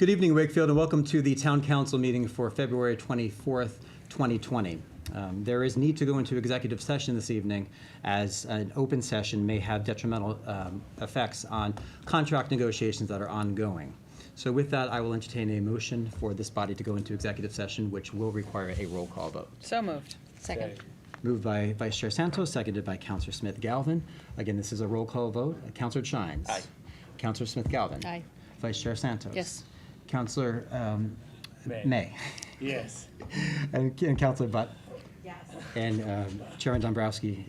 Good evening, Wakefield, and welcome to the Town Council meeting for February 24th, 2020. There is need to go into executive session this evening, as an open session may have detrimental effects on contract negotiations that are ongoing. So with that, I will entertain a motion for this body to go into executive session, which will require a roll call vote. So moved. Second. Moved by Vice Chair Santos, seconded by Councilor Smith-Galvin. Again, this is a roll call vote. Councilor Shines. Aye. Councilor Smith-Galvin. Aye. Vice Chair Santos. Yes. Councilor May. Yes. And Councilor Butt. Yes. And Chairman Dombrowski,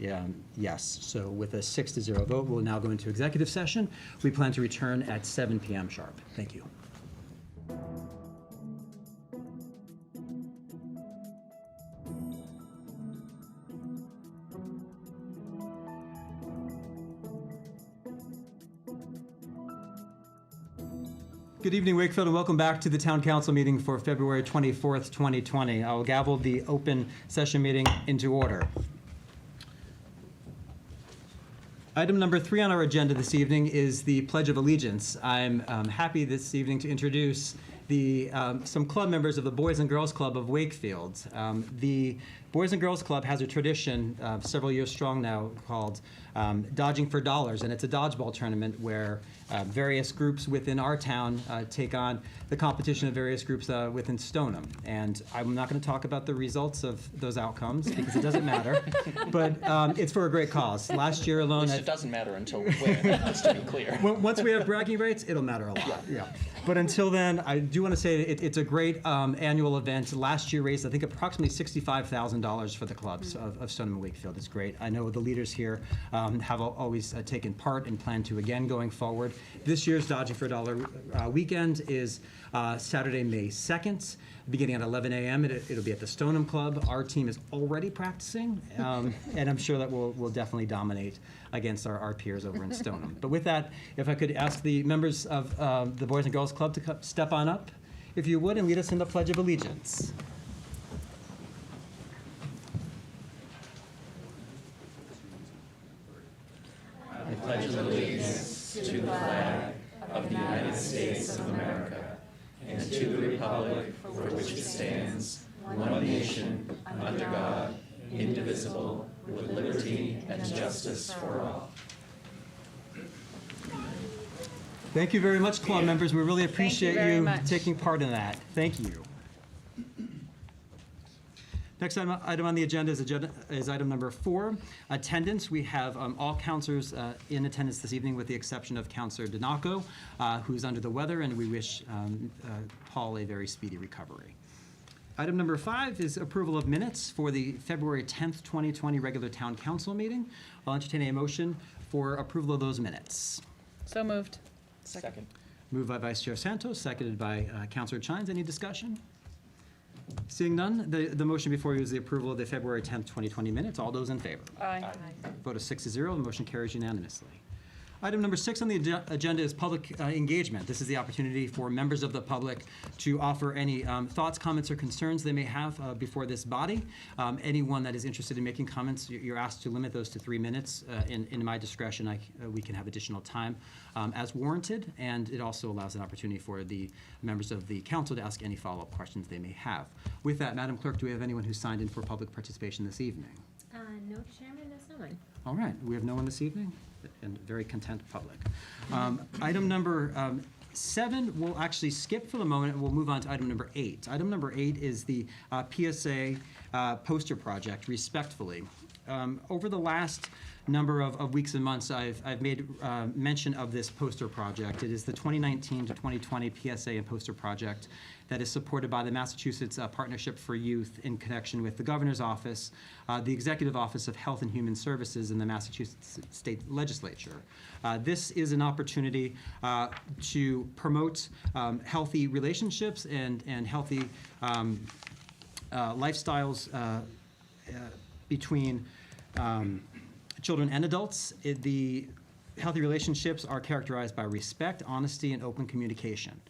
yes. So with a 6-0 vote, we'll now go into executive session. We plan to return at 7 p.m. sharp. Thank you. Good evening, Wakefield, and welcome back to the Town Council meeting for February 24th, 2020. I will gavel the open session meeting into order. Item number 3 on our agenda this evening is the Pledge of Allegiance. I'm happy this evening to introduce some club members of the Boys and Girls Club of Wakefield. The Boys and Girls Club has a tradition several years strong now called Dodging for Dollars, and it's a dodgeball tournament where various groups within our town take on the competition of various groups within Stoneham. And I'm not going to talk about the results of those outcomes because it doesn't matter, but it's for a great cause. Last year alone, It doesn't matter until we win, just to be clear. once we have bragging rights, it'll matter a lot. Yeah. But until then, I do want to say it's a great annual event. Last year raised, I think, approximately $65,000 for the clubs of Stoneham and Wakefield. It's great. I know the leaders here have always taken part and plan to again going forward. This year's Dodging for a Dollar weekend is Saturday, May 2nd, beginning at 11 a.m. It'll be at the Stoneham Club. Our team is already practicing, and I'm sure that we'll definitely dominate against our peers over in Stoneham. But with that, if I could ask the members of the Boys and Girls Club to step on up, if you would, and lead us in the Pledge of Allegiance. I pledge allegiance to the flag of the United States of America and to the republic for which it stands, one nation, under God, indivisible, with liberty and justice for all. Thank you very much, club members. We really appreciate very you much. taking part in that. Thank you. Next item on the agenda is item number 4, attendance. We have all counselors in attendance this evening with the exception of Counselor Donaco, who's under the weather, and we wish Paul a very speedy recovery. Item number 5 is approval of minutes for the February 10th, 2020 regular Town Council meeting. I'll entertain a motion for approval of those minutes. So moved. Second. Moved by Vice Chair Santos, seconded by Counselor Chines. Any discussion? Seeing none, the motion before you is the approval of the February 10th, 2020 minutes. All those in favor? Aye. Vote of 6-0, the motion carries unanimously. Item number 6 on the agenda is public engagement. This is the opportunity for members of the public to offer any thoughts, comments, or concerns they may have before this body. Anyone that is interested in making comments, you're asked to limit those to 3 minutes. In my discretion, we can have additional time as warranted, and it also allows an opportunity for the members of the council to ask any follow-up questions they may have. With that, Madam Clerk, do we have anyone who signed in for public participation this evening? No, Chairman, there's no one. All right, we have no one this evening, and very content public. Item number 7, we'll actually skip for the moment, and we'll move on to item number 8. Item number 8 is the PSA poster project, Respectfully. Over the last number of weeks and months, I've made mention of this poster project. It is the 2019 to 2020 PSA and poster project that is supported by the Massachusetts Partnership for Youth in connection with the Governor's Office, the Executive Office of Health and Human Services, and the Massachusetts State Legislature. This is an opportunity to promote healthy relationships and healthy lifestyles between children and adults. The healthy relationships are characterized by respect, honesty, and open communication.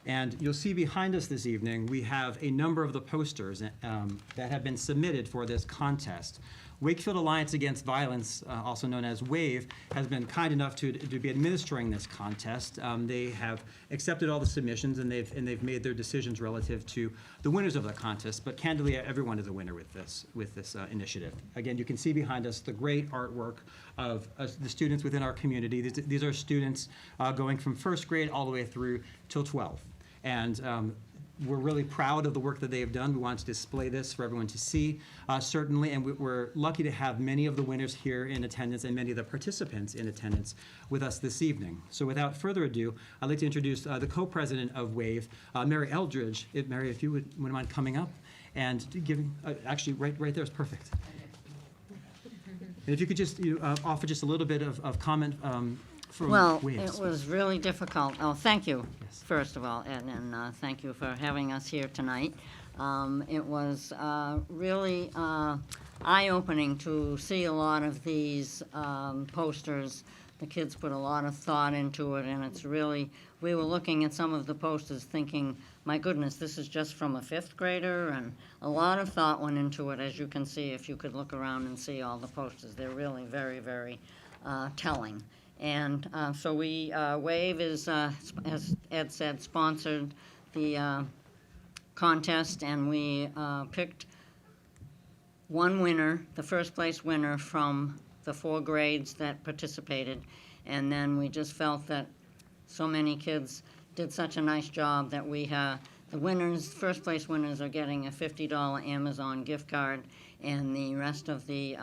And you'll see behind us this evening, we have a number of the posters that have been submitted for this contest. Wakefield Alliance Against Violence, also known as WAVE, has been kind enough to be administering this contest. They have accepted all the submissions, and they've made their decisions relative to the winners of the contest. But candidly, everyone is a winner with this initiative. Again, you can see behind us the great artwork of the students within our community. These are students going from first grade all the way through till 12th. And we're really proud of the work that they have done. We want to display this for everyone to see, certainly, and we're lucky to have many of the winners here in attendance and many of the participants in attendance with us this evening. So without further ado, I'd like to introduce the co-president of WAVE, Mary Eldridge. Mary, if you wouldn't mind coming up and giving, actually, right there is perfect. And if you could just offer just a little bit of comment from Well, WAVE. it was really difficult. Oh, thank you, Yes. first of all, Ed, and thank you for having us here tonight. It was really eye-opening to see a lot of these posters. The kids put a lot of thought into it, and it's really, we were looking at some of the posters thinking, my goodness, this is just from a fifth grader, and a lot of thought went into it, as you can see, if you could look around and see all the posters. They're really very, very telling. And so we, WAVE is, as Ed said, sponsored the contest, and we picked one winner, the first place winner from the 4 grades that participated. And then we just felt that so many kids did such a nice job that we, the winners, first place winners are getting a $50 Amazon gift card, and the rest of the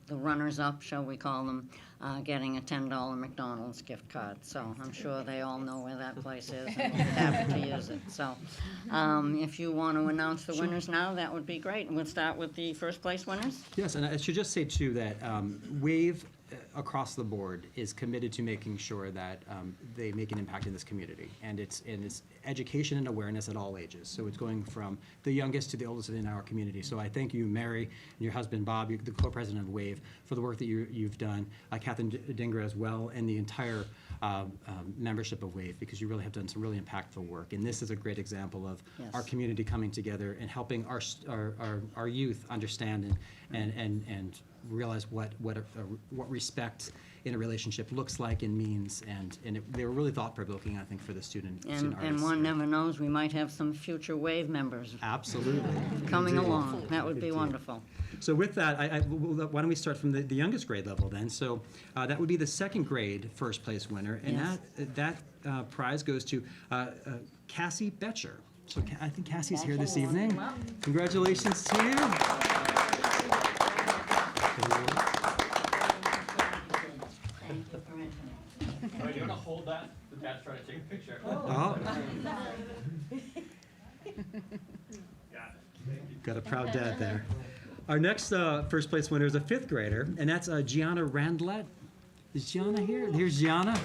runners-up, shall we call them, getting a $10 McDonald's gift card. So I'm sure they all know where that place is and will be happy to use it. So if you want to announce the winners now, that would be great. And we'll start with the first place winners. Yes, and I should just say, too, that WAVE across the board is committed to making sure that they make an impact in this community. And it's education and awareness at all ages. So it's going from the youngest to the oldest in our community. So I thank you, Mary, and your husband, Bob, the co-president of WAVE, for the work that you've done. Catherine Dinger as well, and the entire membership of WAVE, because you really have done some really impactful work. And this is a great example of Yes. our community coming together and helping our youth understand and realize what respect in a relationship looks like and means, and they were really thought-provoking, I think, for the student And artists. one never knows, we might have some future WAVE members Absolutely. coming Indeed. along. That would be Indeed. wonderful. So with that, why don't we start from the youngest grade level then? So that would be the second grade first place winner, and Yes. that prize goes to Cassie Betcher. So I think Cassie's here this evening. Congratulations to you. Thank you for mentioning it. All right, you want to hold that? The dad's trying to take a picture. Oh. Got a proud dad there. Our next first place winner is a fifth grader, and that's Gianna Randlett. Is Gianna here? Here's Gianna.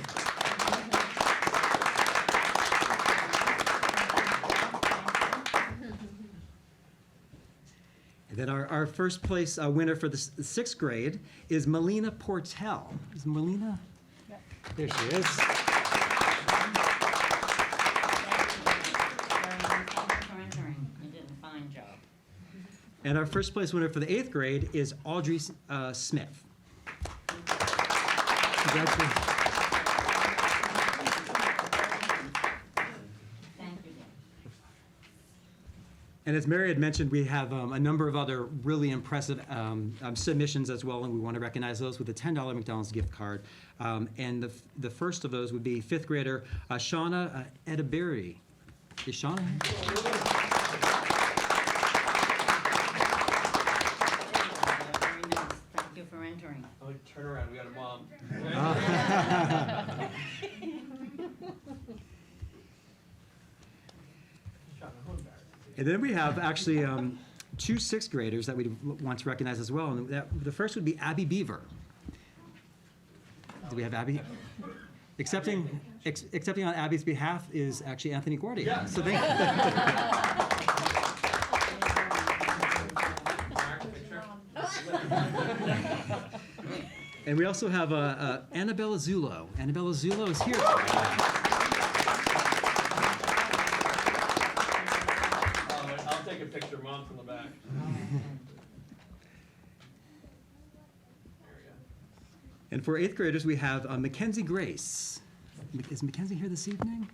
And then our first place winner for the sixth grade is Melina Portel. Is Melina? There she is. For entering. You did a fine job. And our first place winner for the eighth grade is Audrey Smith. Congratulations. Thank you. And as Mary had mentioned, we have a number of other really impressive submissions as well, and we want to recognize those with a $10 McDonald's gift card. And the first of those would be fifth grader Shauna Edabiri. Is Shauna here? Very nice. Thank you for entering. Oh, turn around, we got a mom. And then we have actually two sixth graders that we want to recognize as well. And the first would be Abby Beaver. Do we have Abby? Accepting on Abby's behalf is actually Anthony Guardia. Yeah. So thank And we also have Annabella Zullo. Annabella Zullo is here. I'll take a picture, mom, from the back. And for 8th graders, we have Mackenzie Grace. Is Mackenzie here this evening?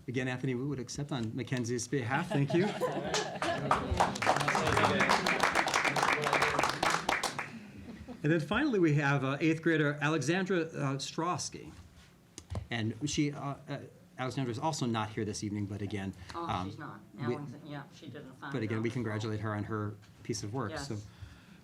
Again, Anthony, we would accept on Mackenzie's behalf. Thank you. And then finally, we have 8th grader Alexandra Strosky. And Alexandra is also not here this evening, but again. Oh, she's not. Yeah, she did a fine But again, job. we congratulate her on her piece of work. Yes. So,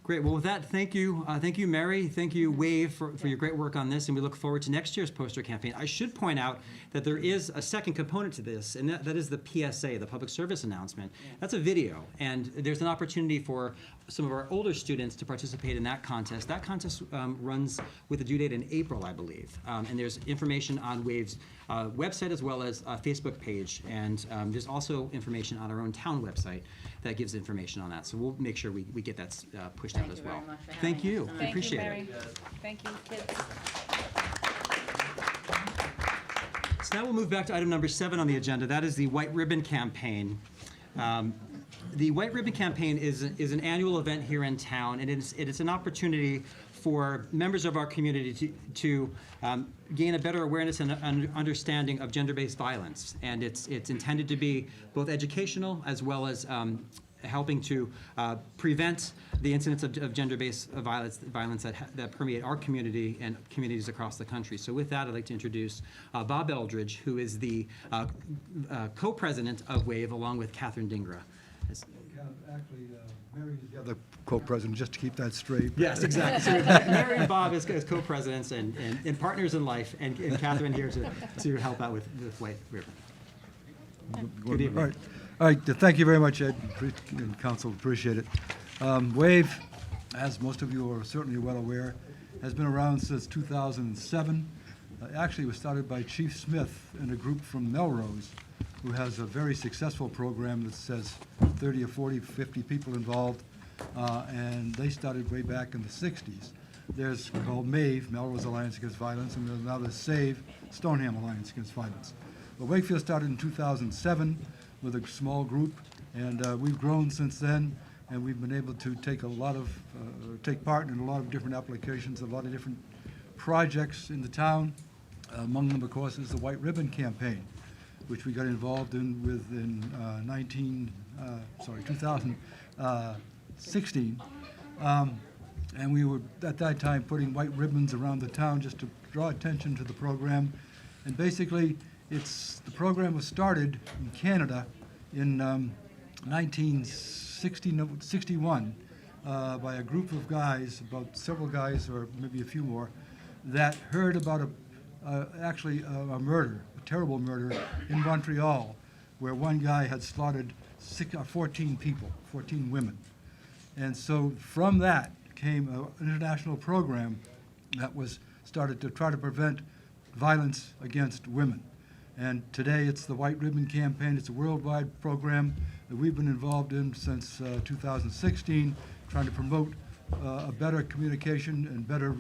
great. Well, with that, thank you. Thank you, Mary. Thank you, Wave, for your great work on this. And we look forward to next year's poster campaign. I should point out that there is a second component to this, and that is the PSA, the public service announcement. That's a video. And there's an opportunity for some of our older students to participate in that contest. That contest runs with a due date in April, I believe. And there's information on Wave's website as well as a Facebook page. And there's also information on our own town website that gives information on that. So we'll make sure we get that pushed out Thank as you very well. much for Thank having you. us tonight. We appreciate it. Thank you, kids. So now we'll move back to item number 7 on the agenda. That is the White Ribbon Campaign. The White Ribbon Campaign is an annual event here in town, and it is an opportunity for members of our community to gain a better awareness and understanding of gender-based violence. And it's intended to be both educational as well as helping to prevent the incidents of gender-based violence that permeate our community and communities across the country. So with that, I'd like to introduce Bob Eldridge, who is the co-president of WAVE, along with Catherine Dingra. Actually, Mary is the other co-president, just to keep that straight. Yes, exactly. So we have Mary and Bob as co-presidents and partners in life, and Catherine here to help out with White Ribbon. Good evening. All right, thank you very much, Ed, and council, appreciate it. WAVE, as most of you are certainly well aware, has been around since 2007. Actually, it was started by Chief Smith and a group from Melrose, who has a very successful program that says 30 or 40, 50 people involved, and they started way back in the 60s. There's called MAVE, Melrose Alliance Against Violence, and there's now the SAVE, Stoneham Alliance Against Violence. But Wakefield started in 2007 with a small group, and we've grown since then, and we've been able to take take part in a lot of different applications, a lot of different projects in the town. Among them, of course, is the White Ribbon Campaign, which we got involved in in 2016. And we were, at that time, putting white ribbons around the town just to draw attention to the program. And basically, the program was started in Canada in 1961 by a group of guys, about several guys, or maybe a few more, that heard about actually a murder, a terrible murder in Montreal, where one guy had slaughtered 14 people, 14 women. And so from that came an international program that was started to try to prevent violence against women. And today it's the White Ribbon Campaign. It's a worldwide program that we've been involved in since 2016, trying to promote a better communication and better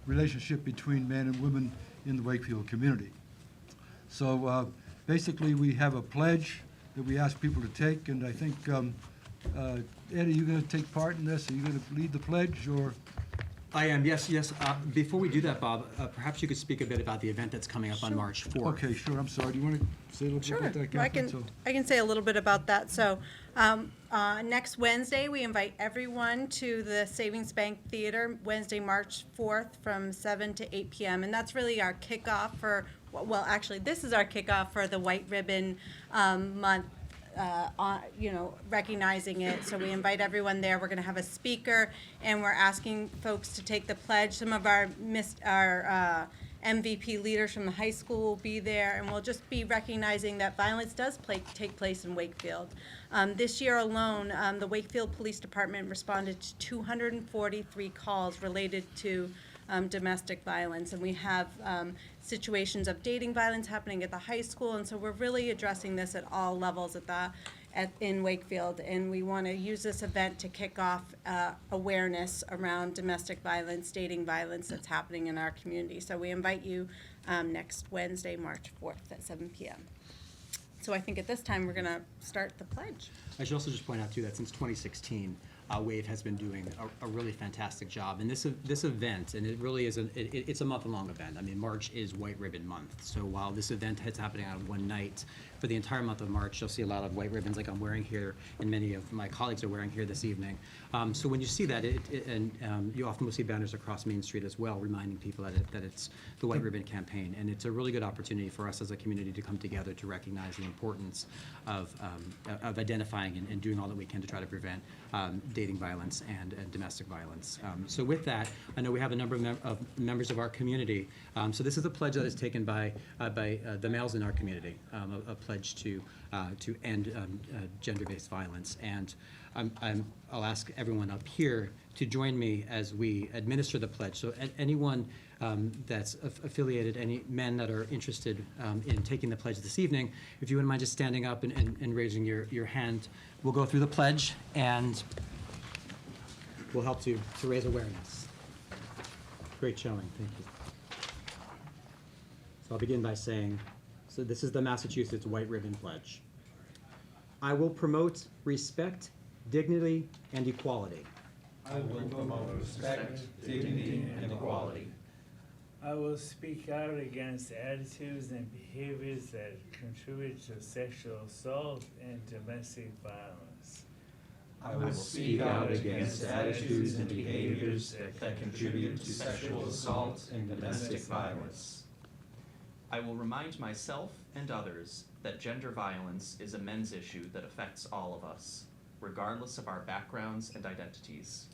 relationship between men and women in the Wakefield community. So basically we have a pledge that we ask people to take, and I think, Ed, are you going to take part in this? Are you going to lead the pledge, or? I am, yes. Before we do that, Bob, perhaps you could speak a bit about the event that's coming up on March 4th. Okay, sure, I'm sorry. Do you want to say a little bit about that, Catherine? Sure, I can say a little bit about that. So next Wednesday, we invite everyone to the Savings Bank Theater, Wednesday, March 4th, from 7 to 8 p.m. And that's really our kickoff for, well, actually, this is our kickoff for the White Ribbon Month. Recognizing it. So we invite everyone there. We're going to have a speaker, and we're asking folks to take the pledge. Some of our MVP leaders from the high school will be there, and we'll just be recognizing that violence does take place in Wakefield. This year alone, the Wakefield Police Department responded to 243 calls related to domestic violence, and we have situations of dating violence happening at the high school, and so we're really addressing this at all levels in Wakefield, and we want to use this event to kick off awareness around domestic violence, dating violence that's happening in our community. So we invite you next Wednesday, March 4th at 7 p.m. So I think at this time we're going to start the pledge. I should also just point out, too, that since 2016, Wave has been doing a really fantastic job. And this event, and it really is, it's a month-long event. I mean, March is White Ribbon Month. So while this event is happening on one night, for the entire month of March, you'll see a lot of white ribbons like I'm wearing here, and many of my colleagues are wearing here this evening. So when you see that, you often will see banners across Main Street as well, reminding people that it's the White Ribbon Campaign. And it's a really good opportunity for us as a community to come together to recognize the importance of identifying and doing all that we can to try to prevent dating violence and domestic violence. So with that, I know we have a number of members of our community. So this is a pledge that is taken by the males in our community, a pledge to end gender-based violence. And I'll ask everyone up here to join me as we administer the pledge. So anyone that's affiliated, any men that are interested in taking the pledge this evening, if you wouldn't mind just standing up and raising your hand, we'll go through the pledge and we'll help to raise awareness. Great showing, thank you. So I'll begin by saying, so this is the Massachusetts White Ribbon Pledge. I will promote respect, dignity, and equality. I will promote respect, dignity, and equality. I will speak out against attitudes and behaviors that contribute to sexual assault and domestic violence. I will speak out against attitudes and behaviors that contribute to sexual assault and domestic violence. I will remind myself and others that gender violence is a men's issue that affects all of us, regardless of our backgrounds and identities.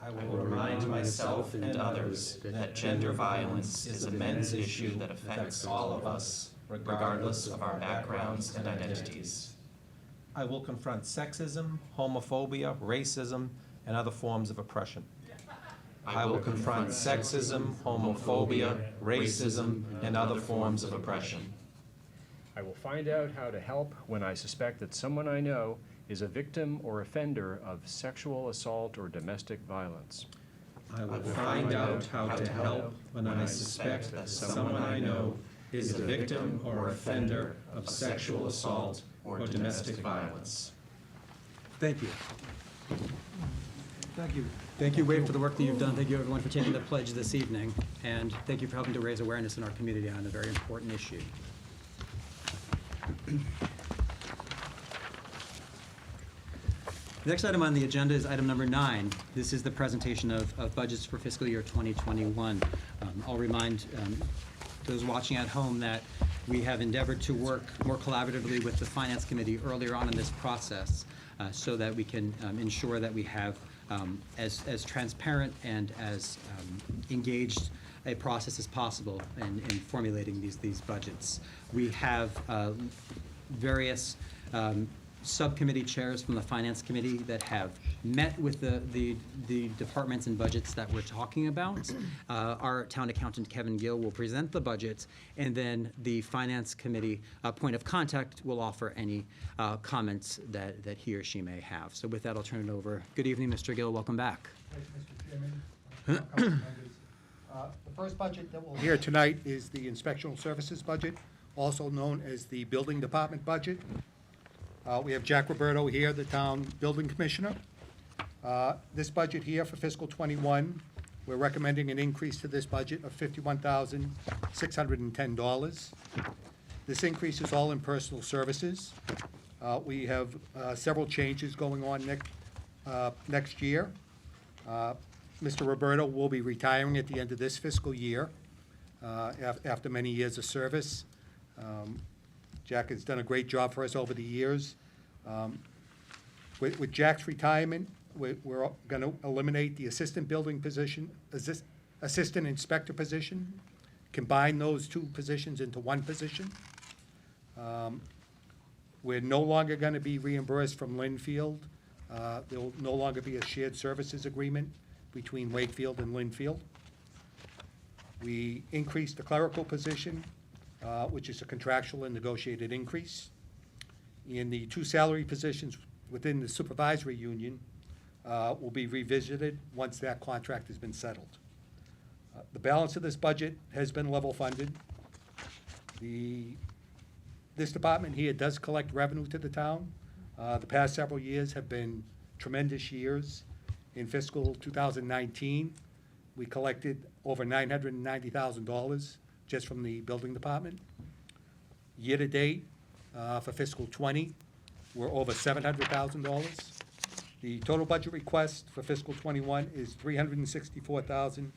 I will remind myself and others that gender violence is a men's issue that affects all of us, regardless of our backgrounds and identities. I will confront sexism, homophobia, racism, and other forms of oppression. I will confront sexism, homophobia, racism, and other forms of oppression. I will find out how to help when I suspect that someone I know is a victim or offender of sexual assault or domestic violence. I will find out how to help when I suspect that someone I know is a victim or offender of sexual assault or domestic violence. Thank you. Thank you. Thank you, Wade, for the work that you've done. Thank you, everyone, for taking the pledge this evening. And thank you for helping to raise awareness in our community on a very important issue. The next item on the agenda is item number 9. This is the presentation of budgets for fiscal year 2021. I'll remind those watching at home that we have endeavored to work more collaboratively with the Finance Committee earlier on in this process so that we can ensure that we have as transparent and as engaged a process as possible in formulating these budgets. We have various subcommittee chairs from the Finance Committee that have met with the departments and budgets that we're talking about. Our town accountant, Kevin Gill, will present the budget, and then the Finance Committee point of contact will offer any comments that he or she may have. So with that, I'll turn it over. Good evening, Mr. Gill. Welcome back. Thank you, Mr. Chairman. The first budget that we'll hear tonight is the inspectional services budget, also known as the building department budget. We have Jack Roberto here, the town building commissioner. This budget here for fiscal _21, we're recommending an increase to this budget of $51,610. This increase is all in personal services. We have several changes going on next year. Mr. Roberto will be retiring at the end of this fiscal year after many years of service. Jack has done a great job for us over the years. With Jack's retirement, we're going to eliminate the assistant building position, assistant inspector position, combine those two positions into one position. We're no longer going to be reimbursed from Linfield. There will no longer be a shared services agreement between Wakefield and Linfield. We increased the clerical position, which is a contractual and negotiated increase. And the two salary positions within the supervisory union will be revisited once that contract has been settled. The balance of this budget has been level funded. This department here does collect revenue to the town. The past several years have been tremendous years. In fiscal 2019, we collected over $990,000 just from the building department. Year-to-date, for fiscal '20, we're over $700,000. The total budget request for fiscal '21 is $364,218.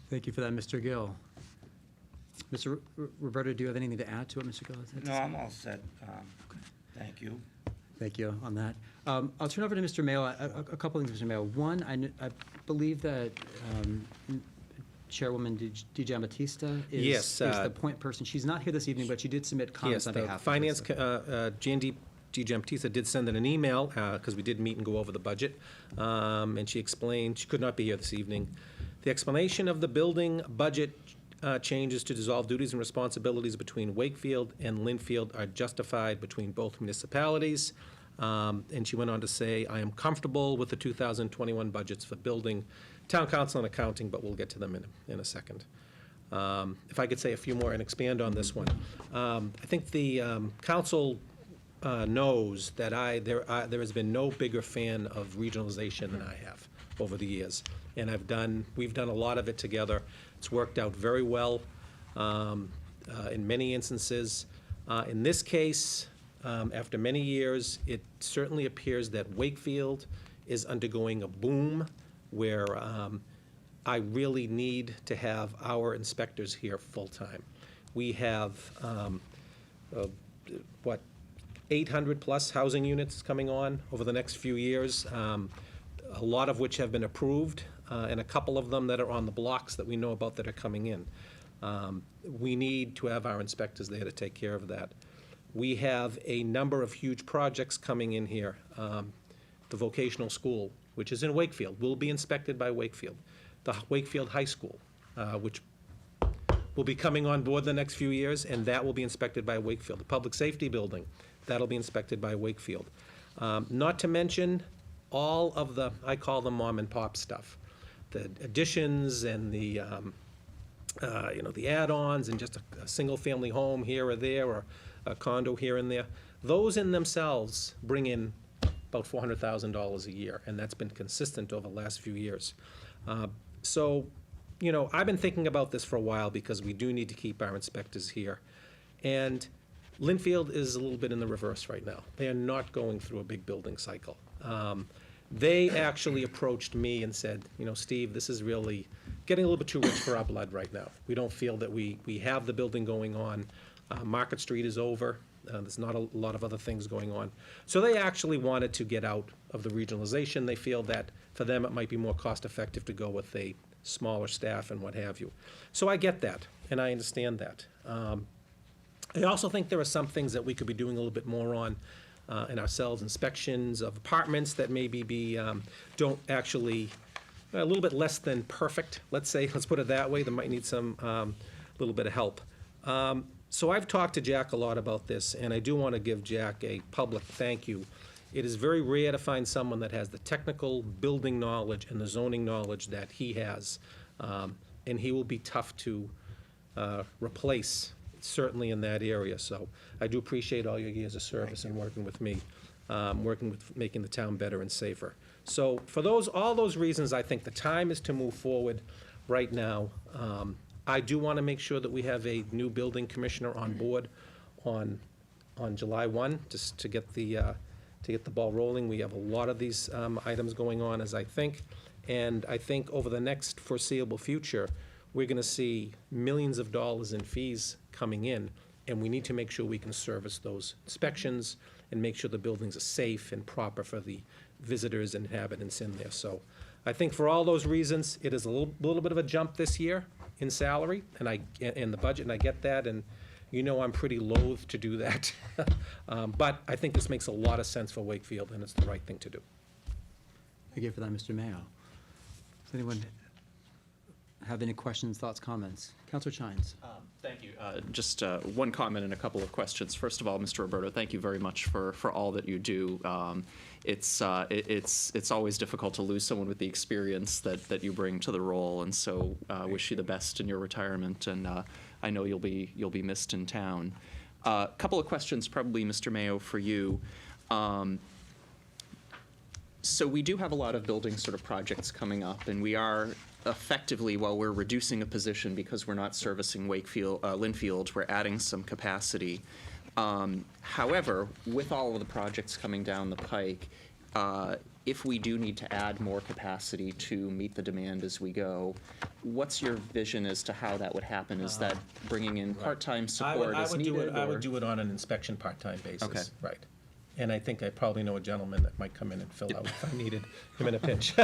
Thank you for that, Mr. Gill. Mr. Roberto, do you have anything to add to what Mr. Gill has said? No, I'm all set. Thank you. Thank you on that. I'll turn over to Mr. Mayo. A couple things, Mr. Mayo. One, I believe that Chairwoman DiGiambattista is the point person. She's not here this evening, but she did submit comments Yes, on the behalf finance, of her. Jan DiGiambattista did send in an email, because we did meet and go over the budget, and she explained, she could not be here this evening. The explanation of the building budget changes to dissolve duties and responsibilities between Wakefield and Linfield are justified between both municipalities. And she went on to say, I am comfortable with the 2021 budgets for building, town council, and accounting, but we'll get to them in a second. If I could say a few more and expand on this one. I think the council knows that there has been no bigger fan of regionalization than I have over the years. And we've done a lot of it together. It's worked out very well in many instances. In this case, after many years, it certainly appears that Wakefield is undergoing a boom where I really need to have our inspectors here full-time. We have, 800-plus housing units coming on over the next few years, a lot of which have been approved, and a couple of them that are on the blocks that we know about that are coming in. We need to have our inspectors there to take care of that. We have a number of huge projects coming in here. The vocational school, which is in Wakefield, will be inspected by Wakefield. The Wakefield High School, which will be coming on board the next few years, and that will be inspected by Wakefield. The public safety building, that'll be inspected by Wakefield. Not to mention all of the, I call them mom and pop stuff. The additions and the, the add-ons and just a single-family home here or there, or a condo here and there. Those in themselves bring in about $400,000 a year, and that's been consistent over the last few years. So, I've been thinking about this for a while because we do need to keep our inspectors here. And Linfield is a little bit in the reverse right now. They are not going through a big building cycle. They actually approached me and said, Steve, this is really getting a little bit too rich for our blood right now. We don't feel that we have the building going on. Market Street is over. There's not a lot of other things going on. So they actually wanted to get out of the regionalization. They feel that for them it might be more cost-effective to go with a smaller staff and what have you. So I get that, and I understand that. I also think there are some things that we could be doing a little bit more on in ourselves, inspections of apartments that maybe don't actually, a little bit less than perfect, let's put it that way. They might need some little bit of help. So I've talked to Jack a lot about this, and I do want to give Jack a public thank you. It is very rare to find someone that has the technical building knowledge and the zoning knowledge that he has, and he will be tough to replace, certainly in that area. So I do appreciate all your years of service and working with me, working with making the town better and safer. So for all those reasons, I think the time is to move forward right now. I do want to make sure that we have a new building commissioner on board on July 1, just to get the ball rolling. We have a lot of these items going on, as I think, and I think over the next foreseeable future, we're going to see millions of dollars in fees coming in, and we need to make sure we can service those inspections and make sure the buildings are safe and proper for the visitors and inhabitants in there. So I think for all those reasons, it is a little bit of a jump this year in salary and in the budget, and I get that, and I'm pretty loath to do that. But I think this makes a lot of sense for Wakefield, and it's the right thing to do. Thank you for that, Mr. Mayo. Does anyone have any questions, thoughts, comments? Councilor Chines. Thank you. Just one comment and a couple of questions. First of all, Mr. Roberto, thank you very much for all that you do. It's always difficult to lose someone with the experience that you bring to the role, and so wish you the best in your retirement, and I know you'll be missed in town. A couple of questions, probably, Mr. Mayo, for you. So we do have a lot of building sort of projects coming up, and we are effectively, while we're reducing a position because we're not servicing Wakefield, Linfield, we're adding some capacity. However, with all of the projects coming down the pike, if we do need to add more capacity to meet the demand as we go, what's your vision as to how that would happen? Is that bringing in part-time support as needed? I would do it on an inspection part-time basis. Okay. Right. And I think I probably know a gentleman that might come in and fill out if I needed him in a pinch.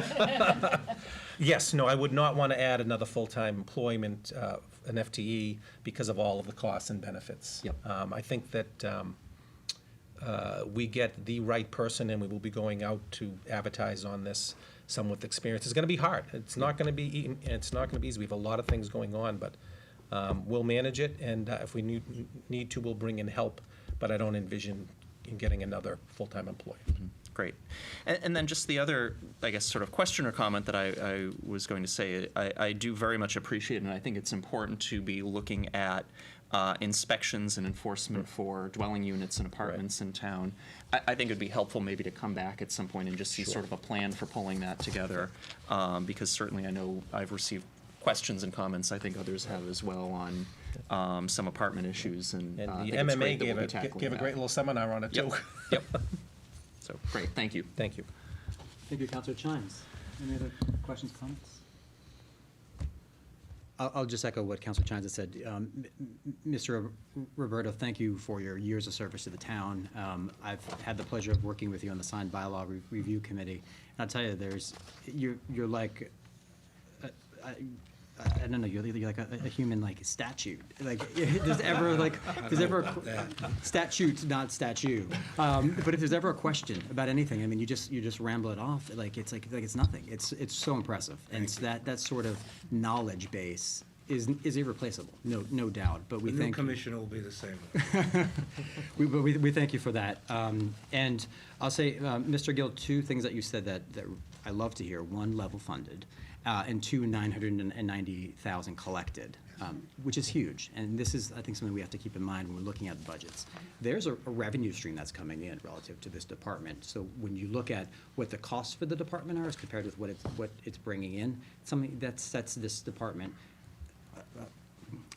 Yes, no, I would not want to add another full-time employment, an FTE, because of all of the costs and benefits. Yep. I think that we get the right person, and we will be going out to advertise on this, someone with experience. It's going to be hard. It's not going to be easy. We have a lot of things going on, but we'll manage it, and if we need to, we'll bring in help, but I don't envision in getting another full-time employee. Great. And then just the other, I guess, sort of question or comment that I was going to say, I do very much appreciate, and I think it's important to be looking at inspections and enforcement for dwelling units and apartments in town. I think it'd be helpful maybe to come back at some point and just see sort of a plan for pulling that together, because certainly I know I've received questions and comments, I think others have as well, on some apartment issues, and And I the think it's MMA great that gave we'll a be tackling gave a that. great little seminar on it, too. Yep. So, great, thank you. Thank you. Thank you, Councilor Chines. Any other questions, comments? I'll just echo what Councilor Chines has said. Mr. Roberto, thank you for your years of service to the town. I've had the pleasure of working with you on the signed bylaw review committee. And I'll tell you, you're like, I don't know, you're like a human like statue. Like there's ever a statute, not statue. But if there's ever a question about anything, I mean, you just ramble it off. Like it's nothing. It's so impressive, and it's that sort of knowledge base is irreplaceable, no doubt. But we The new think commissioner will be the same. we thank you for that. And I'll say, Mr. Gill, two things that you said that I love to hear. One, level funded, and two, 990,000 collected, which is huge. And this is, I think, something we have to keep in mind when we're looking at the budgets. There's a revenue stream that's coming in relative to this department. So when you look at what the costs for the department are as compared with what it's bringing in, something that sets this department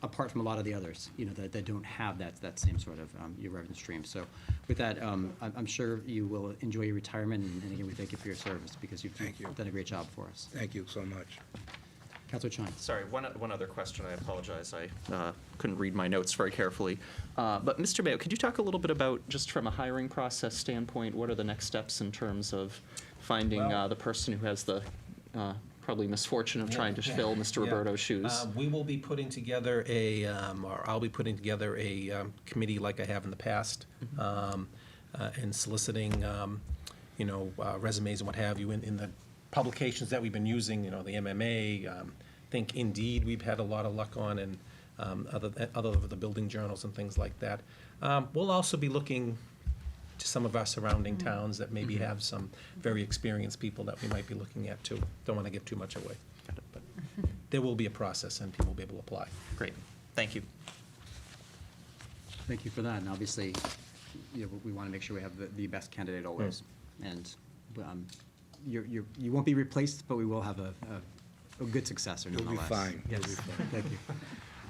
apart from a lot of the others, that don't have that same sort of your revenue stream. So with that, I'm sure you will enjoy your retirement, and again, we thank you for your service, because you've done a great job for us. Thank you so much. Councilor Chines. Sorry, one other question. I apologize. I couldn't read my notes very carefully. But Mr. Mayo, could you talk a little bit about, just from a hiring process standpoint, what are the next steps in terms of finding the person who has the probably misfortune of trying to fill Mr. Roberto's shoes? We will be putting together or I'll be putting together a committee like I have in the past, and soliciting, resumes and what have you in the publications that we've been using, the MMA, think Indeed we've had a lot of luck on, and other of the building journals and things like that. We'll also be looking to some of our surrounding towns that maybe have some very experienced people that we might be looking at too. Don't want to give too much away. But there will be a process, and people will be able to apply. Great. Thank you. Thank you for that. And obviously, we want to make sure we have the best candidate always. And you won't be replaced, but we will have a good successor nonetheless. You'll be fine. Yes. You'll be fine. Thank you.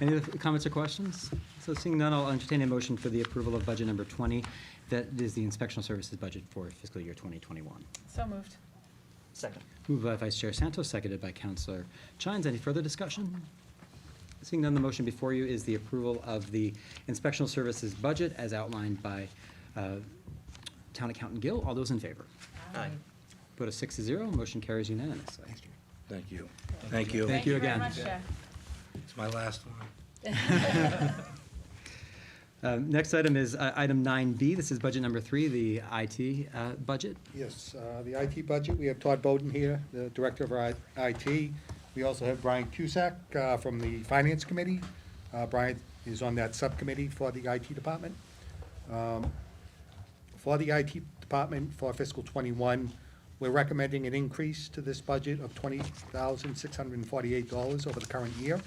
Any other comments or questions? So seeing none, I'll entertain a motion for the approval of budget number 20. That is the inspectional services budget for fiscal year 2021. So moved. Second. Moved by Vice Chair Santos, seconded by Councilor Chines. Any further discussion? Seeing none, the motion before you is the approval of the inspectional services budget as outlined by Town Accountant Gill. All those in favor? Aye. Vote of 6-0, motion carries unanimously. Thank you. Thank you. Thank you again. Very much, Chair. It's my last one. Next item is item 9B. This is budget number 3, the IT budget. Yes, the IT budget, we have Todd Bowden here, the Director of our IT. We also have Brian Cusack from the Finance Committee. Brian is on that subcommittee for the IT department. For the IT department for fiscal '21, we're recommending an increase to this budget of $20,648 over the current year.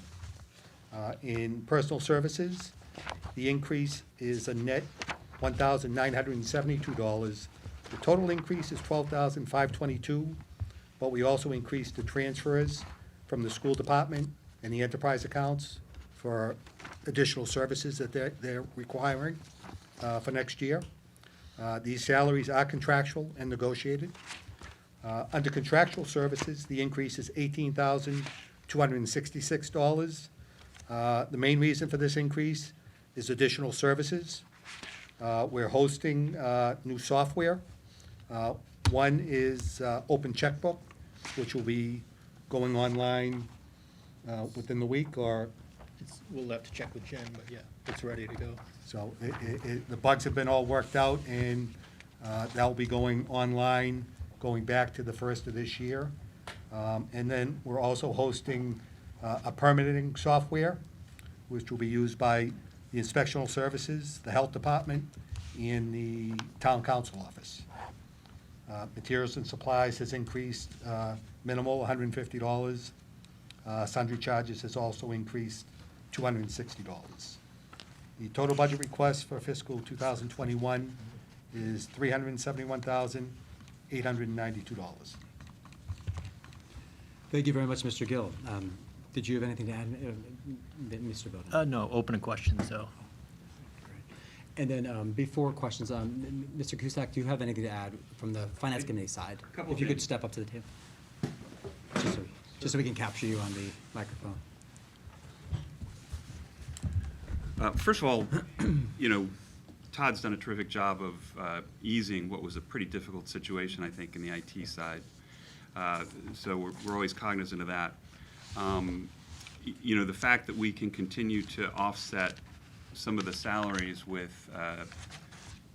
In personal services, The increase is a net $1,972. The total increase is $12,522, but we also increased the transfers from the school department and the enterprise accounts for additional services that they're requiring for next year. These salaries are contractual and negotiated. Under contractual services, the increase is $18,266. The main reason for this increase is additional services. We're hosting new software. One is Open Checkbook, which will be going online within the week, or We'll have to check with Jen, but yeah, it's ready to go. so the bugs have been all worked out, and that will be going online, going back to the first of this year. And then we're also hosting a permitting software, which will be used by the inspectional services, the health department, and the town council office. Materials and supplies has increased minimal, $150. Sundry charges has also increased $260. The total budget request for fiscal 2021 is $371,892. Thank you very much, Mr. Gill. Did you have anything to add, Mr. Bowden? No, open questions, though. And then before questions, Mr. Cusack, do you have anything to add from the Finance Committee side? Couple If you could things. step up to the table. Just so we can capture you on the microphone. First of all, Todd's done a terrific job of easing what was a pretty difficult situation, I think, in the IT side. So we're always cognizant of that. The fact that we can continue to offset some of the salaries with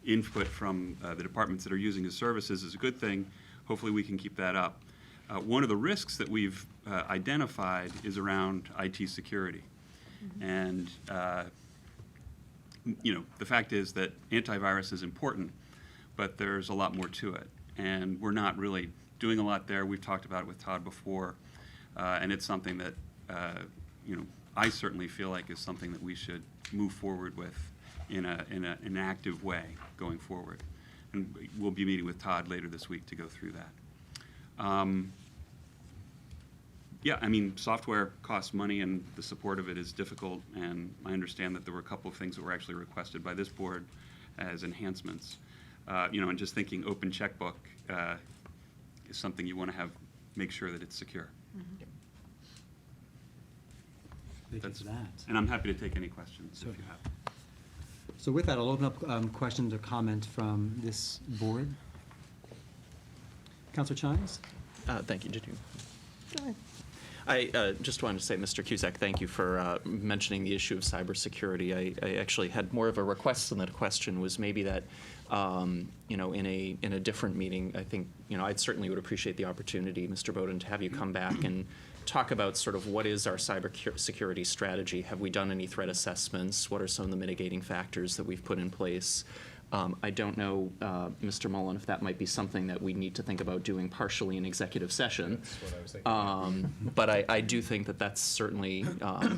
input from the departments that are using his services is a good thing. Hopefully we can keep that up. One of the risks that we've identified is around IT security. And the fact is that antivirus is important, but there's a lot more to it. And we're not really doing a lot there. We've talked about it with Todd before, and it's something that, I certainly feel like is something that we should move forward with in an active way going forward. And we'll be meeting with Todd later this week to go through that. Software costs money, and the support of it is difficult, and I understand that there were a couple of things that were actually requested by this board as enhancements. And just thinking open checkbook is something you want to make sure that it's secure. Thank you for that. And I'm happy to take any questions if you have. So with that, I'll open up questions or comments from this board. Councilor Chines? Thank you. Did you? Go ahead. I just wanted to say, Mr. Cusack, thank you for mentioning the issue of cybersecurity. I actually had more of a request than a question. Was maybe that, in a different meeting, I think, I certainly would appreciate the opportunity, Mr. Bowden, to have you come back and talk about sort of what is our cybersecurity strategy. Have we done any threat assessments? What are some of the mitigating factors that we've put in place? I don't know, Mr. Mullen, if that might be something that we need to think about doing partially in executive session. That's what I was thinking. But I do think that that's certainly,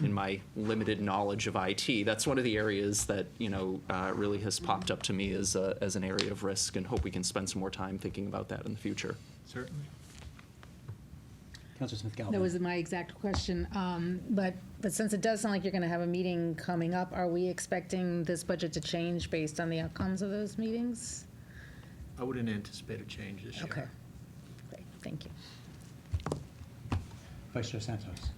in my limited knowledge of IT, that's one of the areas that, really has popped up to me as an area of risk, and hope we can spend some more time thinking about that in the future. Certainly. Councilor Smith-Galvin. That was my exact question. But since it does sound like you're going to have a meeting coming up, are we expecting this budget to change based on the outcomes of those meetings? I wouldn't anticipate a change this year. Okay. Great. Thank you. Vice Chair Santos.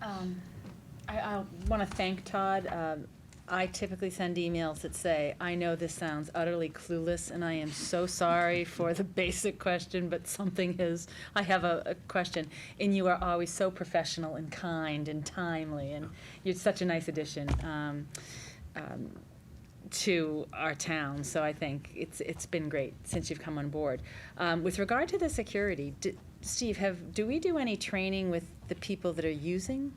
I want to thank Todd. I typically send emails that say, I know this sounds utterly clueless, and I am so sorry for the basic question, but I have a question. And you are always so professional and kind and timely, and you're such a nice addition to our town. So I think it's been great since you've come on board. With regard to the security, Steve, do we do any training with the people that are using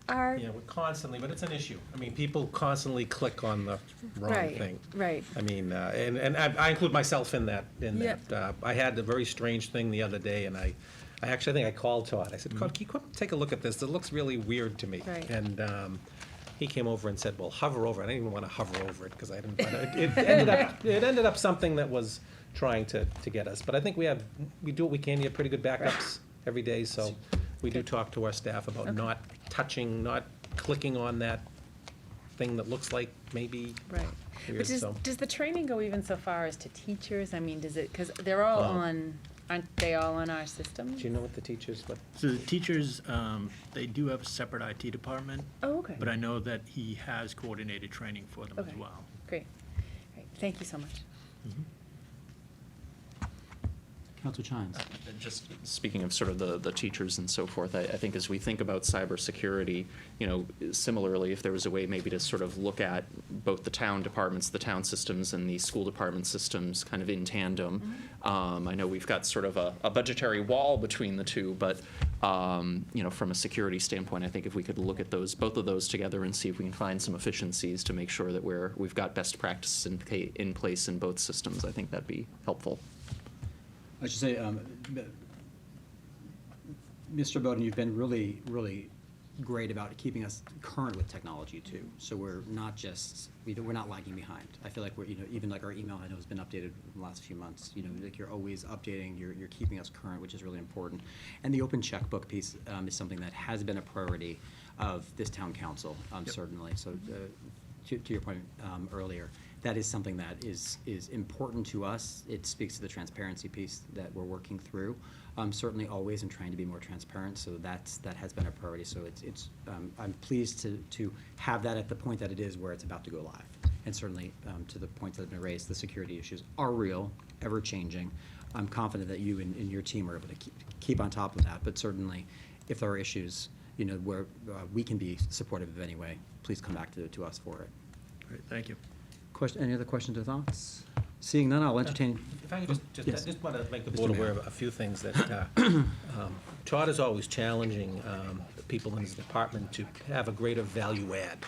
our? Yeah, we're constantly, but it's an issue. People constantly click on the wrong thing. Right. And I include myself in that. Yep. I had a very strange thing the other day, and I actually think I called Todd. I said, Todd, can you come take a look at this? It looks really weird to me. Right. And he came over and said, well, hover over it. I didn't even want to hover over it because I didn't, it ended up something that was trying to get us. But I think we do what we can. You have pretty good backups every day, so we do talk to our staff about not touching, not clicking on that thing that looks like maybe Right. weird, But so. does the training go even so far as to teachers? I mean, does it, because they're all aren't they all on our system? Do you know what the teachers, what? So the teachers, they do have a separate IT department, Oh, okay. but I know that he has coordinated training for them as Okay. well. Great. Great. Thank you so much. Councilor Chines. Just speaking of sort of the teachers and so forth, I think as we think about cybersecurity, you know, similarly, if there was a way maybe to sort of look at both the town departments, the town systems, and the school department systems kind of in tandem. I know we've got sort of a budgetary wall between the two, but, you know, from a security standpoint, I think if we could look at both of those together and see if we can find some efficiencies to make sure that we've got best practices in place in both systems, I think that'd be helpful. I should say, Mr. Bowden, you've been really, really great about keeping us current with technology too. So we're not just, we're not lagging behind. I feel like we're, you know, even like our email I know has been updated in the last few months. You know, like you're always updating, you're keeping us current, which is really important. And the open checkbook piece is something that has been a priority of this town council, certainly. So to your point earlier, that is something that is important to us. It speaks to the transparency piece that we're working through. Certainly always in trying to be more transparent, so that has been a priority. So I'm pleased to have that at the point that it is where it's about to go live. And certainly to the points that have been raised, the security issues are real, ever changing. I'm confident that you and your team are able to keep on top of that, but certainly if there are issues, you know, where we can be supportive of any way, please come back to us for it. Great, thank you. Any other questions or thoughts? Seeing none, I'll entertain. If I could Yes. I just want to make the Mr. board Mayor. aware of a few things that Todd is always challenging the people in his department to have a greater value add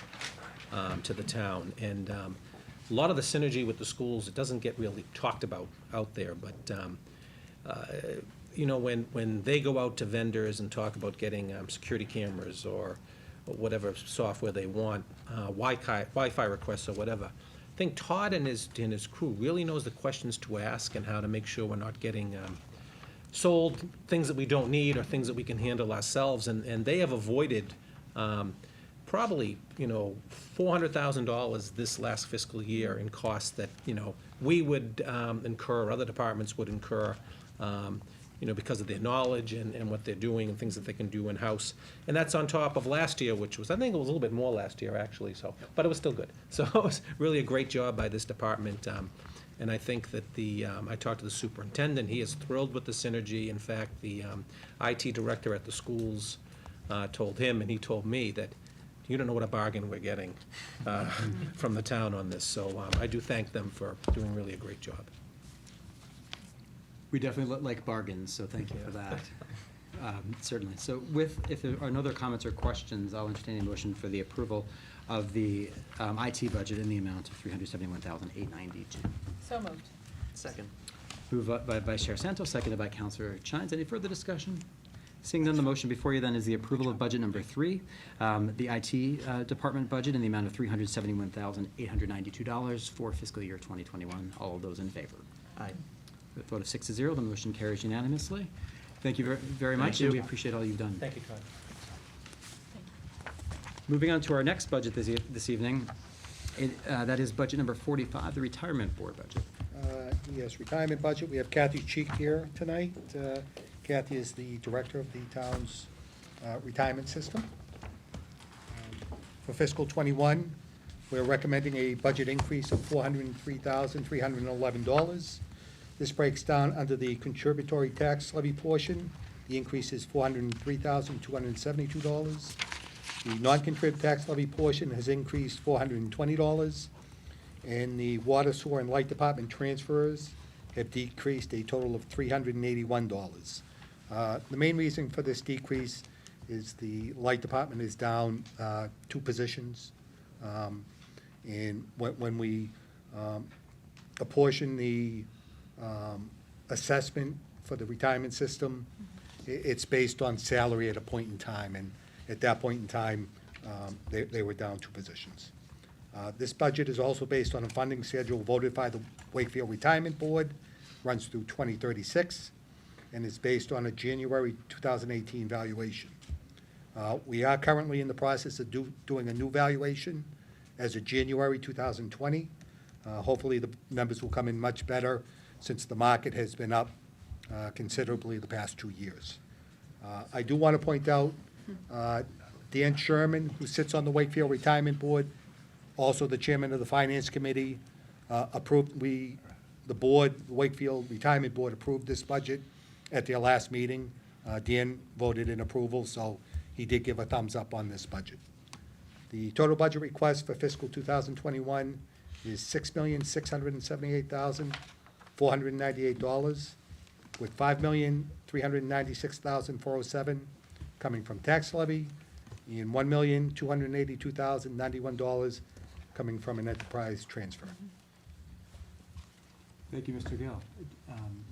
to the town. And a lot of the synergy with the schools, it doesn't get really talked about out there, but you know, when they go out to vendors and talk about getting security cameras or whatever software they want, Wi-Fi requests or whatever, I think Todd and his crew really knows the questions to ask and how to make sure we're not getting sold things that we don't need or things that we can handle ourselves. And they have avoided probably, you know, $400,000 this last fiscal year in costs that, you know, we would incur, other departments would incur, you know, because of their knowledge and what they're doing and things that they can do in-house. And that's on top of last year, which was, I think it was a little bit more last year, actually, so, but it was still good. So it was really a great job by this department. And I think that I talked to the superintendent, he is thrilled with the synergy. In fact, the IT director at the schools told him, and he told me, that you don't know what a bargain we're getting from the town on this. So I do thank them for doing really a great job. We definitely like bargains, so thank you for that. Certainly. So if there are no other comments or questions, I'll entertain a motion for the approval of the IT budget in the amount of $371,892. So moved. Second. Moved by Vice Chair Santos, seconded by Councilor Chines. Any further discussion? Seeing none, the motion before you then is the approval of budget number 3, the IT department budget in the amount of $371,892 for fiscal year 2021. All of those in favor? Aye. With a vote of 6-0, the motion carries unanimously. Thank you very much, and we appreciate all you've done. Thank you, Todd. Moving on to our next budget this evening, that is budget number 45, the retirement board budget. Yes, retirement budget. We have Kathy Cheek here tonight. Kathy is the director of the town's retirement system. For fiscal '21, we're recommending a budget increase of $403,311. This breaks down under the contributory tax levy portion. The increase is $403,272. The non-contrib tax levy portion has increased $420. And the water, sewer, and light department transfers have decreased a total of $381. The main reason for this decrease is the light department is down 2 positions. And when we apportion the assessment for the retirement system, it's based on salary at a point in time. And at that point in time, They were down 2 positions. This budget is also based on a funding schedule voted by the Wakefield Retirement Board, runs through 2036, and is based on a January 2018 valuation. We are currently in the process of doing a new valuation as of January 2020. Hopefully, the numbers will come in much better since the market has been up considerably the past 2 years. I do want to point out Dan Sherman, who sits on the Wakefield Retirement Board, also the chairman of the Finance Committee, the board, the Wakefield Retirement Board approved this budget at their last meeting. Dan voted in approval, so he did give a thumbs up on this budget. The total budget request for fiscal 2021 is $6,678,498, with $5,396,407 coming from tax levy and $1,282,091 coming from an enterprise transfer. Thank you, Mr. Gill.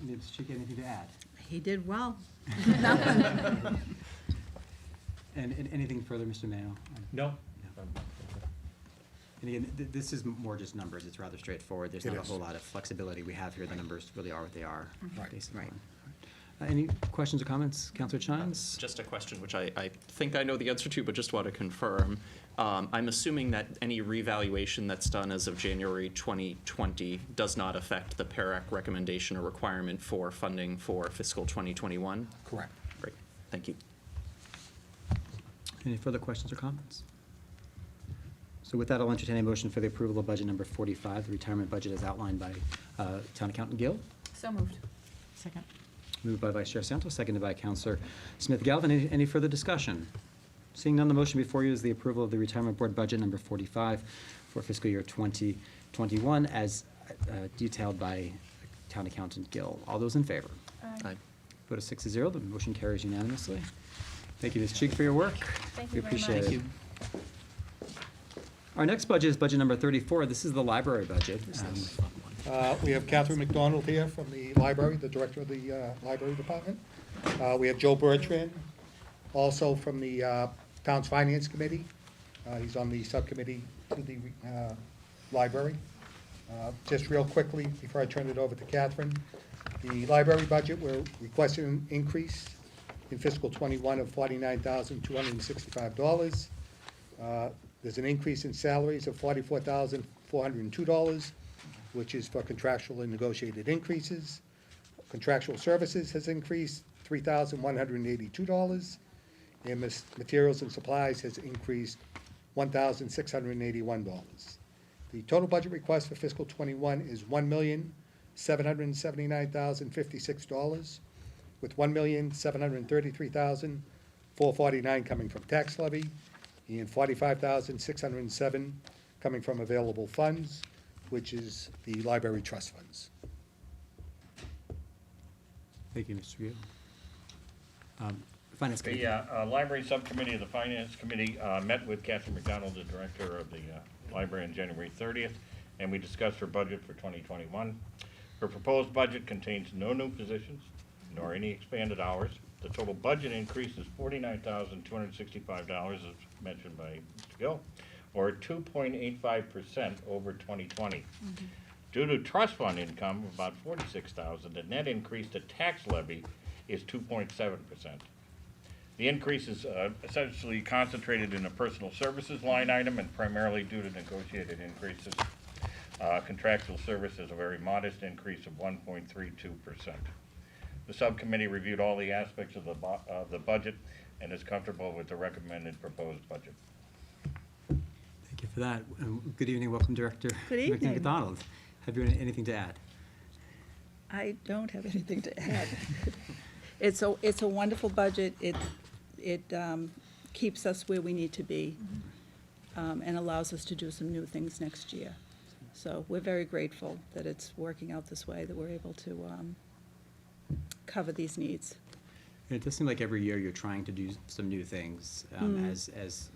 Ms. Cheek, anything to add? He did well. And anything further, Mr. Mayo? No. And again, this is more just numbers. It's rather straightforward. There's It not a is. whole lot of flexibility we have here. The numbers really are what they are. Right. based on- Any questions or comments, Councilor Chines? Just a question which I think I know the answer to, but just want to confirm. I'm assuming that any revaluation that's done as of January 2020 does not affect the PERAC recommendation or requirement for funding for fiscal 2021? Correct. Great, thank you. Any further questions or comments? So with that, I'll entertain a motion for the approval of budget number 45, the retirement budget as outlined by Town Accountant Gill. So moved. Second. Moved by Vice Chair Santos, seconded by Councilor Smith Galvin. Any further discussion? Seeing none, the motion before you is the approval of the Retirement Board budget number 45 for fiscal year 2021 as detailed by Town Accountant Gill. All those in favor? Aye. Vote of 6-0, the motion carries unanimously. Thank you, Ms. Cheek, for your work. Thank We you very appreciate much. it. Our next budget is budget number 34. This is the library budget. We have Catherine McDonald here from the library, the director of the library department. We have Joe Bertrand, also from the town's finance committee. He's on the subcommittee to the library. Just real quickly, before I turn it over to Catherine, the library budget, we're requesting an increase in fiscal '21 of $49,265. There's an increase in salaries of $44,402, which is for contractual and negotiated increases. Contractual services has increased $3,182, and materials and supplies has increased $1,681. The total budget request for fiscal '21 is $1,779,056, with $1,733,449 coming from tax levy and $45,607 coming from available funds, which is the library trust funds. Thank you, Mr. Gill. Finance Committee. The library subcommittee of the finance committee met with Catherine McDonald, the director of the library, on January 30th, and we discussed her budget for 2021. Her proposed budget contains no new positions nor any expanded hours. The total budget increase is $49,265, as mentioned by Mr. Gill, or 2.85% over 2020. Due to trust fund income of about $46,000, the net increase to tax levy is 2.7%. The increase is essentially concentrated in the personal services line item and primarily due to negotiated increases. Contractual service is a very modest increase of 1.32%. The subcommittee reviewed all the aspects of the budget and is comfortable with the recommended proposed budget. Thank you for that. Good evening, welcome, Director Good evening. McDonald. Have you anything to add? I don't have anything to add. It's a wonderful budget. It keeps us where we need to be and allows us to do some new things next year. So we're very grateful that it's working out this way, that we're able to cover these needs. It does seem like every year you're trying to do some new things as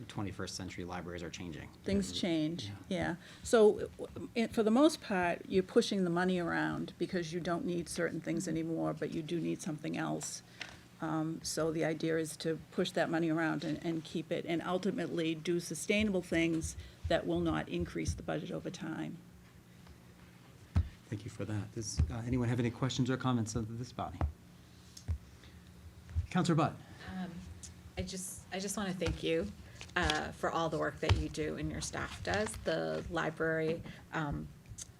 21st century libraries are changing. Things change, yeah. So for the most part, you're pushing the money around because you don't need certain things anymore, but you do need something else. So the idea is to push that money around and keep it, and ultimately do sustainable things that will not increase the budget over time. Thank you for that. Does anyone have any questions or comments of this body? Counselor Butt. I just want to thank you for all the work that you do and your staff does. The library,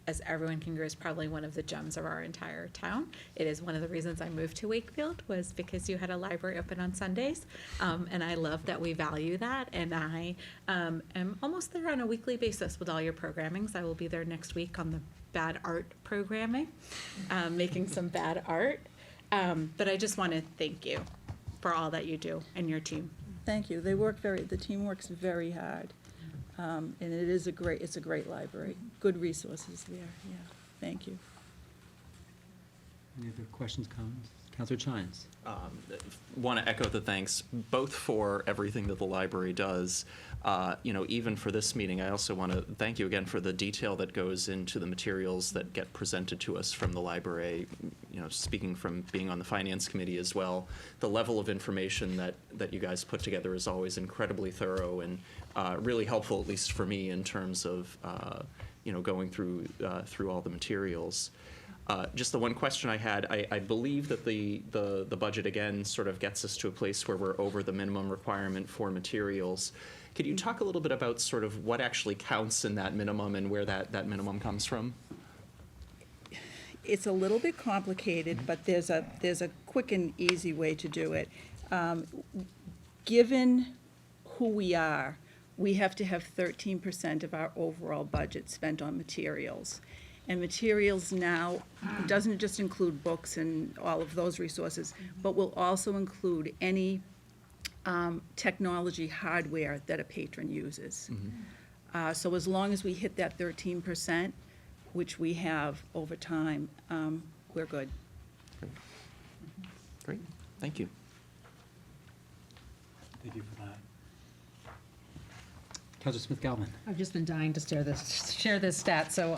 as everyone can agree, is probably one of the gems of our entire town. It is one of the reasons I moved to Wakefield, was because you had a library open on Sundays, and I love that we value that. And I am almost there on a weekly basis with all your programmings. I will be there next week on the bad art programming, making some bad art. But I just want to thank you for all that you do and your team. Thank you. The team works very hard. And it's a great library. Good resources there, yeah. Thank you. Any other questions, comments? Counselor Chines. Want to echo the thanks, both for everything that the library does. Even for this meeting, I also want to thank you again for the detail that goes into the materials that get presented to us from the library. Speaking from being on the finance committee as well, the level of information that you guys put together is always incredibly thorough and really helpful, at least for me, in terms of going through all the materials. Just the one question I had, I believe that the budget again sort of gets us to a place where we're over the minimum requirement for materials. Could you talk a little bit about sort of what actually counts in that minimum and where that minimum comes from? It's a little bit complicated, but there's a quick and easy way to do it. Given who we are, we have to have 13% of our overall budget spent on materials. And materials now doesn't just include books and all of those resources, but will also include any technology hardware that a patron uses. So as long as we hit that 13%, which we have over time, we're good. Great. Thank you. Thank you for that. Counselor Smith-Galvin. I've just been dying to share this stat, so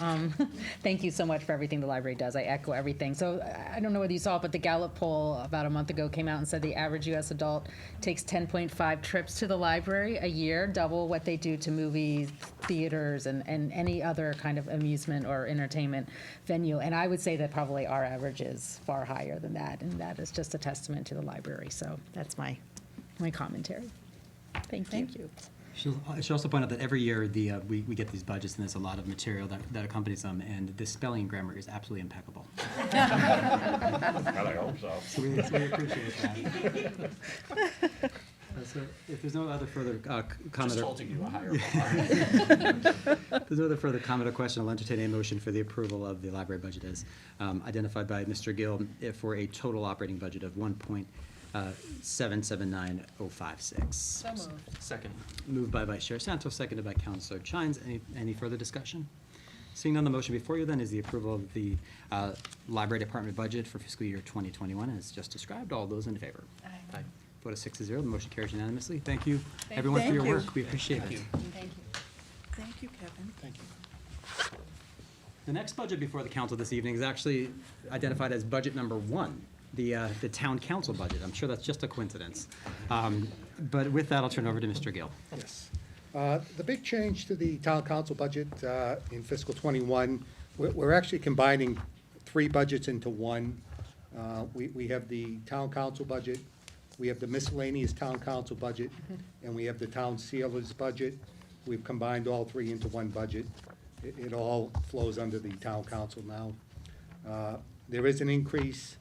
thank you so much for everything the library does. I echo everything. So I don't know whether you saw it, but the Gallup poll about a month ago came out and said the average U.S. adult takes 10.5 trips to the library a year, double what they do to movies, theaters, and any other kind of amusement or entertainment venue. And I would say that probably our average is far higher than that, and that is just a testament to the library. So that's my commentary. Thank you. Thank you. I should also point out that every year we get these budgets, and there's a lot of material that accompanies them, and the spelling and grammar is absolutely impeccable. Well, I hope so. So we appreciate that. So if there's no other further comment, Just holding you a higher if there's no other further comment or question, I'll entertain a motion for the approval of the library budget as identified by Mr. Gill for a total operating budget of $1.779056. So moved. Second. Moved by Vice Chair Santos, seconded by Councilor Chines. Any further discussion? Seeing none, the motion before you then is the approval of the Library Department budget for fiscal year 2021 as just described. All those in favor? Aye. Vote of 6-0, the motion carries unanimously. Thank you, Thank everyone, for your you. work. We appreciate it. Thank you. Thank you, Kevin. Thank you. The next budget before the council this evening is actually identified as budget number 1. The town council budget. I'm sure that's just a coincidence. But with that, I'll turn it over to Mr. Gill. Yes. The big change to the town council budget in fiscal '21, we're actually combining 3 budgets into one. We have the town council budget, we have the miscellaneous town council budget, and we have the town sealer's budget. We've combined all 3 into one budget. It all flows under the town council now. There is an increase.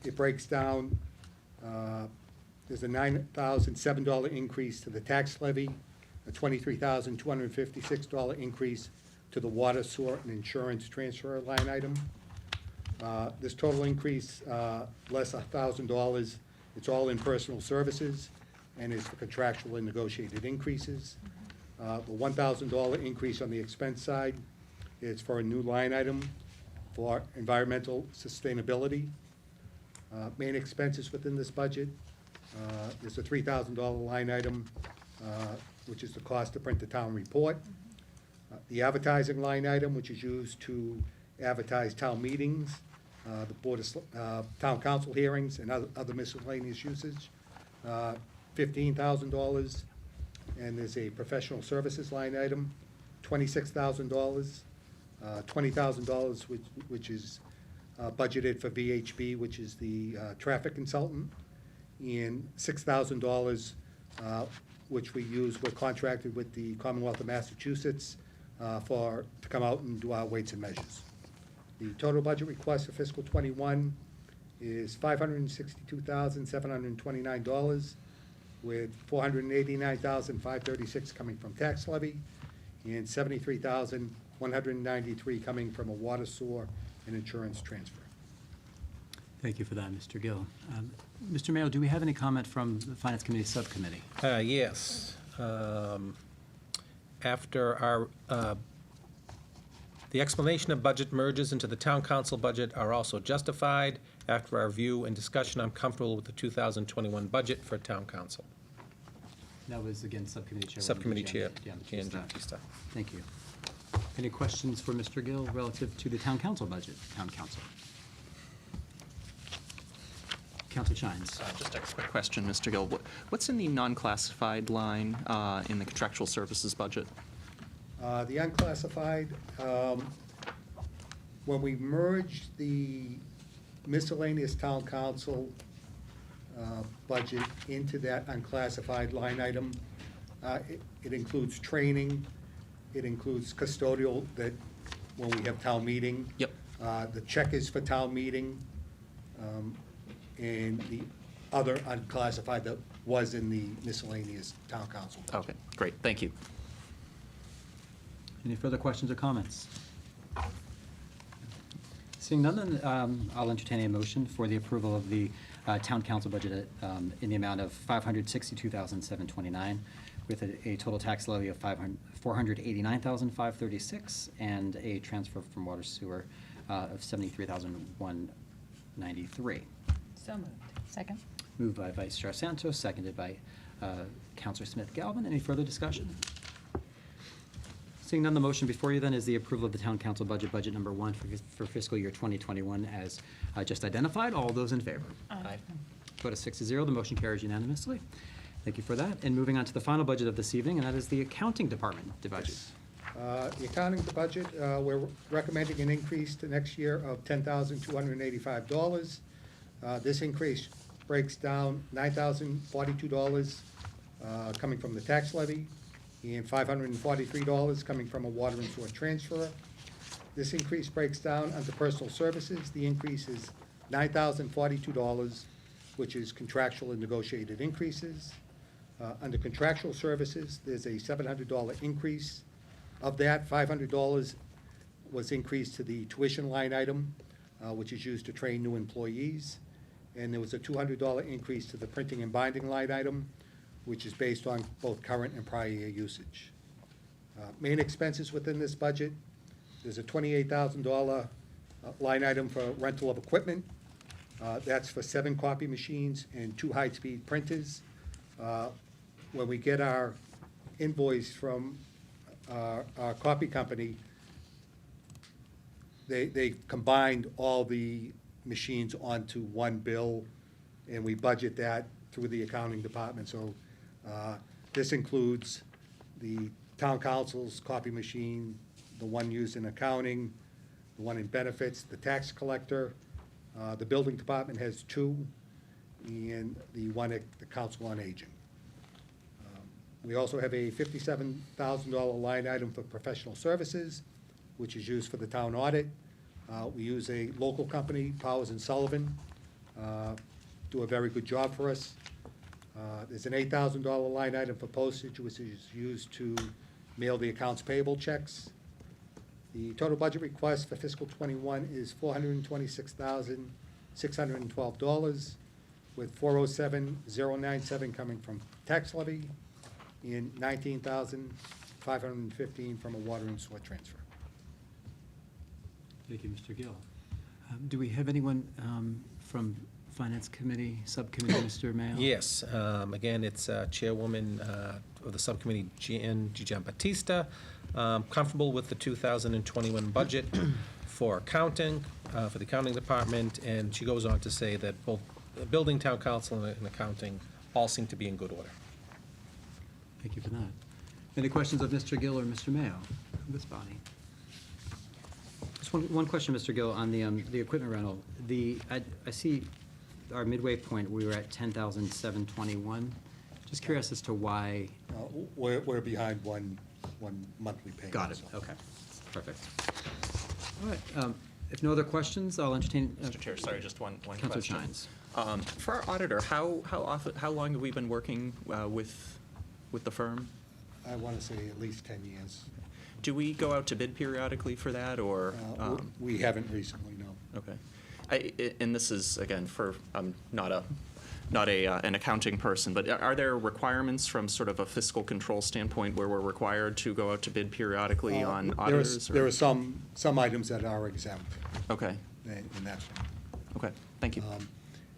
It breaks down, there's a $9,007 increase to the tax levy, a $23,256 increase to the water, sewer, and insurance transfer line item. This total increase, less $1,000, it's all in personal services and is for contractual and negotiated increases. The $1,000 increase on the expense side is for a new line item for environmental sustainability. Main expenses within this budget, there's a $3,000 line item, which is the cost to print the town report. The advertising line item, which is used to advertise town meetings, the Board of, Town Council hearings and other miscellaneous usage, $15,000. And there's a professional services line item, $26,000. $20,000, which is budgeted for VHB, which is the traffic consultant, and $6,000, which we're contracted with the Commonwealth of Massachusetts to come out and do our weights and measures. The total budget request for fiscal '21 is $562,729, with $489,536 coming from tax levy, and $73,193 coming from a water, sewer, and insurance transfer. Thank you for that, Mr. Gill. Mr. Mayo, do we have any comment from the Finance Committee Subcommittee? Yes. After our, the explanation of budget merges into the town council budget are also justified. After our review and discussion, I'm comfortable with the 2021 budget for town council. That was, again, Subcommittee Chair. Subcommittee Chair, Jan Jan Batista. Batista. Thank you. Any questions for Mr. Gill relative to the town council budget? Town council. Councilor Shines. Just a quick question, Mr. Gill. What's in the non-classified line in the contractual services budget? The unclassified, when we merged the miscellaneous town council budget into that unclassified line item, it includes training, it includes custodial, that when we have town meeting. Yep. The check is for town meeting, and the other unclassified that was in the miscellaneous town council budget. Okay, great, thank you. Any further questions or comments? Seeing none, then I'll entertain a motion for the approval of the town council budget in the amount of $562,729, with a total tax levy of $489,536 and a transfer from water sewer of $73,193. So moved. Second? Moved by Vice Chair Santos, seconded by Councilor Smith-Galvin. Any further discussion? Seeing none, the motion before you then is the approval of the town council budget number 1 for fiscal year 2021 as just identified. All those in favor? Aye. Vote of 6-0, the motion carries unanimously. Thank you for that. And moving on to the final budget of this evening, and that is the accounting department budget. The accounting budget, we're recommending an increase to next year of $10,285. This increase breaks down $9,042 coming from the tax levy and $543 coming from a water and sewer transfer. This increase breaks down under personal services. The increase is $9,042, which is contractual and negotiated increases. Under contractual services, there's a $700 increase. Of that, $500 was increased to the tuition line item, which is used to train new employees. And there was a $200 increase to the printing and binding line item, which is based on both current and prior year usage. Main expenses within this budget, there's a $28,000 line item for rental of equipment. That's for 7 copy machines and 2 high-speed printers. When we get our invoice from our copy company, they combined all the machines onto one bill, and we budget that through the accounting department. So this includes the town council's copy machine, the one used in accounting, the one in benefits, the tax collector. The building department has 2, and the one at the council on aging. We also have a $57,000 line item for professional services, which is used for the town audit. We use a local company, Powers & Sullivan, do a very good job for us. There's an $8,000 line item for postage, which is used to mail the accounts payable checks. The total budget request for fiscal '21 is $426,612, with $407,097 coming from tax levy and $19,515 from a water and sewer transfer. Thank you, Mr. Gill. Do we have anyone from Finance Committee, Subcommittee, Mr. Mayo? Yes. Again, it's Chairwoman of the Subcommittee, Jan Batista. Comfortable with the 2021 budget for accounting. for the accounting department, and she goes on to say that both the building, town council, and accounting all seem to be in good order. Thank you for that. Any questions of Mr. Gill or Mr. Mayo of this body? Just one question, Mr. Gill, on the equipment rental. I see our midway point, we were at 10,721. Just curious as to why. We're behind one monthly payment. Got it, so. okay, perfect. All right, if no other questions, I'll entertain. Mr. Chair, sorry, just one Councilor question. Shines. For our auditor, how long have we been working with the firm? I want to say at least 10 years. Do we go out to bid periodically for that, or? We haven't recently, no. Okay. And this is, again, I'm not an accounting person, but are there requirements from sort of a fiscal control standpoint where we're required to go out to bid periodically on auditors? There are some items that are exempt. Okay. And that's. Okay, thank you.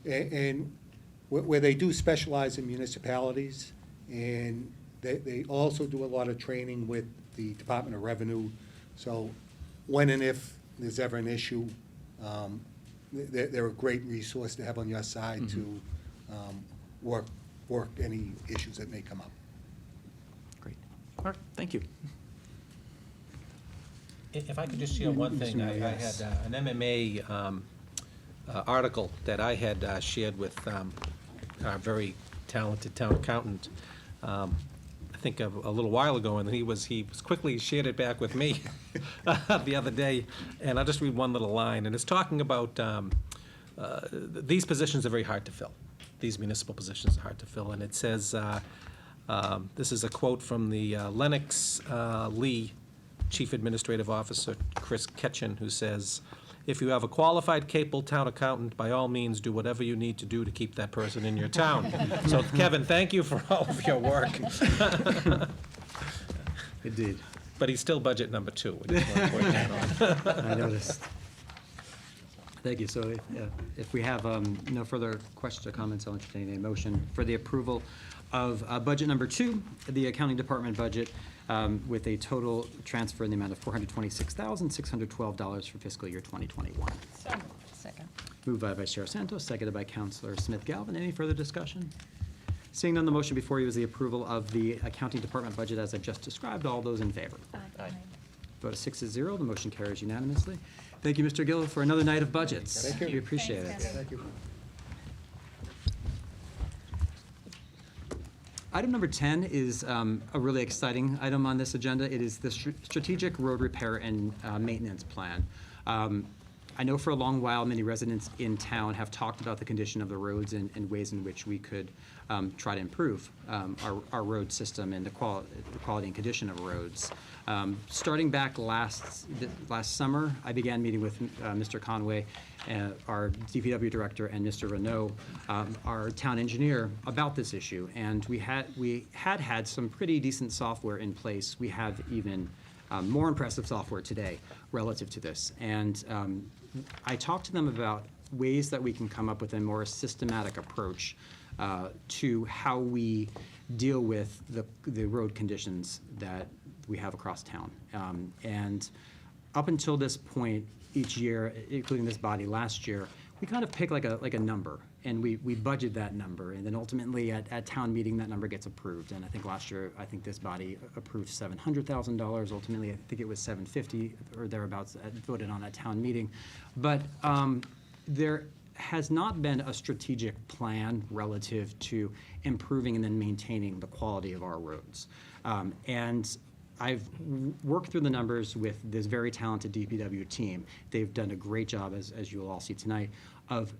And where they do specialize in municipalities, and they also do a lot of training with the Department of Revenue. So when and if there's ever an issue, they're a great resource to have on your side to work any issues that may come up. Great. All right, thank you. If I could just share one thing, I had an MMA article that I had shared with our very talented town accountant, I think a little while ago, and he was quickly shared it back with me the other day, and I'll just read one little line, and it's talking about these positions are very hard to fill. These municipal positions are hard to fill, and it says, this is a quote from the Lennox Lee Chief Administrative Officer, Chris Ketchen, who says, "If you have a qualified, capable town accountant, by all means, do whatever you need to do to keep that person in your town." So, Kevin, thank you for all of your work. Indeed. But he's still budget number 2. I just want to point that out. I noticed. Thank you. So if we have no further questions or comments, I'll entertain a motion for the approval of budget number 2, the accounting department budget, with a total transfer in the amount of $426,612 for fiscal year 2021. So moved. Second. Moved by Vice Chair Santos, seconded by Councilor Smith-Galvin. Any further discussion? Seeing none, the motion before you is the approval of the accounting department budget as I've just described. All those in favor? Aye. Vote of 6-0, the motion carries unanimously. Thank you, Mr. Gill, for another night of budgets. Thank you. We appreciate it. Thank you. Item number 10 is a really exciting item on this agenda. It is the Strategic Road Repair and Maintenance Plan. I know for a long while, many residents in town have talked about the condition of the roads and ways in which we could try to improve our road system and the quality and condition of roads. Starting back last summer, I began meeting with Mr. Conway, our DPW director, and Mr. Renault, our town engineer, about this issue. And we had some pretty decent software in place. We have even more impressive software today relative to this. And I talked to them about ways that we can come up with a more systematic approach to how we deal with the road conditions that we have across town. And up until this point, each year, including this body last year, we kind of pick like a number, and we budget that number, and then ultimately at town meeting, that number gets approved. And I think last year, this body approved $700,000. Ultimately, I think it was $750 or thereabouts voted on at town meeting. But there has not been a strategic plan relative to improving and then maintaining the quality of our roads. And I've worked through the numbers with this very talented DPW team. They've done a great job, as you'll all see tonight, of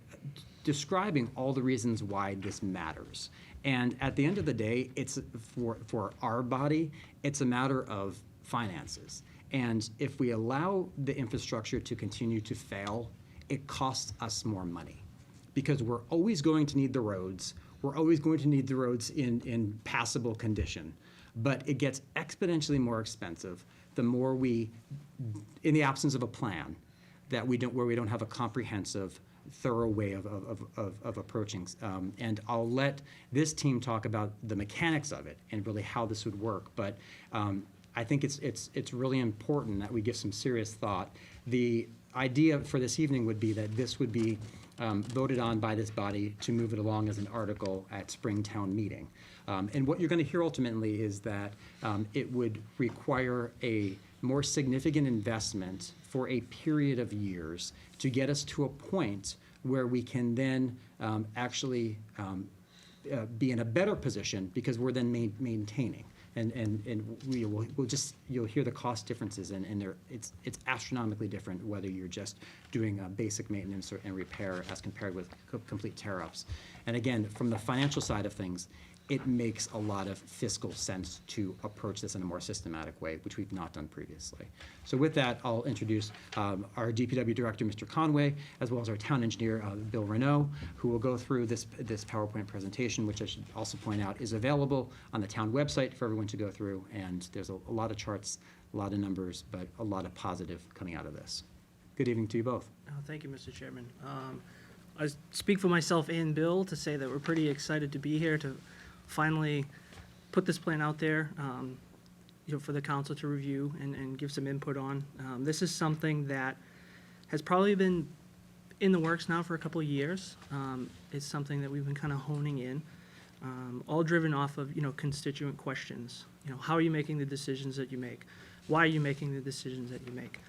describing all the reasons why this matters. And at the end of the day, it's for our body, it's a matter of finances. And if we allow the infrastructure to continue to fail, it costs us more money, because we're always going to need the roads. We're always going to need the roads in passable condition. But it gets exponentially more expensive the more we, in the absence of a plan, where we don't have a comprehensive, thorough way of approaching. And I'll let this team talk about the mechanics of it and really how this would work. But I think it's really important that we give some serious thought. The idea for this evening would be that this would be voted on by this body to move it along as an article at Springtown meeting. And what you're going to hear ultimately is that it would require a more significant investment for a period of years to get us to a point where we can then actually be in a better position because we're then maintaining. And you'll hear the cost differences, and it's astronomically different whether you're just doing basic maintenance and repair as compared with complete tear-ups. And again, from the financial side of things, it makes a lot of fiscal sense to approach this in a more systematic way, which we've not done previously. So with that, I'll introduce our DPW Director, Mr. Conway, as well as our Town Engineer, Bill Renault, who will go through this PowerPoint presentation, which I should also point out is available on the town website for everyone to go through. And there's a lot of charts, a lot of numbers, but a lot of positive coming out of this. Good evening to you both. Thank you, Mr. Chairman. I speak for myself and Bill to say that we're pretty excited to be here to finally put this plan out there, for the council to review and give some input on. This is something that has probably been in the works now for a couple of years. It's something that we've been kind of honing in, all driven off of, constituent questions. How are you making the decisions that you make? Why are you making the decisions that you make?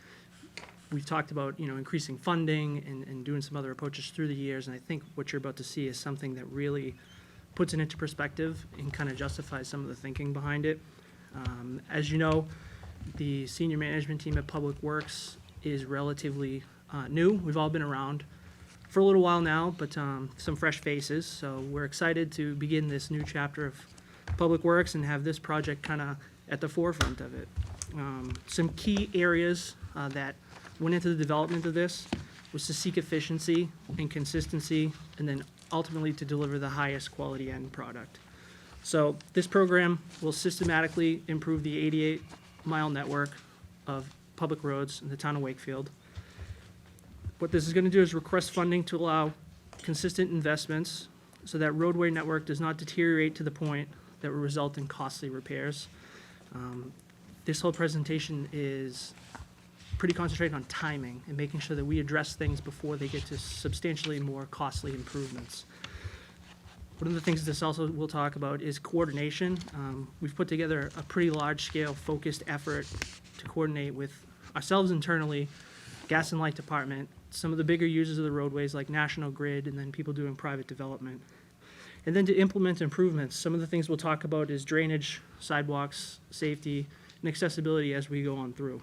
We've talked about, increasing funding and doing some other approaches through the years, and I think what you're about to see is something that really puts it into perspective and kind of justifies some of the thinking behind it. As you know, the senior management team at Public Works is relatively new. We've all been around for a little while now, but some fresh faces. So we're excited to begin this new chapter of Public Works and have this project kind of at the forefront of it. Some key areas that went into the development of this was to seek efficiency and consistency, and then ultimately to deliver the highest quality end product. So this program will systematically improve the 88-mile network of public roads in the town of Wakefield. What this is going to do is request funding to allow consistent investments so that roadway network does not deteriorate to the point that will result in costly repairs. This whole presentation is pretty concentrated on timing and making sure that we address things before they get to substantially more costly improvements. One of the things this also will talk about is coordination. We've put together a pretty large-scale focused effort to coordinate with ourselves internally, Gas and Light Department, some of the bigger users of the roadways like National Grid, and then people doing private development. And then to implement improvements, some of the things we'll talk about is drainage, sidewalks, safety, and accessibility as we go on through.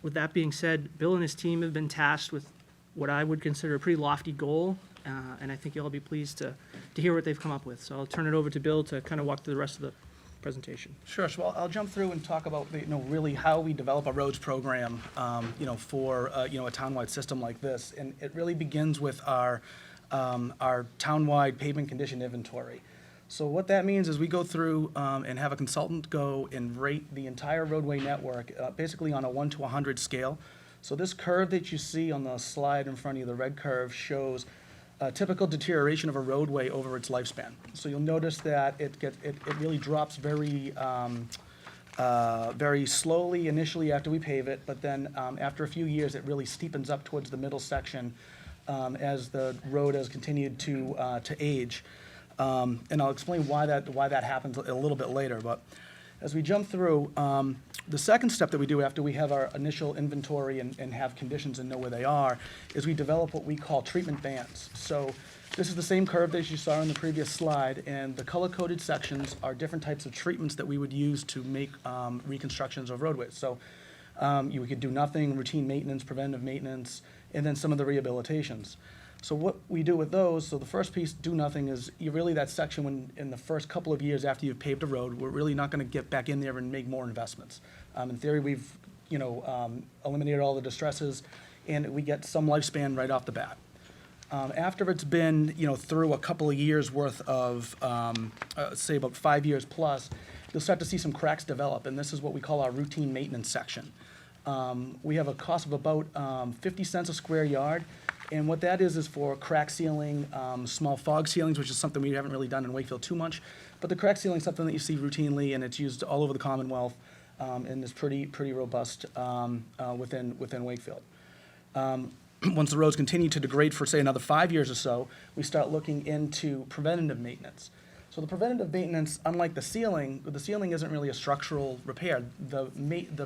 With that being said, Bill and his team have been tasked with what I would consider a pretty lofty goal, and I think you'll all be pleased to hear what they've come up with. So I'll turn it over to Bill to kind of walk through the rest of the presentation. Sure. So I'll jump through and talk about really how we develop a roads program, for a townwide system like this, and it really begins with our townwide pavement condition inventory. So what that means is we go through and have a consultant go and rate the entire roadway network, basically on a 1 to 100 scale. So this curve that you see on the slide in front of you, the red curve, shows a typical deterioration of a roadway over its lifespan. So you'll notice that it really drops very slowly initially after we pave it, but then after a few years it really steepens up towards the middle section as the road has continued to age. And I'll explain why that happens a little bit later. But as we jump through, the second step that we do after we have our initial inventory and have conditions and know where they are, is we develop what we call treatment bands. So this is the same curve as you saw in the previous slide, and the color-coded sections are different types of treatments that we would use to make reconstructions of roadways. So we could do nothing, routine maintenance, preventive maintenance, and then some of the rehabilitations. So what we do with those, so the first piece, do nothing, is you really that section when in the first couple of years after you've paved a road, we're really not going to get back in there and make more investments. In theory, we've eliminated all the distresses, and we get some lifespan right off the bat. After it's been through a couple of years worth of, say about 5 years plus, you'll start to see some cracks develop, and this is what we call our routine maintenance section. We have a cost of about 50 cents a square yard. And what that is for crack sealing, small fog ceilings, which is something we haven't really done in Wakefield too much. But the crack sealing is something that you see routinely, and it's used all over the Commonwealth. and is pretty robust within Wakefield. Once the roads continue to degrade for, say, another 5 years or so, we start looking into preventative maintenance. So the preventative maintenance, unlike the ceiling isn't really a structural repair. The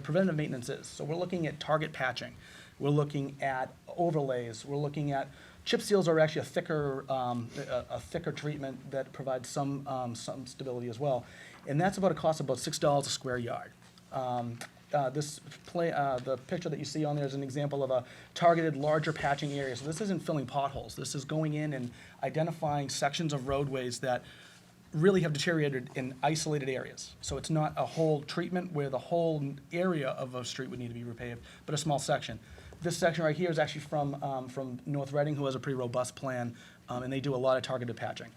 preventative maintenance is. So we're looking at target patching. We're looking at overlays. We're looking at chip seals are actually a thicker treatment that provides some stability as well, and that's about a cost of about $6 a square yard. The picture that you see on there is an example of a targeted larger patching area. So this isn't filling potholes. This is going in and identifying sections of roadways that really have deteriorated in isolated areas. So it's not a whole treatment where the whole area of a street would need to be repaved, but a small section. This section right here is actually from North Reading, who has a pretty robust plan, and they do a lot of targeted patching.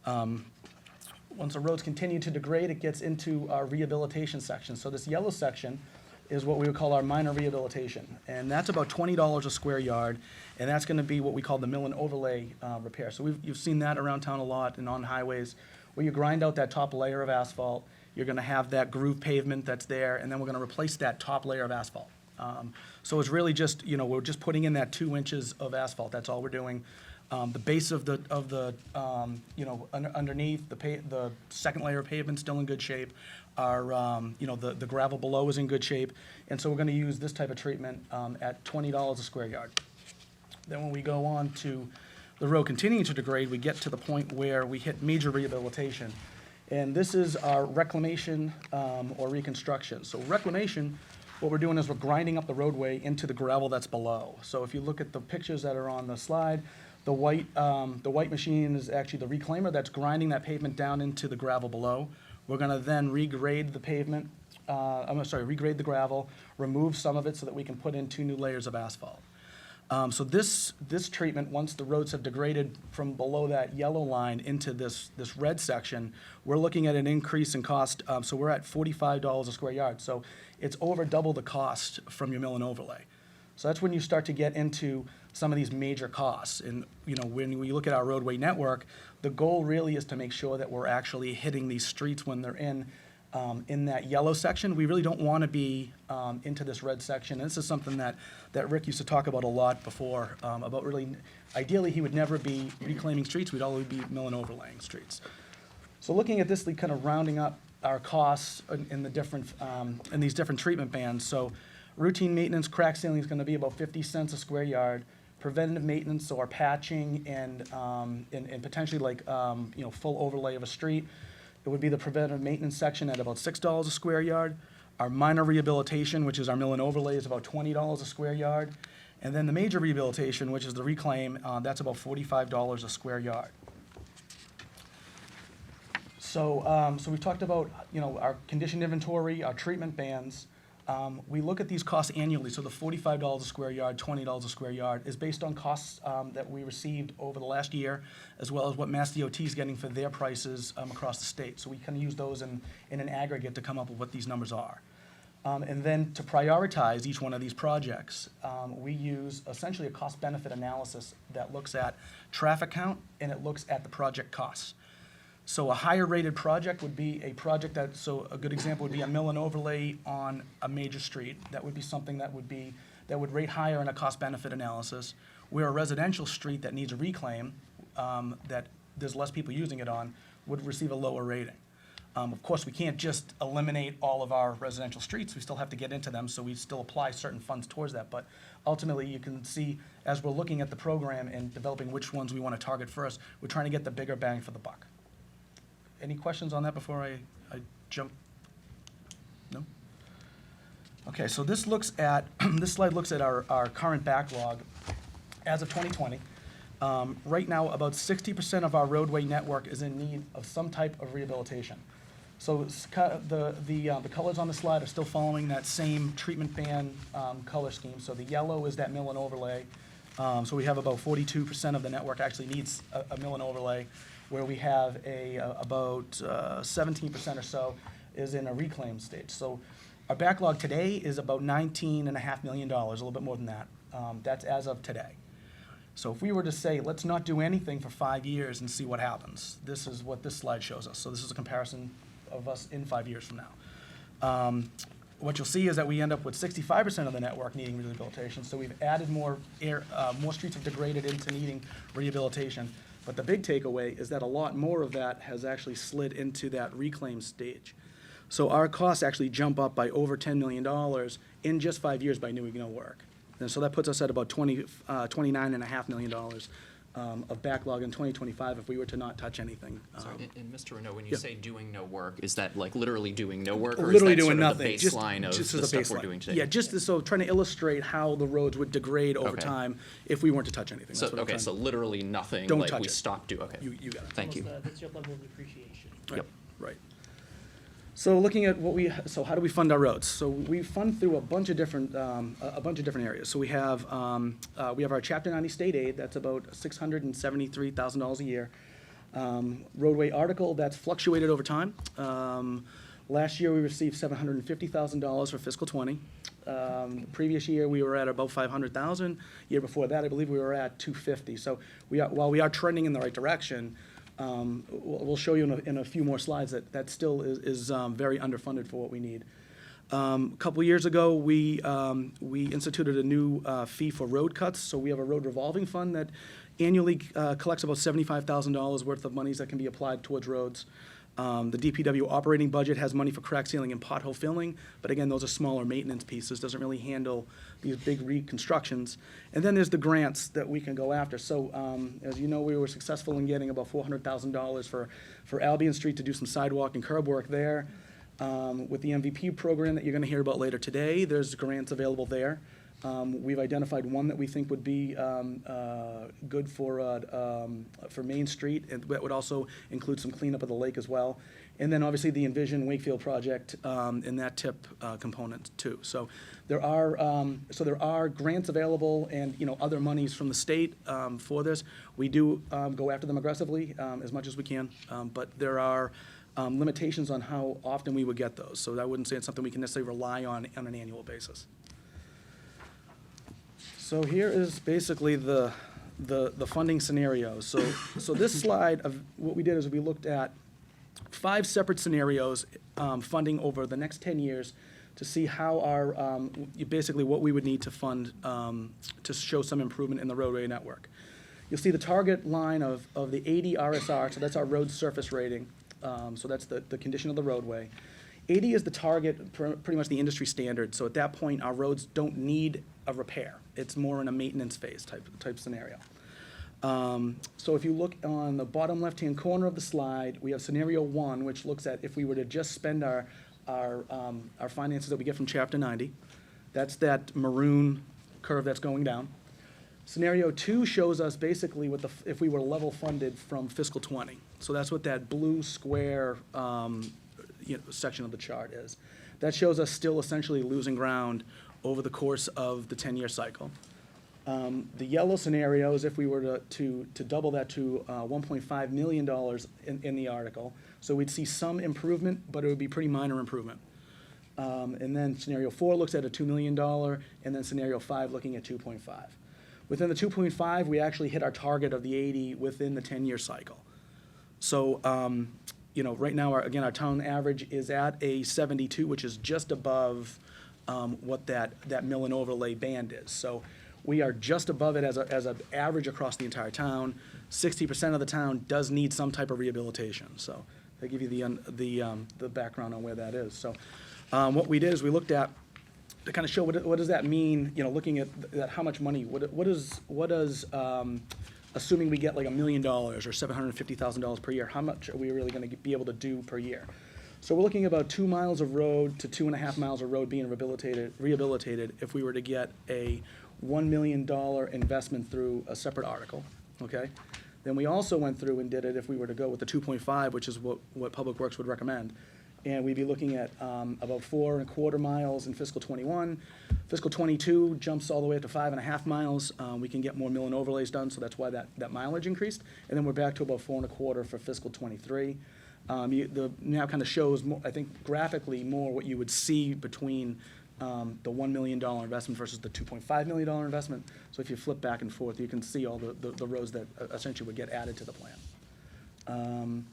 Once the roads continue to degrade, it gets into our rehabilitation section. So this yellow section is what we would call our minor rehabilitation, and that's about $20 a square yard, and that's going to be what we call the mill and overlay repair. So you've seen that around town a lot and on highways, where you grind out that top layer of asphalt. You're going to have that groove pavement that's there, and then we're going to replace that top layer of asphalt. So it's really just, we're just putting in that 2 inches of asphalt. That's all we're doing. The base of the underneath, the second layer of pavement's still in good shape. Our, the gravel below is in good shape. And so we're going to use this type of treatment at $20 a square yard. Then when we go on to the road continuing to degrade, we get to the point where we hit major rehabilitation. And this is our reclamation or reconstruction. So reclamation, what we're doing is we're grinding up the roadway into the gravel that's below. So if you look at the pictures that are on the slide, the white machine is actually the reclaimer that's grinding that pavement down into the gravel below. We're going to then regrade the pavement, regrade the gravel, remove some of it so that we can put in 2 new layers of asphalt. So this treatment, once the roads have degraded from below that yellow line into this red section, we're looking at an increase in cost. So we're at $45 a square yard. So it's over double the cost from your mill and overlay. So that's when you start to get into some of these major costs. And when we look at our roadway network, the goal really is to make sure that we're actually hitting these streets when they're in that yellow section. We really don't want to be into this red section. And this is something that Rick used to talk about a lot before, about really, ideally he would never be reclaiming streets, we'd always be mill and overlaying streets. So looking at this, we kind of rounding up our costs in these different treatment bands. So routine maintenance, crack sealing is going to be about 50 cents a square yard. Preventative maintenance, so our patching and potentially full overlay of a street, it would be the preventative maintenance section at about $6 a square yard. Our minor rehabilitation, which is our mill and overlay, is about $20 a square yard. And then the major rehabilitation, which is the reclaim, that's about $45 a square yard. So we've talked about our condition inventory, our treatment bands. We look at these costs annually, so the $45 a square yard, $20 a square yard is based on costs that we received over the last year, as well as what Mass DOT is getting for their prices across the state. So we kind of use those in an aggregate to come up with what these numbers are. And then to prioritize each one of these projects, we use essentially a cost-benefit analysis that looks at traffic count and it looks at the project costs. So a higher rated project would be a project so a good example would be a mill and overlay on a major street. That would be something that would rate higher in a cost benefit analysis. Where a residential street that needs a reclaim, that there's less people using it on, would receive a lower rating. Of course, we can't just eliminate all of our residential streets. We still have to get into them, so we still apply certain funds towards that. But ultimately, you can see, as we're looking at the program and developing which ones we want to target first, we're trying to get the bigger bang for the buck. Any questions on that before I jump? No? Okay, so this slide looks at our current backlog as of 2020. Right now, about 60% of our roadway network is in need of some type of rehabilitation. So the colors on the slide are still following that same treatment band color scheme. So the yellow is that mill and overlay. So we have about 42% of the network actually needs a mill and overlay, where we have about 17% or so is in a reclaim stage. So our backlog today is about $19.5 million, a little bit more than that. That's as of today. So if we were to say, let's not do anything for 5 years and see what happens, this is what this slide shows us. So this is a comparison of us in 5 years from now. what you'll see is that we end up with 65% of the network needing rehabilitation. So we've added more streets have degraded into needing rehabilitation. But the big takeaway is that a lot more of that has actually slid into that reclaim stage. So our costs actually jump up by over $10 million in just 5 years by doing no work. And so that puts us at about $29.5 million of backlog in 2025 if we were to not touch anything. Sorry, and Mr. Renaud, when you say doing no work, is that like literally doing no work, or Literally is that doing sort of nothing. the baseline of just the as a stuff we're baseline. doing today? Yeah, so trying to illustrate how the roads would degrade over Okay. time if we weren't to touch anything. So, That's what I'm okay, trying so to- literally nothing, Don't like touch we it. stopped doing, okay. You got it. Thank you. That's your level of appreciation. Yep. Right. So looking at so how do we fund our roads? So we fund through a bunch of different areas. So we have our Chapter 90 state aid, that's about $673,000 a year. Roadway article, that's fluctuated over time. Last year, we received $750,000 for fiscal '20. The previous year, we were at about $500,000. Year before that, I believe we were at $250,000. So while we are trending in the right direction, we'll show you in a few more slides that still is very underfunded for what we need. A couple years ago, we instituted a new fee for road cuts. So we have a road revolving fund that annually collects about $75,000 worth of monies that can be applied towards roads. The DPW operating budget has money for crack sealing and pothole filling, but again, those are smaller maintenance pieces, doesn't really handle these big reconstructions. And then there's the grants that we can go after. So as you know, we were successful in getting about $400,000 for Albion Street to do some sidewalk and curb work there. With the MVP program that you're going to hear about later today, there's grants available there. We've identified one that we think would be good for Main Street, and that would also include some cleanup of the lake as well. And then obviously the Envision Wakefield project in that TIP component too. So there are grants available and other monies from the state for this. We do go after them aggressively as much as we can, but there are limitations on how often we would get those. So I wouldn't say it's something we can necessarily rely on an annual basis. So here is basically the funding scenario. So this slide of what we did is we looked at 5 separate scenarios funding over the next 10 years to see how our basically what we would need to fund to show some improvement in the roadway network. You'll see the target line of the 80 RSR, so that's our road surface rating. So that's the condition of the roadway. 80 is the target, pretty much the industry standard. So at that point, our roads don't need a repair. It's more in a maintenance phase type scenario. So if you look on the bottom left-hand corner of the slide, we have scenario 1, which looks at if we were to just spend our finances that we get from Chapter 90. That's that maroon curve that's going down. Scenario 2 shows us basically if we were level funded from fiscal '20. So that's what that blue square section of the chart is. That shows us still essentially losing ground over the course of the 10-year cycle. The yellow scenario is if we were to double that to $1.5 million in the article. So we'd see some improvement, but it would be pretty minor improvement. And then scenario 4 looks at a $2 million, and then scenario 5 looking at 2.5. Within the 2.5, we actually hit our target of the 80 within the 10-year cycle. So, right now, our town average is at a 72, which is just above what that mill and overlay band is. So we are just above it as an average across the entire town. 60% of the town does need some type of rehabilitation. So they give you the background on where that is. So what we did is we looked at to kind of show what does that mean, looking at how much money, what does assuming we get like $1 million or $750,000 per year, how much are we really going to be able to do per year? So we're looking at about 2 miles of road to 2.5 miles of road being rehabilitated if we were to get a $1 million investment through a separate article, okay? Then we also went through and did it if we were to go with the 2.5, which is what Public Works would recommend. And we'd be looking at about 4.25 miles in fiscal '21. Fiscal '22 jumps all the way up to 5.5 miles. We can get more mill and overlays done, so that's why that mileage increased. And then we're back to about 4.25 for fiscal '23. The map kind of shows, more, I think, graphically more what you would see between the $1 million investment versus the $2.5 million investment. So if you flip back and forth, you can see all the rows that essentially would get added to the plan.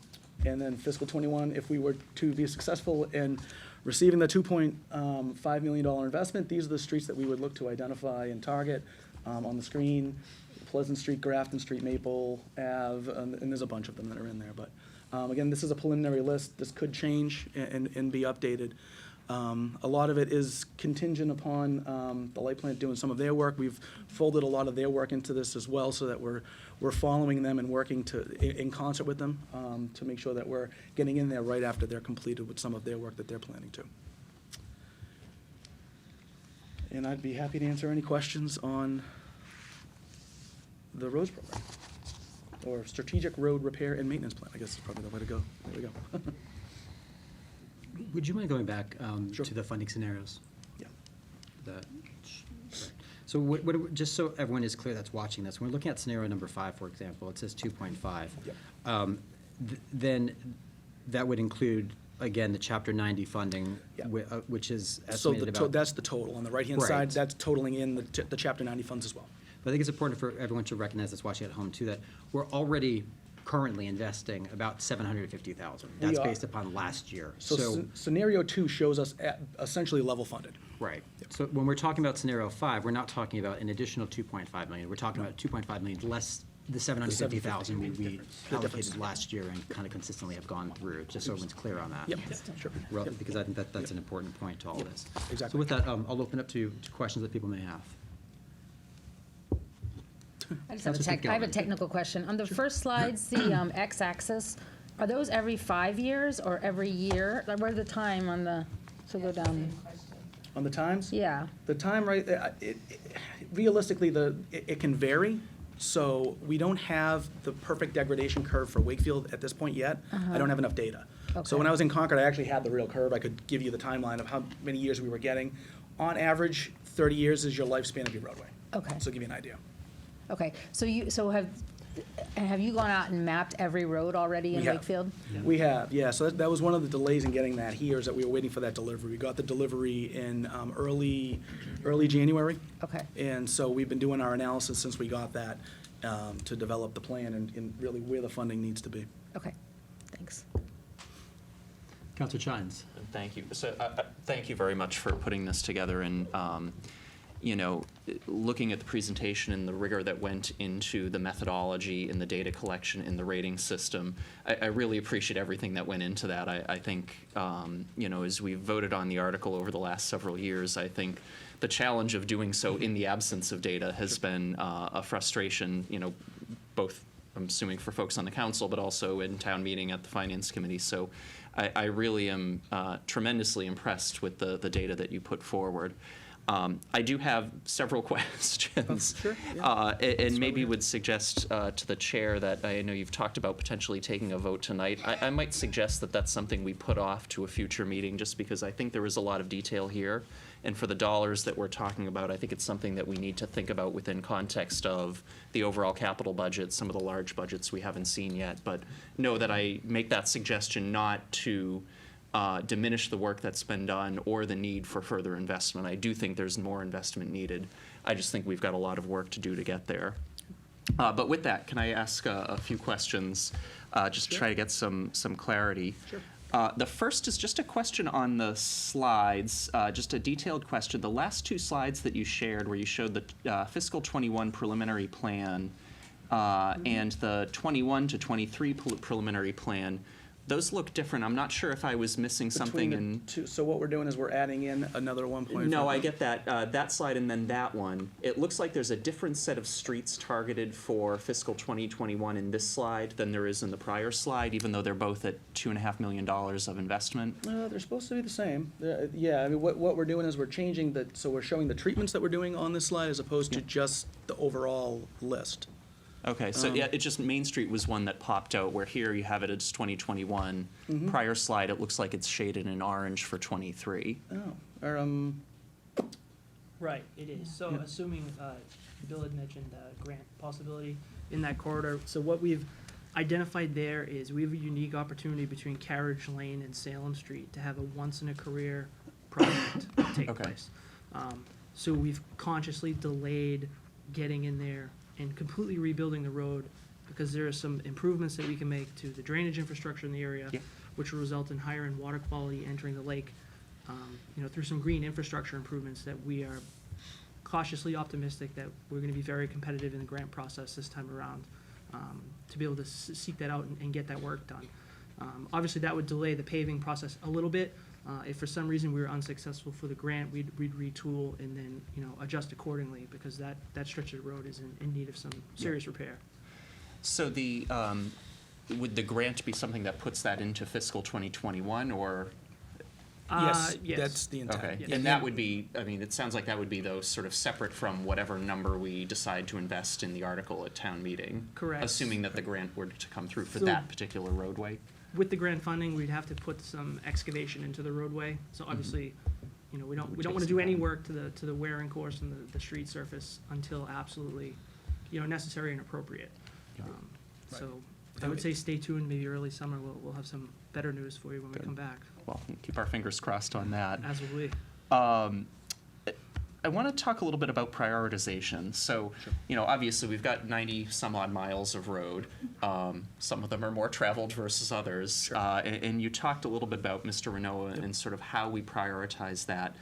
And then fiscal '21, if we were to be successful in receiving the $2.5 million investment, these are the streets that we would look to identify and target on the screen. Pleasant Street, Grafton Street, Maple Ave, and there's a bunch of them that are in there. But again, this is a preliminary list. This could change and be updated. A lot of it is contingent upon the light plant doing some of their work. We've folded a lot of their work into this as well, so that we're following them and working in concert with them to make sure that we're getting in there right after they're completed with some of their work that they're planning to. And I'd be happy to answer any questions on the roads program, or strategic road repair and maintenance plan, I guess is probably the way to go. There we go. Would you mind going back Sure. to the funding scenarios? Yeah. So just so everyone is clear that's watching this, when we're looking at scenario number 5, for example, it says 2.5. Yep. Then that would include, again, the Chapter 90 funding, Yeah. which is So estimated about. that's the total. On the right-hand Right. side, that's totaling in the Chapter 90 funds as well. But I think it's important for everyone to recognize that's watching at home too, that we're already currently investing about $750,000. We That's are. based upon last year. So scenario 2 shows us essentially level funded. Right. So when we're talking about scenario 5, we're not talking about an additional 2.5 million. We're talking about 2.5 million less the 750,000 we allocated last year and kind of consistently have gone through, just so everyone's clear on that. Yep, sure. Because I think that's an important point to all this. Exactly. So with that, I'll open up to questions that people may have. I just have Councilor I have a Fitzgerald. technical question. On the first slides, the x-axis, are those every 5 years or every year? Like, where's the time on the, so go down, On the times? yeah. The time, right, realistically, it can vary. So we don't have the perfect degradation curve for Wakefield at this point yet. I don't have enough data. So Okay. when I was in Concord, I actually had the real curve. I could give you the timeline of how many years we were getting. On average, 30 years is your lifespan of your roadway. Okay. So give you an idea. Okay, so have you gone out and mapped every road already in We have. Wakefield? We have, yeah. So that was one of the delays in getting that here, is that we were waiting for that delivery. We got the delivery in early January. Okay. And so we've been doing our analysis since we got that to develop the plan and really where the funding needs to be. Okay, thanks. Councilor Chines. Thank you. So, thank you very much for putting this together and, you know, looking at the presentation and the rigor that went into the methodology and the data collection in the rating system. I really appreciate everything that went into that. I think, you know, as we've voted on the article over the last several years, I think the challenge of doing so in the absence of data has been a frustration, you know, both, I'm assuming, for folks on the council, but also in town meeting at the finance committee. So I really am tremendously impressed with the data that you put forward. I do have several questions. Sure, And maybe would suggest to the chair that I know you've talked about potentially taking a vote tonight. I might suggest that that's something we put off to a future meeting, just because I think there is a lot of detail here. And for the dollars that we're talking about, I think it's something that we need to think about within context of the overall capital budget, some of the large budgets we haven't seen yet. But know that I make that suggestion not to diminish the work that's been done or the need for further investment. I do think there's more investment needed. I just think we've got a lot of work to do to get there. But with that, can I ask a few questions just to try to get some clarity? Sure. The first is just a question on the slides, just a detailed question. The last two slides that you shared, where you showed the fiscal 21 preliminary plan and the 21 to 23 preliminary plan, those look different. I'm not sure if I was missing something in. So what we're doing is we're adding in another 1.5. No, I get that. That slide and then that one. It looks like there's a different set of streets targeted for fiscal 2021 in this slide than there is in the prior slide, even though they're both at $2.5 million of investment. They're supposed to be the same. Yeah, I mean, what we're doing is we're changing so we're showing the treatments that we're doing on this slide as opposed to just the overall list. Okay, so yeah, it just Main Street was one that popped out, where here you have it as 2021. Prior slide, it looks like it's shaded in orange for 23. Oh, or Right, it is. So assuming, Bill had mentioned grant possibility in that corridor. So what we've identified there is we have a unique opportunity between Carriage Lane and Salem Street to have a once-in-a-career project take place. So we've consciously delayed getting in there and completely rebuilding the road because there are some improvements that we can make to the drainage infrastructure in the area, Yeah. which will result in higher end water quality entering the lake, through some green infrastructure improvements that we are cautiously optimistic that we're going to be very competitive in the grant process this time around, to be able to seek that out and get that work done. Obviously, that would delay the paving process a little bit. If for some reason we were unsuccessful for the grant, we'd retool and then, adjust accordingly, because that stretch of the road is in need of some serious repair. So would the grant be something that puts that into fiscal 2021, or? Yes. That's the intent. Okay, Yes. and that would be, it sounds like that would be, though, sort of separate from whatever number we decide to invest in the article at town meeting? Correct. Assuming that the grant were to come through for So- that particular roadway? With the grant funding, we'd have to put some excavation into the roadway. So obviously, we don't Would want take to some do any time. work to the wearing course and the street surface until absolutely, necessary and appropriate. So I would say stay tuned. Maybe early summer we'll have some better news for you when we come back. Well, keep our fingers crossed on that. As will we. I want to talk a little bit about prioritization. So, obviously we've got 90 some odd miles of road. Some of them are more traveled versus others. And you talked a little bit about, Mr. Renault, and sort of how we prioritize that.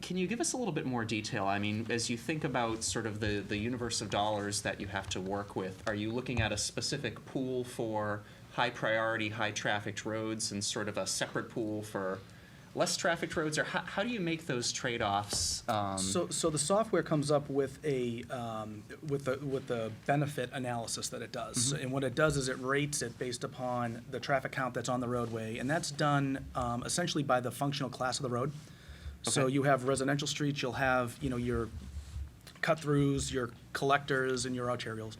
Can you give us a little bit more detail? I mean, as you think about sort of the universe of dollars that you have to work with, are you looking at a specific pool for high priority, high trafficked roads and sort of a separate pool for less trafficked roads, or how do you make those trade-offs? So the software comes up with a with the benefit analysis that it does, and what it does is it rates it based upon the traffic count that's on the roadway, and that's done essentially by the functional class of the road. So Okay. you have residential streets, you'll have your cut-throughs, your collectors, and your arterials,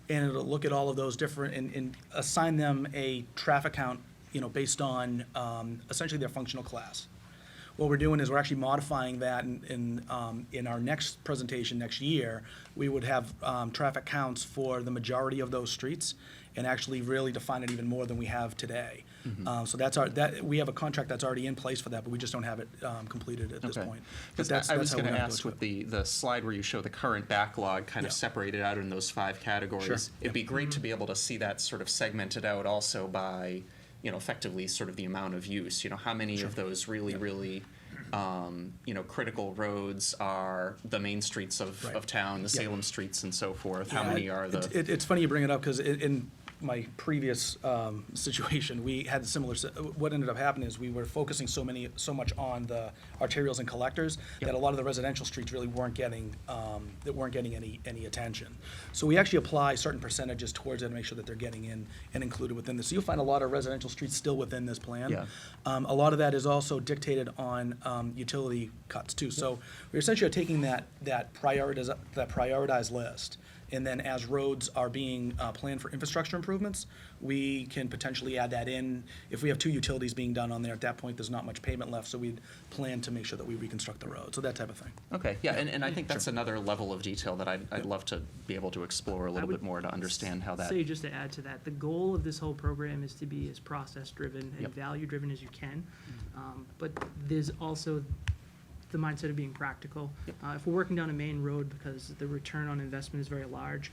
and it'll look at all of those different and assign them a traffic count, based on essentially their functional class. What we're doing is we're actually modifying that in our next presentation next year. We would have traffic counts for the majority of those streets and actually really define it even more than we have today. So we have a contract that's already in place for that, but we just don't have it completed at this point. But Because I was how going we're to gonna ask go to with the slide where you show the current backlog kind of Yeah. separated out in those 5 categories, Sure. it'd be great to be able to see that sort of segmented out also by, effectively sort of the amount of use. How many of those really critical roads are the main streets of town, the Salem streets and so forth? How many are the? It's funny you bring it up, because in my previous situation, we had similar, what ended up happening is we were focusing so much on the arterials and collectors that a lot of the residential streets really weren't getting any attention. So we actually apply certain percentages towards it to make sure that they're getting in and included within this. So you'll find a lot of residential streets still within this plan. Yeah. A lot of that is also dictated on utility cuts too. So we're essentially taking that prioritized list, and then as roads are being planned for infrastructure improvements, we can potentially add that in. If we have 2 utilities being done on there, at that point, there's not much pavement left, so we'd plan to make sure that we reconstruct the road, so that type of thing. Okay, yeah, and I think that's another level of detail that I'd love to be able to explore a little bit more to understand how that. Say, just to add to that, the goal of this whole program is to be as process-driven and value-driven as you can. But there's also the mindset of being practical. If we're working down a main road because the return on investment is very large,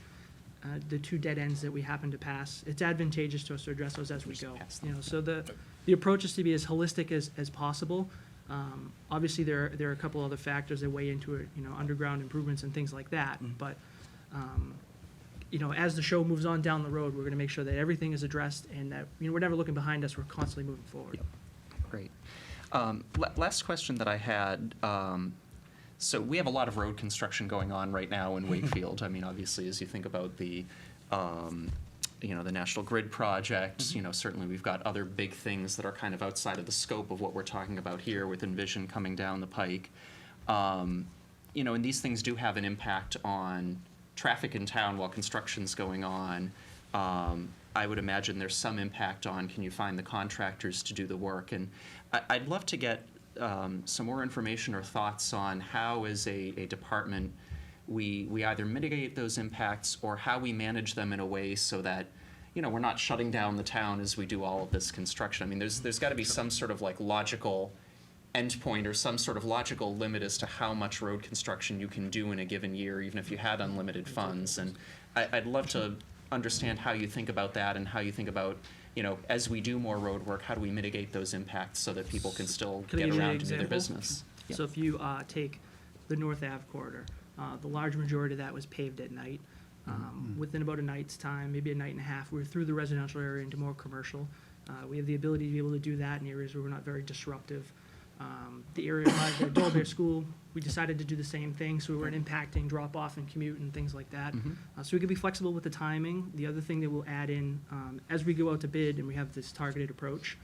the 2 dead ends that we happen to pass, it's advantageous to us to address those as we go. So the approach is to be as holistic as possible. Obviously, there are a couple other factors that weigh into it, underground improvements and things like that. But as the show moves on down the road, we're going to make sure that everything is addressed and that we're never looking behind us. We're constantly moving forward. Great. Last question that I had, so we have a lot of road construction going on right now in Wakefield. I mean, obviously, as you think about the National Grid project, certainly we've got other big things that are kind of outside of the scope of what we're talking about here with Envision coming down the pike. And these things do have an impact on traffic in town while construction's going on. I would imagine there's some impact on, can you find the contractors to do the work? And I'd love to get some more information or thoughts on how, as a department, we either mitigate those impacts or how we manage them in a way so that, we're not shutting down the town as we do all of this construction. I mean, there's got to be some sort of logical endpoint or some sort of logical limit as to how much road construction you can do in a given year, even if you had unlimited funds. And I'd love to understand how you think about that and how you think about, as we do more road work, how do we mitigate those impacts so that people can still Can I get give you an around to do their example? business? Yeah. So if you take the North Ave corridor, the large majority of that was paved at night. Within about a night's time, maybe a night and a half, we were through the residential area into more commercial. We have the ability to be able to do that in areas where we're not very disruptive. The area by the Dolbear School, we decided to do the same thing, so we weren't impacting drop-off and commute and things like that. So we could be flexible with the timing. The other thing that we'll add in, as we go out to bid and we have this targeted approach,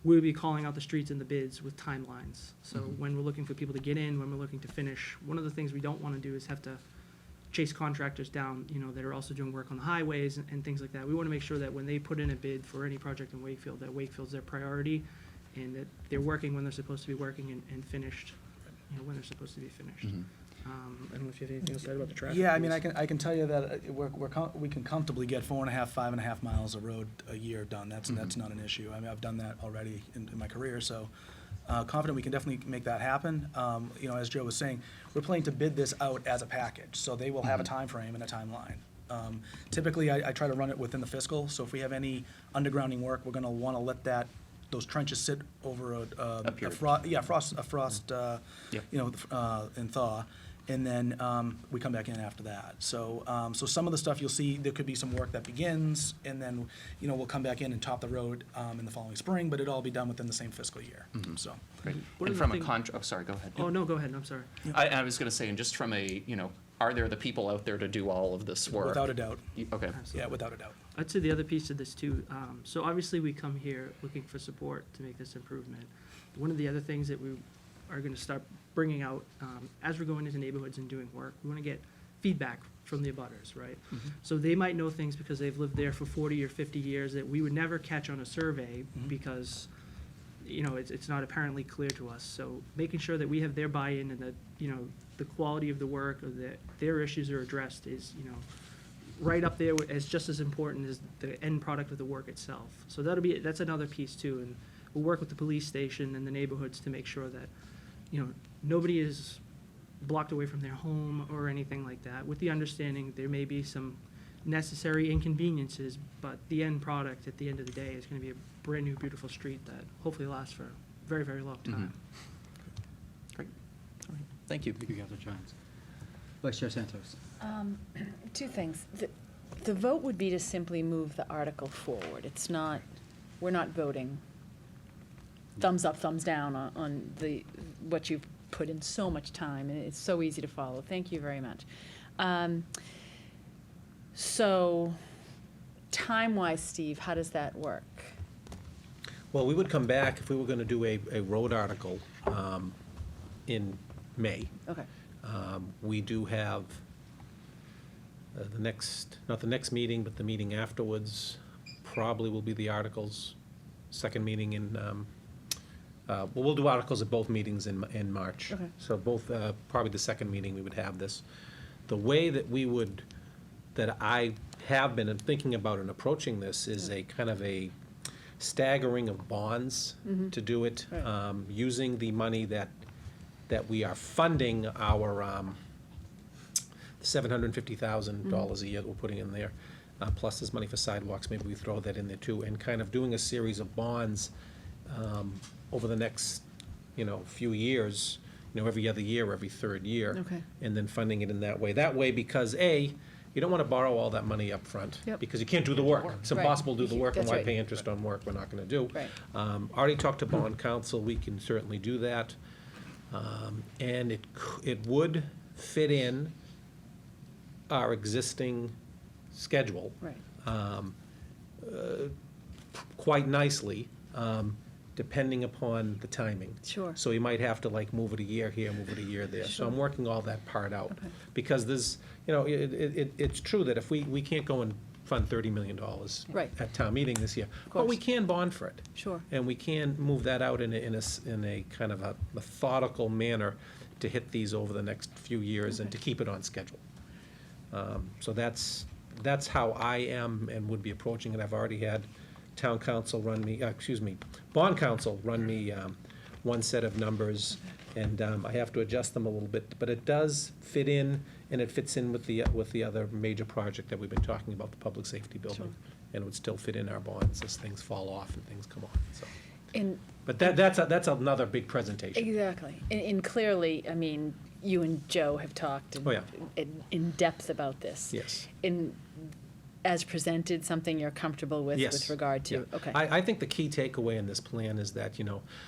we'll be calling out the streets in the bids with timelines. So when we're looking for people to get in, when we're looking to finish, one of the things we don't want to do is have to chase contractors down, that are also doing work on the highways and things like that. We want to make sure that when they put in a bid for any project in Wakefield, that Wakefield's their priority and that they're working when they're supposed to be working and finished, when they're supposed to be finished. I don't know if you have anything to say about the traffic. Yeah, I piece. mean, I can tell you that we can comfortably get 5.5 miles of road a year done. That's not an issue. I mean, I've done that already in my career, so confident we can definitely make that happen. As Joe was saying, we're planning to bid this out as a package, so they will have a time frame and a timeline. Typically, I try to run it within the fiscal, so if we have any undergrounding work, we're going to want to let those trenches sit over a frost, and thaw, and then we come back in after that. So some of the stuff you'll see, there could be some work that begins, and then we'll come back in and top the road in the following spring, but it'll all be done within the same fiscal year. So. Great. One And of the from a thing- contract, oh, sorry, go ahead. Oh, no, go ahead, I'm sorry. I was going to say, and just from a, are there the people out there to do all of this work? Without a doubt. Okay. Yeah, without a doubt. I'd say the other piece of this too, so obviously we come here looking for support to make this improvement. One of the other things that we are gonna start bringing out, as we're going into neighborhoods and doing work, we wanna get feedback from the abutters, right? So they might know things because they've lived there for 40 or 50 years that we would never catch on a survey because, it's not apparently clear to us. So making sure that we have their buy-in and that, the quality of the work or that their issues are addressed is, right up there as just as important as the end product of the work itself. So that's another piece too, and we'll work with the police station and the neighborhoods to make sure that, nobody is blocked away from their home or anything like that, with the understanding there may be some necessary inconveniences, but the end product at the end of the day is gonna be a brand-new, beautiful street that hopefully lasts for a very, very long time. Great. All right. Thank you. Thank you, Councilor Chines. Vice Chair Santos. Two things. The vote would be to simply move the article forward. We're not voting thumbs up, thumbs down on what you've put in so much time, and it's so easy to follow. Thank you very much. So, time-wise, Steve, how does that work? Well, we would come back if we were gonna do a road article in May. Okay. We do have not the next meeting, but the meeting afterwards probably will be the articles. Second meeting in, we'll do articles at both meetings in March. Okay. So both, probably the second meeting we would have this. The way that I have been thinking about and approaching this is a kind of a staggering of bonds to do it, Right. Using the money that we are funding our $750,000 a year that we're putting in there, plus there's money for sidewalks, maybe we throw that in there too, and kind of doing a series of bonds over the next, few years, every other year, every third year. Okay. And then funding it in that way. That way, because A, you don't want to borrow all that money up front, Yep. because you can't do the work. It's Right. impossible to do the work, and That's why right. pay interest on work we're not going to do? Right. Already talked to bond counsel, we can certainly do that. And it would fit in our existing schedule. Right. Quite nicely, depending upon the timing. Sure. So you might have to move it a year here, move it a year there. So I'm working all that part out. Okay. Because there's, it's true that if we can't go and fund $30 million Right. at town meeting this year, but course. we can bond for it. Sure. And we can move that out in a kind of a methodical manner to hit these over the next few years and to keep it on schedule. So that's how I am and would be approaching it. I've already had town council bond council run me one set of numbers, and I have to adjust them a little bit, but it does fit in, and it fits in with the other major project that we've been talking about, the public safety building. And it would still fit in our bonds as things fall off and things come on, so. And But that's another big presentation. exactly, and clearly, I mean, you and Joe have talked Oh, yeah. in depth about this. Yes. In, as presented, something you're comfortable with Yes. regard to, Yeah. okay. I think the key takeaway in this plan is that,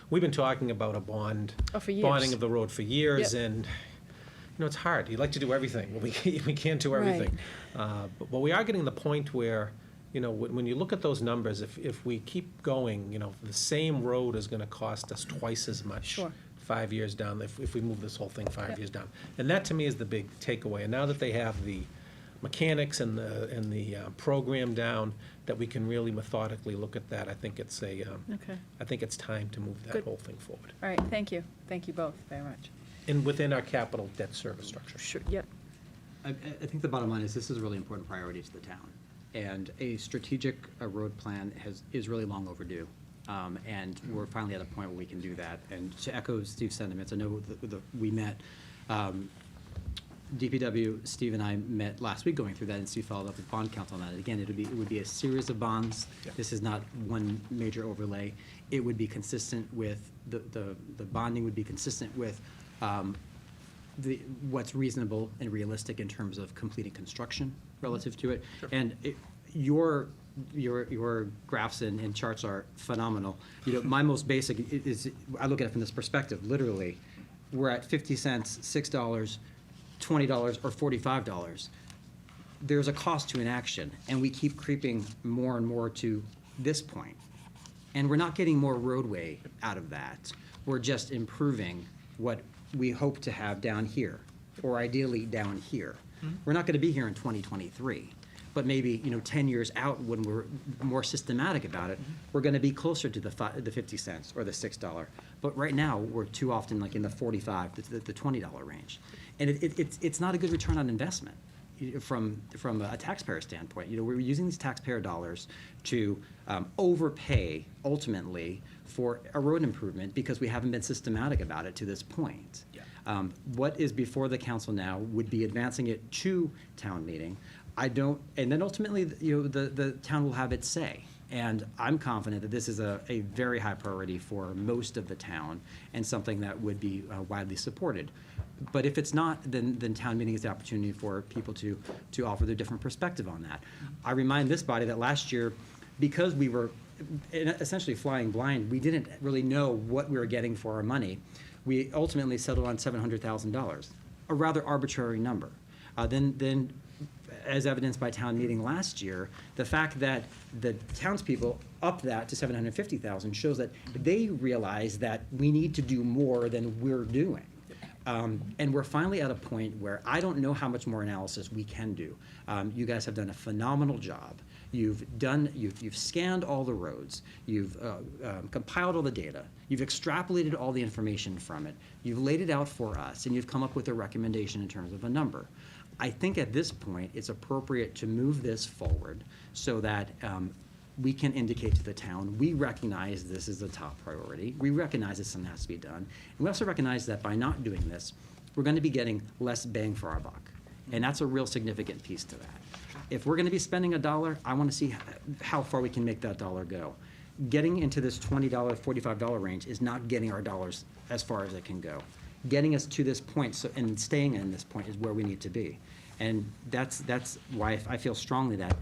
we've been talking about a Oh, for years. bonding of the road for years, Yep. and, it's hard. You'd like to do everything, but we can't do everything. But we are getting the point where, when you look at those numbers, if we keep going, the same road is gonna cost us twice as much. Sure. 5 years down, if we move this whole thing 5 Yep. years down. And that, to me, is the big takeaway. And now that they have the mechanics and the program down, that we can really methodically look at that, I think it's Okay. I think it's time to move that Good. whole thing forward. All right, thank you. Thank you both very much. And within our capital debt service structure. Sure, yep. I think the bottom line is this is a really important priority to the town. And a strategic road plan is really long overdue. And we're finally at a point where we can do that. And to echo Steve's sentiments, I know we met, DPW, Steve and I met last week going through that, and Steve followed up with bond counsel on that. Again, it would be a series of bonds. Yeah. This is not one major overlay. It would be consistent with, the bonding would be consistent with what's reasonable and realistic in terms of completing construction relative to it. And your graphs and charts are phenomenal. My most basic is, I look at it from this perspective, literally, we're at 50 cents, $6, $20, or $45. There's a cost to inaction, and we keep creeping more and more to this point. And we're not getting more roadway out of that. We're just improving what we hope to have down here, or ideally down here. We're not gonna be here in 2023, but maybe, 10 years out, when we're more systematic about it, we're gonna be closer to the 50 cents or the $6. But right now, we're too often like in the $45 to the $20 range. And it's not a good return on investment from a taxpayer standpoint. We're using these taxpayer dollars to overpay ultimately for a road improvement because we haven't been systematic about it to this point. What is before the council now would be advancing it to town meeting. And then ultimately, the town will have its say. And I'm confident that this is a very high priority for most of the town and something that would be widely supported. But if it's not, then town meeting is the opportunity for people to offer their different perspective on that. I remind this body that last year, because we were essentially flying blind, we didn't really know what we were getting for our money. We ultimately settled on $700,000, a rather arbitrary number. Then, as evidenced by town meeting last year, the fact that the townspeople upped that to $750,000 shows that they realize that we need to do more than we're doing. And we're finally at a point where I don't know how much more analysis we can do. You guys have done a phenomenal job. You've scanned all the roads. You've compiled all the data. You've extrapolated all the information from it. You've laid it out for us, and you've come up with a recommendation in terms of a number. I think at this point, it's appropriate to move this forward so that we can indicate to the town, we recognize this is a top priority. We recognize this something has to be done. And we also recognize that by not doing this, we're going to be getting less bang for our buck. And that's a real significant piece to that. If we're going to be spending $1, I want to see how far we can make that dollar go. Getting into this $20, $45 range is not getting our dollars as far as it can go. Getting us to this point and staying in this point is where we need to be. And that's why I feel strongly that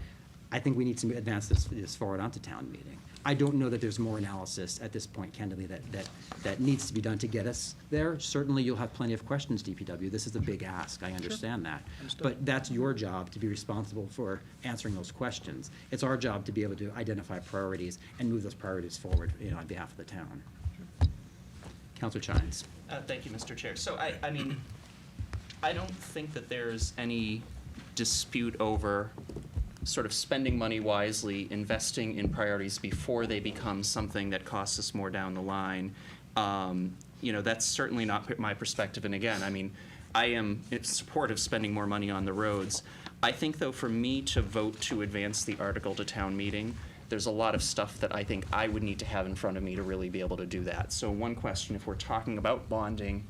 I think we need to advance this forward onto town meeting. I don't know that there's more analysis at this point, candidly, that needs to be done to get us there. Certainly, you'll have plenty of questions, DPW. This is a big ask. I understand that. Understood. But that's your job to be responsible for answering those questions. It's our job to be able to identify priorities and move those priorities forward, on behalf of the town. Councilor Chines. Thank you, Mr. Chair. So I mean, I don't think that there's any dispute over sort of spending money wisely, investing in priorities before they become something that costs us more down the line. That's certainly not my perspective. And again, I mean, I am in support of spending more money on the roads. I think, though, for me to vote to advance the article to town meeting, there's a lot of stuff that I think I would need to have in front of me to really be able to do that. So one question, if we're talking about bonding,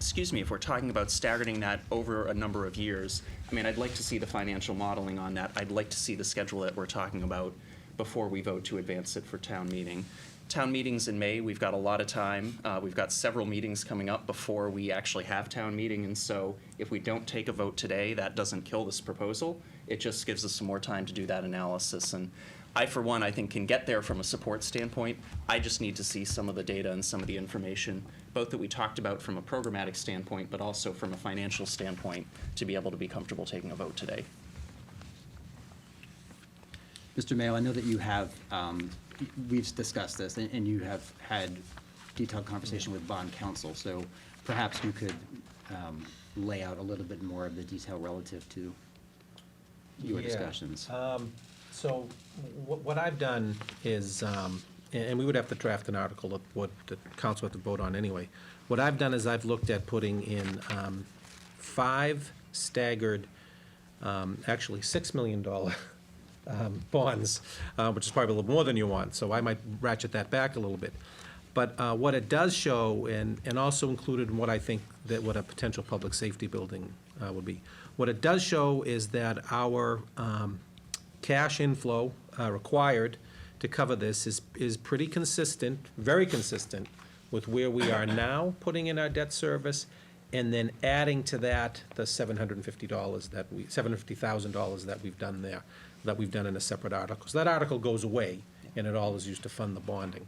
if we're talking about staggering that over a number of years, I mean, I'd like to see the financial modeling on that. I'd like to see the schedule that we're talking about before we vote to advance it for town meeting. Town meeting's in May. We've got a lot of time. We've got several meetings coming up before we actually have town meeting, and so if we don't take a vote today, that doesn't kill this proposal. It just gives us some more time to do that analysis. And I, for one, I think can get there from a support standpoint. I just need to see some of the data and some of the information, both that we talked about from a programmatic standpoint, but also from a financial standpoint, to be able to be comfortable taking a vote today. Mr. Mayo, I know that you have, we've discussed this, and you have had detailed conversation with bond counsel, so perhaps you could lay out a little bit more of the detail relative to your discussions. So what I've done is, and we would have to draft an article of what the council have to vote on anyway. What I've done is I've looked at putting in 5 staggered, actually $6 million bonds, which is probably a little more than you want, so I might ratchet that back a little bit. But what it does show, and also included in what I think that what a potential public safety building would be, what it does show is that our cash inflow required to cover this is pretty consistent, very consistent with where we are now putting in our debt service, and then adding to that the $750,000 that we've done there, that we've done in a separate article. So that article goes away, and it all is used to fund the bonding.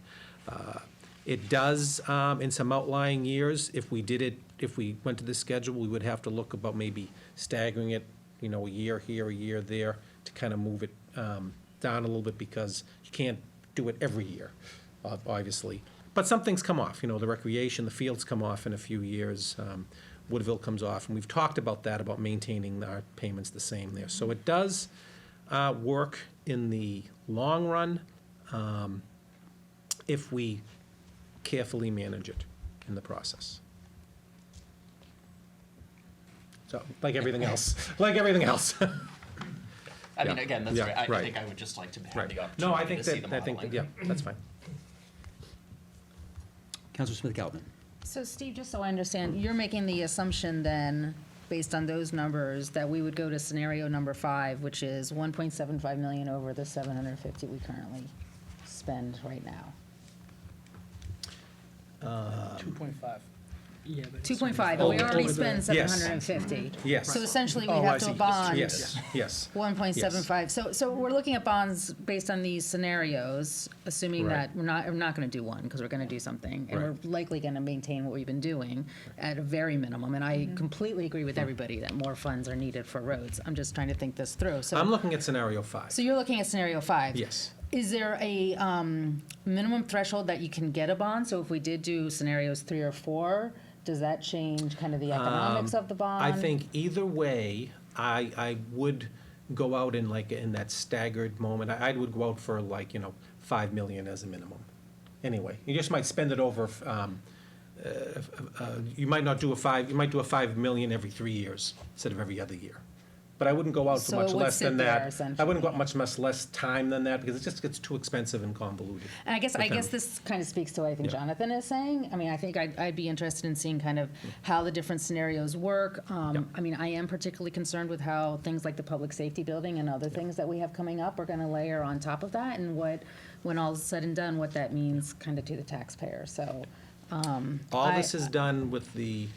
It does, in some outlying years, if we went to this schedule, we would have to look about maybe staggering it, a year here, a year there, to kind of move it down a little bit, because you can't do it every year, obviously. But some things come off, the recreation, the fields come off in a few years, Woodville comes off, and we've talked about that, about maintaining our payments the same there. So it does work in the long run if we carefully manage it in the process. So, like everything else, I mean, again, that's Yeah, right. I right. think I would just like to have Right. the opportunity No, I think to see the modeling. yeah, that's fine. Councilor Smith-Galvin. So Steve, just so I understand, you're making the assumption then, based on those numbers, that we would go to scenario number 5, which is 1.75 million over the 750 we currently spend right now. 2.5. Yeah, but. 2.5, but we already Over the- spend Yes. 750. Yes. So essentially, Oh, we'd I have to see. bond Yes, yes. 1.75. So we're looking at bonds based on these scenarios, assuming Right. that we're not going to do one, because we're going to do something. And Right. we're likely going to maintain what we've been doing at a very minimum. And I completely agree with everybody that more funds are needed for roads. I'm just trying to think this through. So I'm looking at scenario 5. so you're looking at scenario 5? Yes. Is there a minimum threshold that you can get a bond? So if we did do scenarios 3 or 4, does that change kind of the economics of the bond? I think either way, I would go out in that staggered moment. I would go out for $5 million as a minimum. Anyway, you just might spend it over, you might do a $5 million every 3 years instead of every other year. But I wouldn't go out for So it much would less sit than there, that. I essentially. wouldn't go out much less time than that, because it just gets too expensive and convoluted. And I But guess this kind of speaks to what I think Yeah. Jonathan is saying. I mean, I think I'd be interested in seeing kind of how the different scenarios work. I mean, I am particularly concerned with how things like the public safety building and other things that we have coming up are going to layer on top of that, and when all is said and done, what that means kind of to the taxpayer. So, All this is done with the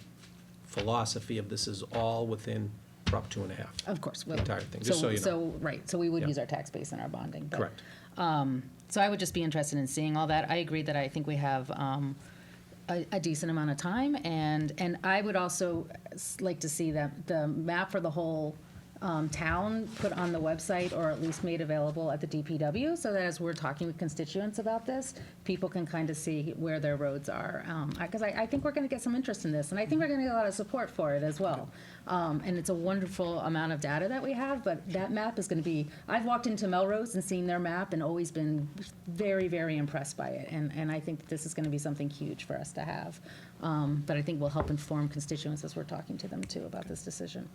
philosophy of this is all within Prop 2.5. Of course. The entire thing, just so you know. Right, so we would Yeah. use our tax base in our bonding. But, Correct. So I would just be interested in seeing all that. I agree that I think we have a decent amount of time, and I would also like to see that the map for the whole town put on the website, or at least made available at the DPW, so that as we're talking with constituents about this, people can kind of see where their roads are. Because I think we're going to get some interest in this, and I think we're going to get a lot of support for it as well. And it's a wonderful amount of data that we have, but that map is going to be, I've walked into Melrose and seen their map and always been very, very impressed by it. And I think that this is going to be something huge for us to have. But I think will help inform constituents as we're talking to them too about this decision.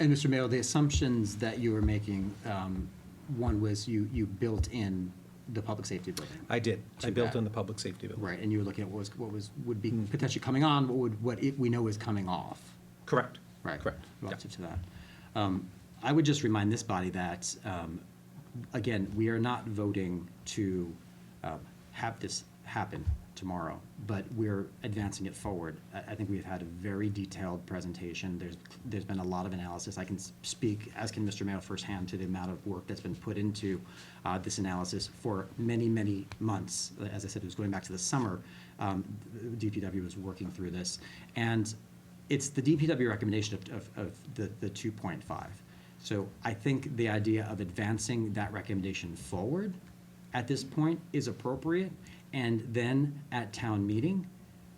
And Mr. Mayo, the assumptions that you were making, one was you built in the public safety building. I did. I To built that. in the public safety building. Right, and you were looking at would be potentially coming on, what we know is coming off. Correct. Right. Correct. Relative to that. I would just remind this body that, again, we are not voting to have this happen tomorrow, but we're advancing it forward. I think we've had a very detailed presentation. There's been a lot of analysis. I can speak, as can Mr. Mayo, firsthand to the amount of work that's been put into this analysis for many, many months. As I said, it was going back to the summer. The DPW was working through this. And it's the DPW recommendation of the 2.5. So I think the idea of advancing that recommendation forward at this point is appropriate. And then at town meeting,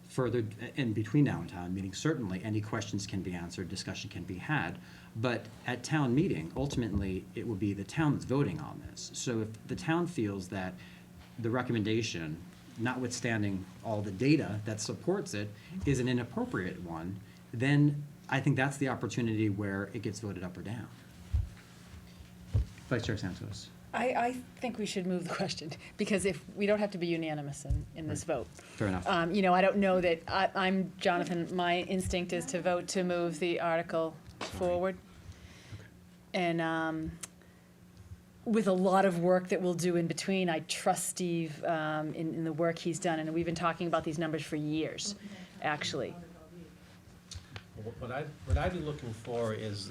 further, and between now and town meeting, certainly, any questions can be answered, discussion can be had. But at town meeting, ultimately, it will be the town that's voting on this. So if the town feels that the recommendation, notwithstanding all the data that supports it, is an inappropriate one, then I think that's the opportunity where it gets voted up or down. Vice Chair Santos. I think we should move the question, because if, we don't have to be unanimous in this vote. Fair enough. You know, I don't know that, I'm Jonathan, my instinct is to vote to move the article forward. And with a lot of work that we'll do in between, I trust Steve in the work he's done, and we've been talking about these numbers for years, actually. What I'd be looking for is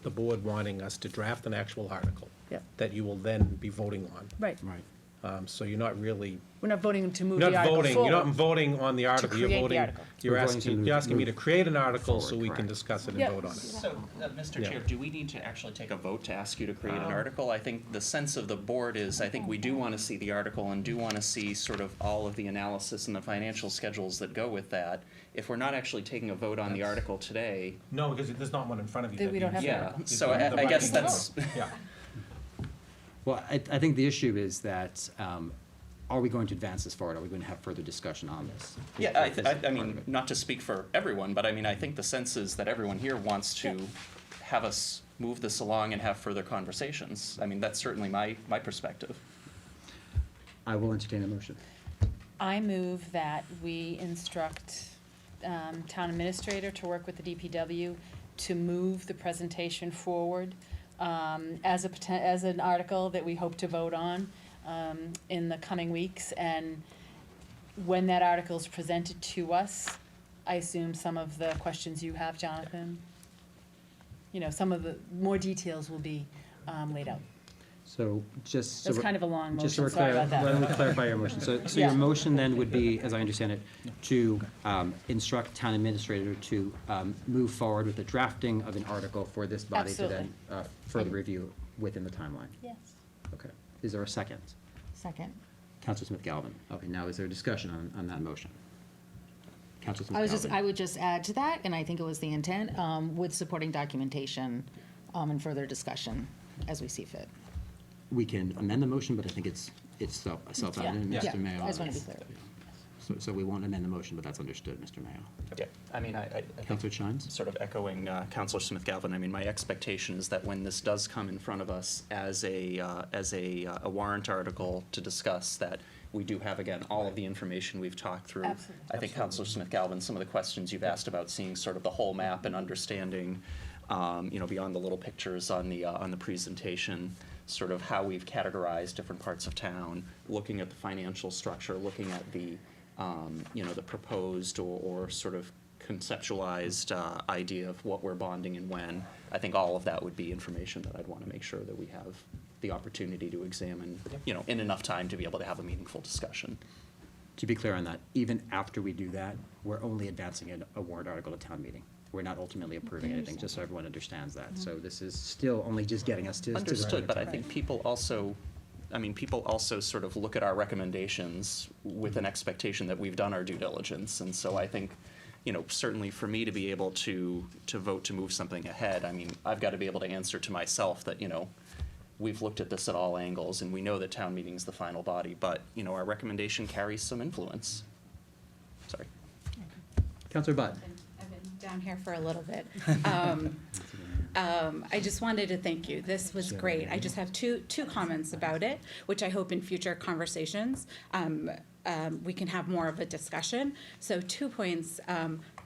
the board wanting us to draft an actual article. Yep. That you will then be voting on. Right. Right. So you're not really, We're not voting to move you're the not article voting, forward. you're not voting on the article. create the You're voting, article. you're We're voting to asking, you're asking me to move create an article so forward, we can correct. discuss it and Yeah. vote on it. So, Mr. Yeah. Chair, do we need to actually take a vote to ask you to create an article? I think the sense of the board is, I think we do want to see the article and do want to see sort of all of the analysis and the financial schedules that go with that. If we're not actually taking a vote on the article today, No, because there's not one in front of you. That that we don't needs- have yeah, article. so I guess that's, Yeah. Well, I think the issue is that, are we going to advance this forward? Are we going to have further discussion on this? yeah, This is I part mean, of it. not to speak for everyone, but I mean, I think the sense is that everyone here wants to have us move this along and have further conversations. I mean, that's certainly my perspective. I will entertain a motion. I move that we instruct town administrator to work with the DPW to move the presentation forward as an article that we hope to vote on in the coming weeks. And when that article is presented to us, I assume some of the questions you have, Jonathan, you know, some of the more details will be laid out. So just. That's kind of a long Just so motion, we're sorry clear, about that. let me clarify your motion. So Yeah. your motion then would be, as I understand it, to instruct town administrator to move forward with the drafting of an article for this body to then further review within the timeline. Yes. Okay. Is there a second? Second. Councilor Smith Galvin. Okay, now is there a discussion on that motion? Councilor Smith I Galvin. would just add to that, and I think it was the intent, with supporting documentation and further discussion as we see fit. We can amend the motion, but I think it's self-evident, Yeah. Mr. Mayo. I just want to be clear. So we won't amend the motion, but that's understood, Mr. Mayo. Yeah, I mean, I think Councilor Shines? sort of echoing Councilor Smith Galvin, I mean, my expectation is that when this does come in front of us as a warrant article to discuss, that we do have, again, all of the information we've talked through. Absolutely. I think Councilor Smith Galvin, some of the questions you've asked about seeing sort of the whole map and understanding, you know, beyond the little pictures on the presentation, sort of how we've categorized different parts of town, looking at the financial structure, looking at the, you know, the proposed or sort of conceptualized idea of what we're bonding and when. I think all of that would be information that I'd want to make sure that we have the opportunity to examine, you know, in enough time to be able to have a meaningful discussion. To be clear on that, even after we do that, we're only advancing a warrant article at town meeting. We're not ultimately approving anything, just so everyone understands that. So this is still only just getting us to. Understood, but I think people also, I mean, people also sort of look at our recommendations with an expectation that we've done our due diligence. And so I think, you know, certainly for me to be able to vote to move something ahead, I mean, I've got to be able to answer to myself that, you know, we've looked at this at all angles and we know that town meeting's the final body, but, you know, our recommendation carries some influence. Sorry. Councilor Budd. I've been down here for a little bit. I just wanted to thank you. This was great. I just have two comments about it, which I hope in future conversations we can have more of a discussion. So 2 points.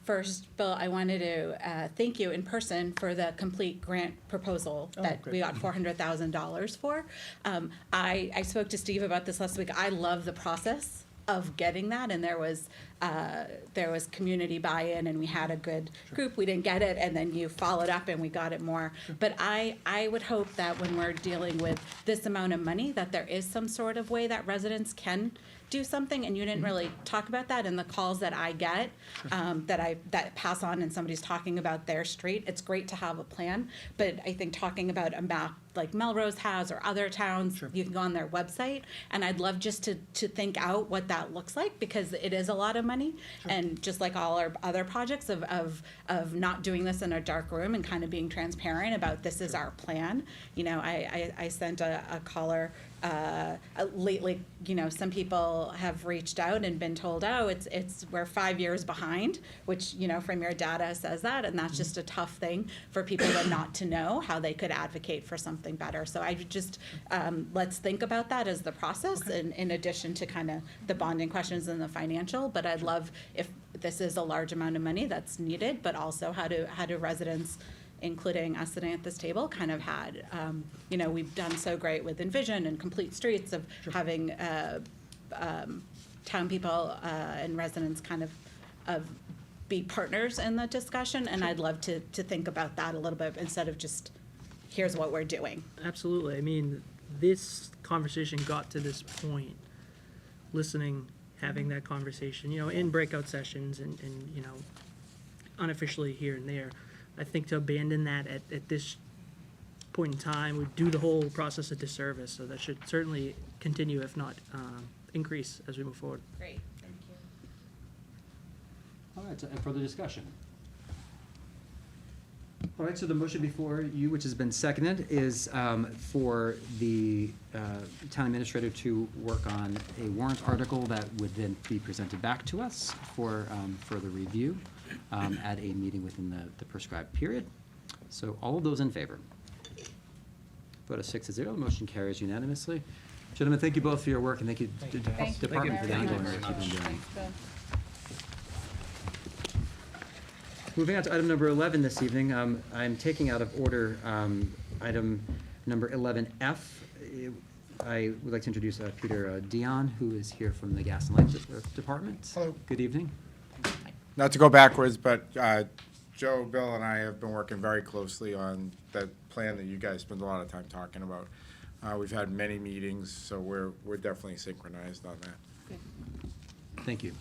First, Bill, I wanted to thank you in person for the complete grant proposal that we got $400,000 for. I spoke to Steve about this last week. I love the process of getting that, and there was community buy-in, and we had a good group. We didn't get it, and then you followed up, and we got it more. But I would hope that when we're dealing with this amount of money, that there is some sort of way that residents can do something, and you didn't really talk about that in the calls that I get, that pass on and somebody's talking about their street. It's great to have a plan, but I think talking about a map like Melrose has or other towns, you can go on their website, and I'd love just to think out what that looks like, because it is a lot of money, and just like all our other projects of not doing this in a dark room and kind of being transparent about this is our plan. You know, I sent a caller lately, you know, some people have reached out and been told, oh, we're 5 years behind, which, you know, from your data says that, and that's just a tough thing for people to not to know how they could advocate for something better. So I just, let's think about that as the process, in addition to kind of the bonding questions and the financial, but I'd love if this is a large amount of money that's needed, but also how do residents, including us sitting at this table, kind of had, you know, we've done so great with Envision and Complete Streets of having town people and residents kind of be partners in the discussion, and I'd love to think about that a little bit instead of just, here's what we're doing. Absolutely. I mean, this conversation got to this point, listening, having that conversation, you know, in breakout sessions and you know, unofficially here and there. I think to abandon that at this point in time would do the whole process a disservice. So that should certainly continue, if not increase, as we move forward. Great, thank you. All right, so, and further discussion? All right, so the motion before you, which has been seconded, is for the town administrator to work on a warrant article that would then be presented back to us for further review at a meeting within the prescribed period. So all of those in favor? Vote of 6-0, the motion carries unanimously. Gentlemen, thank you both for your work, and thank you to the department for the ongoing work you've been doing. Moving on to item number 11 this evening, I'm taking out of order item number 11F. I would like to introduce Peter Dion, who is here from the Gas and Light Department. Hello. Good evening. Not to go backwards, but Joe, Bill, and I have been working very closely on that plan that you guys spend a lot of time talking about. We've had many meetings, so we're definitely synchronized on that. Good. Thank you.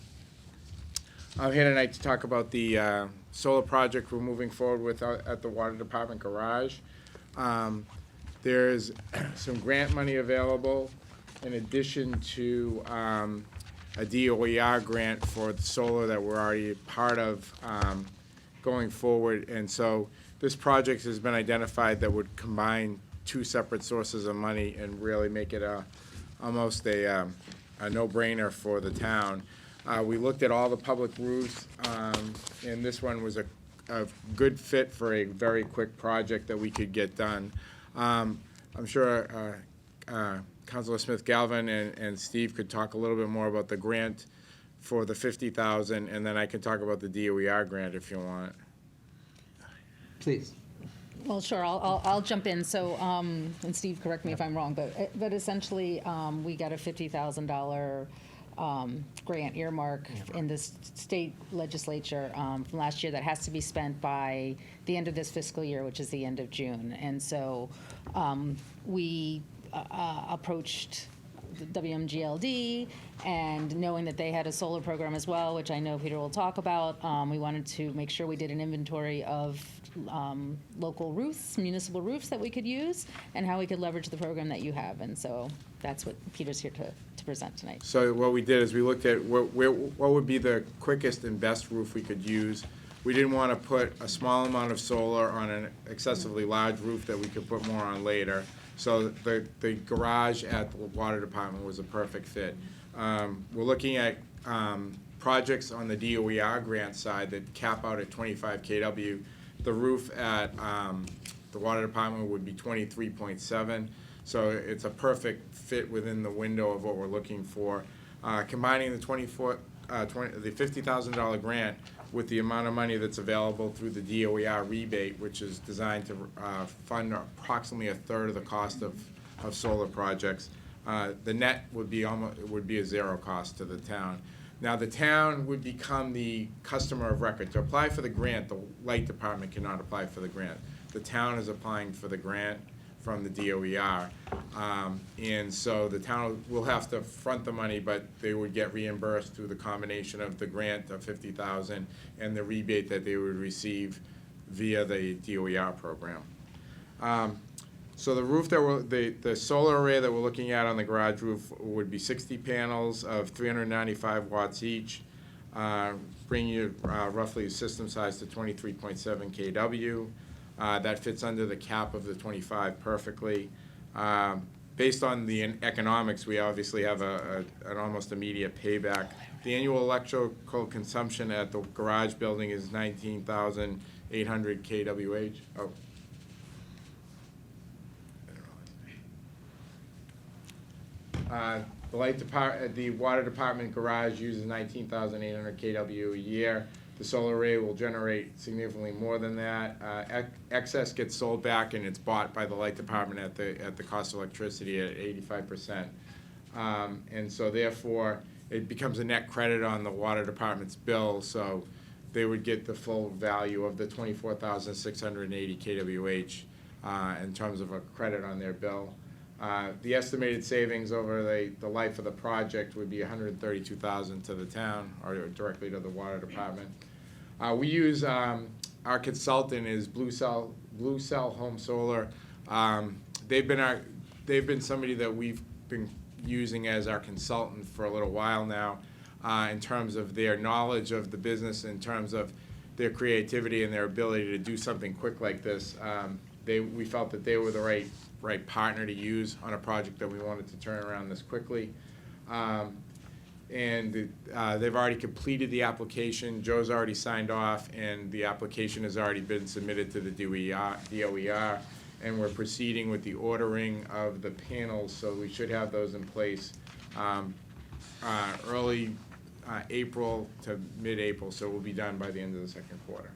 I'm here tonight to talk about the solar project we're moving forward with at the Water Department garage. There's some grant money available in addition to a DOER grant for the solar that we're already part of going forward. And so this project has been identified that would combine two separate sources of money and really make it almost a no-brainer for the town. We looked at all the public roofs, and this one was a good fit for a very quick project that we could get done. I'm sure Councilor Smith Galvin and Steve could talk a little bit more about the grant for the $50,000, and then I can talk about the DOER grant if you want. Please. Well, sure, I'll jump in. So, and Steve, correct me if I'm wrong, but essentially, we got a $50,000 grant earmark in the state legislature from last year that has to be spent by the end of this fiscal year, which is the end of June. And so we approached the WMGLD, and knowing that they had a solar program as well, which I know Peter will talk about, we wanted to make sure we did an inventory of local roofs, municipal roofs that we could use, and how we could leverage the program that you have. And so that's what Peter's here to present tonight. So what we did is we looked at what would be the quickest and best roof we could use. We didn't want to put a small amount of solar on an excessively large roof that we could put more on later. So the garage at the water department was a perfect fit. We're looking at projects on the DOER grant side that cap out at 25 kW. The roof at the water department would be 23.7, so it's a perfect fit within the window of what we're looking for. Combining the the $50,000 grant with the amount of money that's available through the DOER rebate, which is designed to fund approximately a third of the cost of solar projects, the net would be a zero cost to the town. Now, the town would become the customer of record. To apply for the grant, the light department cannot apply for the grant. The town is applying for the grant from the DOER. And so the town will have to front the money, but they would get reimbursed through the combination of the grant of $50,000 and the rebate that they would receive via the DOER program. So the roof that the solar array that we're looking at on the garage roof would be 60 panels of 395 watts each, bringing you roughly system size to 23.7 kW. That fits under the cap of the 25 perfectly. Based on the economics, we obviously have an almost immediate payback. The annual electrical consumption at the garage building is 19,800 kWh. Oh. The water department garage uses 19,800 kW a year. The solar array will generate significantly more than that. Excess gets sold back and it's bought by the light department at the cost of electricity at 85%. And so therefore, it becomes a net credit on the water department's bill, so they would get the full value of the 24,680 kWh in terms of a credit on their bill. The estimated savings over the life of the project would be $132,000 to the town or directly to the water department. We use our consultant is Blue Cell Home Solar. They've been somebody that we've been using as our consultant for a little while now, in terms of their knowledge of the business, in terms of their creativity and their ability to do something quick like this. We felt that they were the right partner to use on a project that we wanted to turn around this quickly. And they've already completed the application. Joe's already signed off, and the application has already been submitted to the DOER, and we're proceeding with the ordering of the panels, so we should have those in place early April to mid-April, so we'll be done by the end of the second quarter.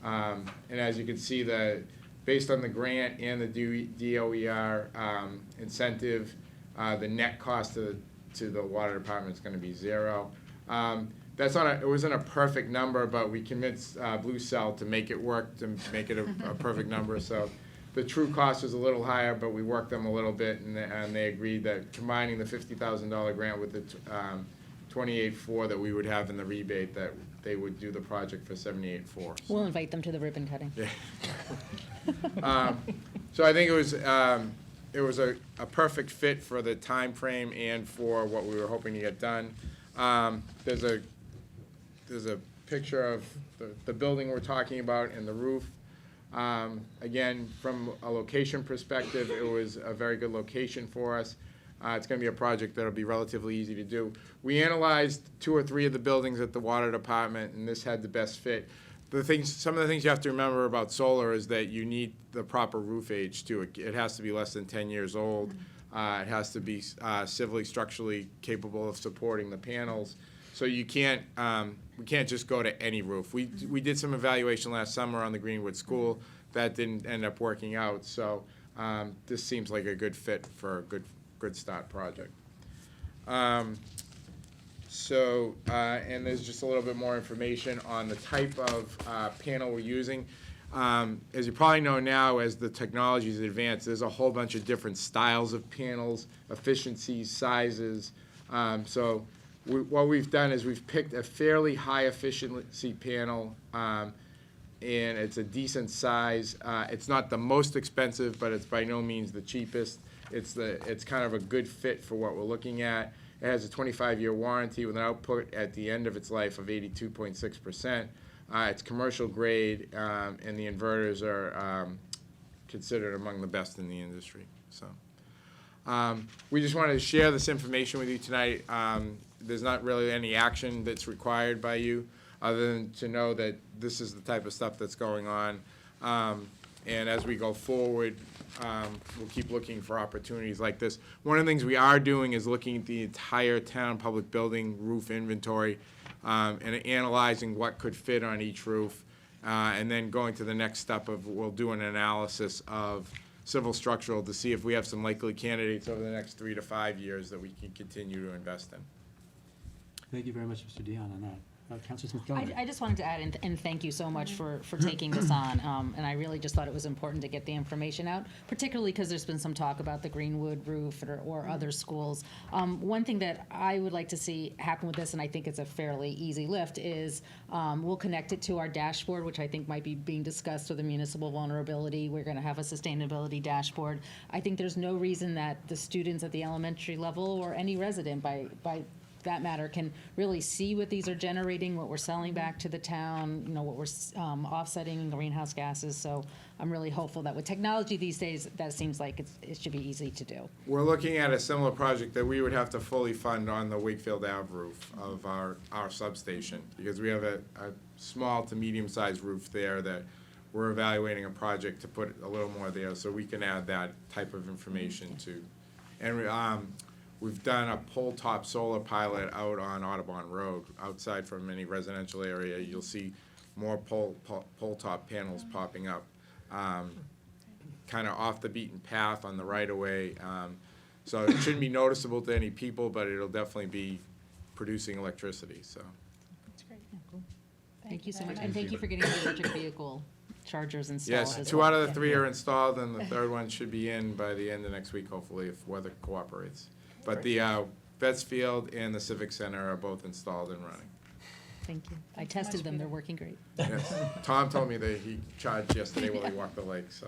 And as you can see, based on the grant and the DOER incentive, the net cost to the water department is going to be zero. It wasn't a perfect number, but we convinced Blue Cell to make it work, to make it a perfect number. So the true cost was a little higher, but we worked them a little bit, and they agreed that combining the $50,000 grant with the $28,400 that we would have in the rebate, that they would do the project for $78,400. We'll invite them to the ribbon cutting. Yeah. So I think it was a perfect fit for the time frame and for what we were hoping to get done. There's a picture of the building we're talking about and the roof. Again, from a location perspective, it was a very good location for us. It's going to be a project that'll be relatively easy to do. We analyzed 2 or 3 of the buildings at the water department, and this had the best fit. Some of the things you have to remember about solar is that you need the proper roof age too. It has to be less than 10 years old. It has to be civilly, structurally capable of supporting the panels. So we can't just go to any roof. We did some evaluation last summer on the Greenwood School. That didn't end up working out. So this seems like a good fit for a good start project. And there's just a little bit more information on the type of panel we're using. As you probably know now, as the technologies advance, there's a whole bunch of different styles of panels, efficiencies, sizes. What we've done is we've picked a fairly high efficiency panel, and it's a decent size. It's not the most expensive, but it's by no means the cheapest. It's kind of a good fit for what we're looking at. It has a 25-year warranty with an output at the end of its life of 82.6%. It's commercial grade, and the inverters are considered among the best in the industry. So, We just wanted to share this information with you tonight. There's not really any action that's required by you, other than to know that this is the type of stuff that's going on. And as we go forward, we'll keep looking for opportunities like this. One of the things we are doing is looking at the entire town public building roof inventory, and analyzing what could fit on each roof, and then going to the next step of, we'll do an analysis of civil structural to see if we have some likely candidates over the next 3 to 5 years that we can continue to invest in. Thank you very much, Mr. Dion, on that. Councilor Smith-Galbraith. I just wanted to add, and thank you so much for taking this on. And I really just thought it was important to get the information out, particularly because there's been some talk about the Greenwood roof or other schools. One thing that I would like to see happen with this, and I think it's a fairly easy lift, is we'll connect it to our dashboard, which I think might be being discussed with the municipal vulnerability. We're going to have a sustainability dashboard. I think there's no reason that the students at the elementary level or any resident by that matter can really see what these are generating, what we're selling back to the town, what we're offsetting greenhouse gases. So I'm really hopeful that with technology these days, that seems like it should be easy to do. We're looking at a similar project that we would have to fully fund on the Wakefield Ave roof of our substation, because we have a small to medium-sized roof there that we're evaluating a project to put a little more there, so we can add that type of information to. And we've done a pole-top solar pilot out on Audubon Road, outside from any residential area. You'll see more pole-top panels popping up, kind of off the beaten path on the right-of-way. So it shouldn't be noticeable to any people, but it'll definitely be producing electricity, so. That's great. Yeah, cool. Thank you so much, and thank you for getting the electric vehicle chargers installed as well. Yes, 2 out of the 3 are installed, and the third one should be in by the end of next week, hopefully, if weather cooperates. But the Vetsfield and the Civic Center are both installed and running. Thank you. I tested them. They're working great. Yes. Tom told me that he charged yesterday while he walked the lake, so.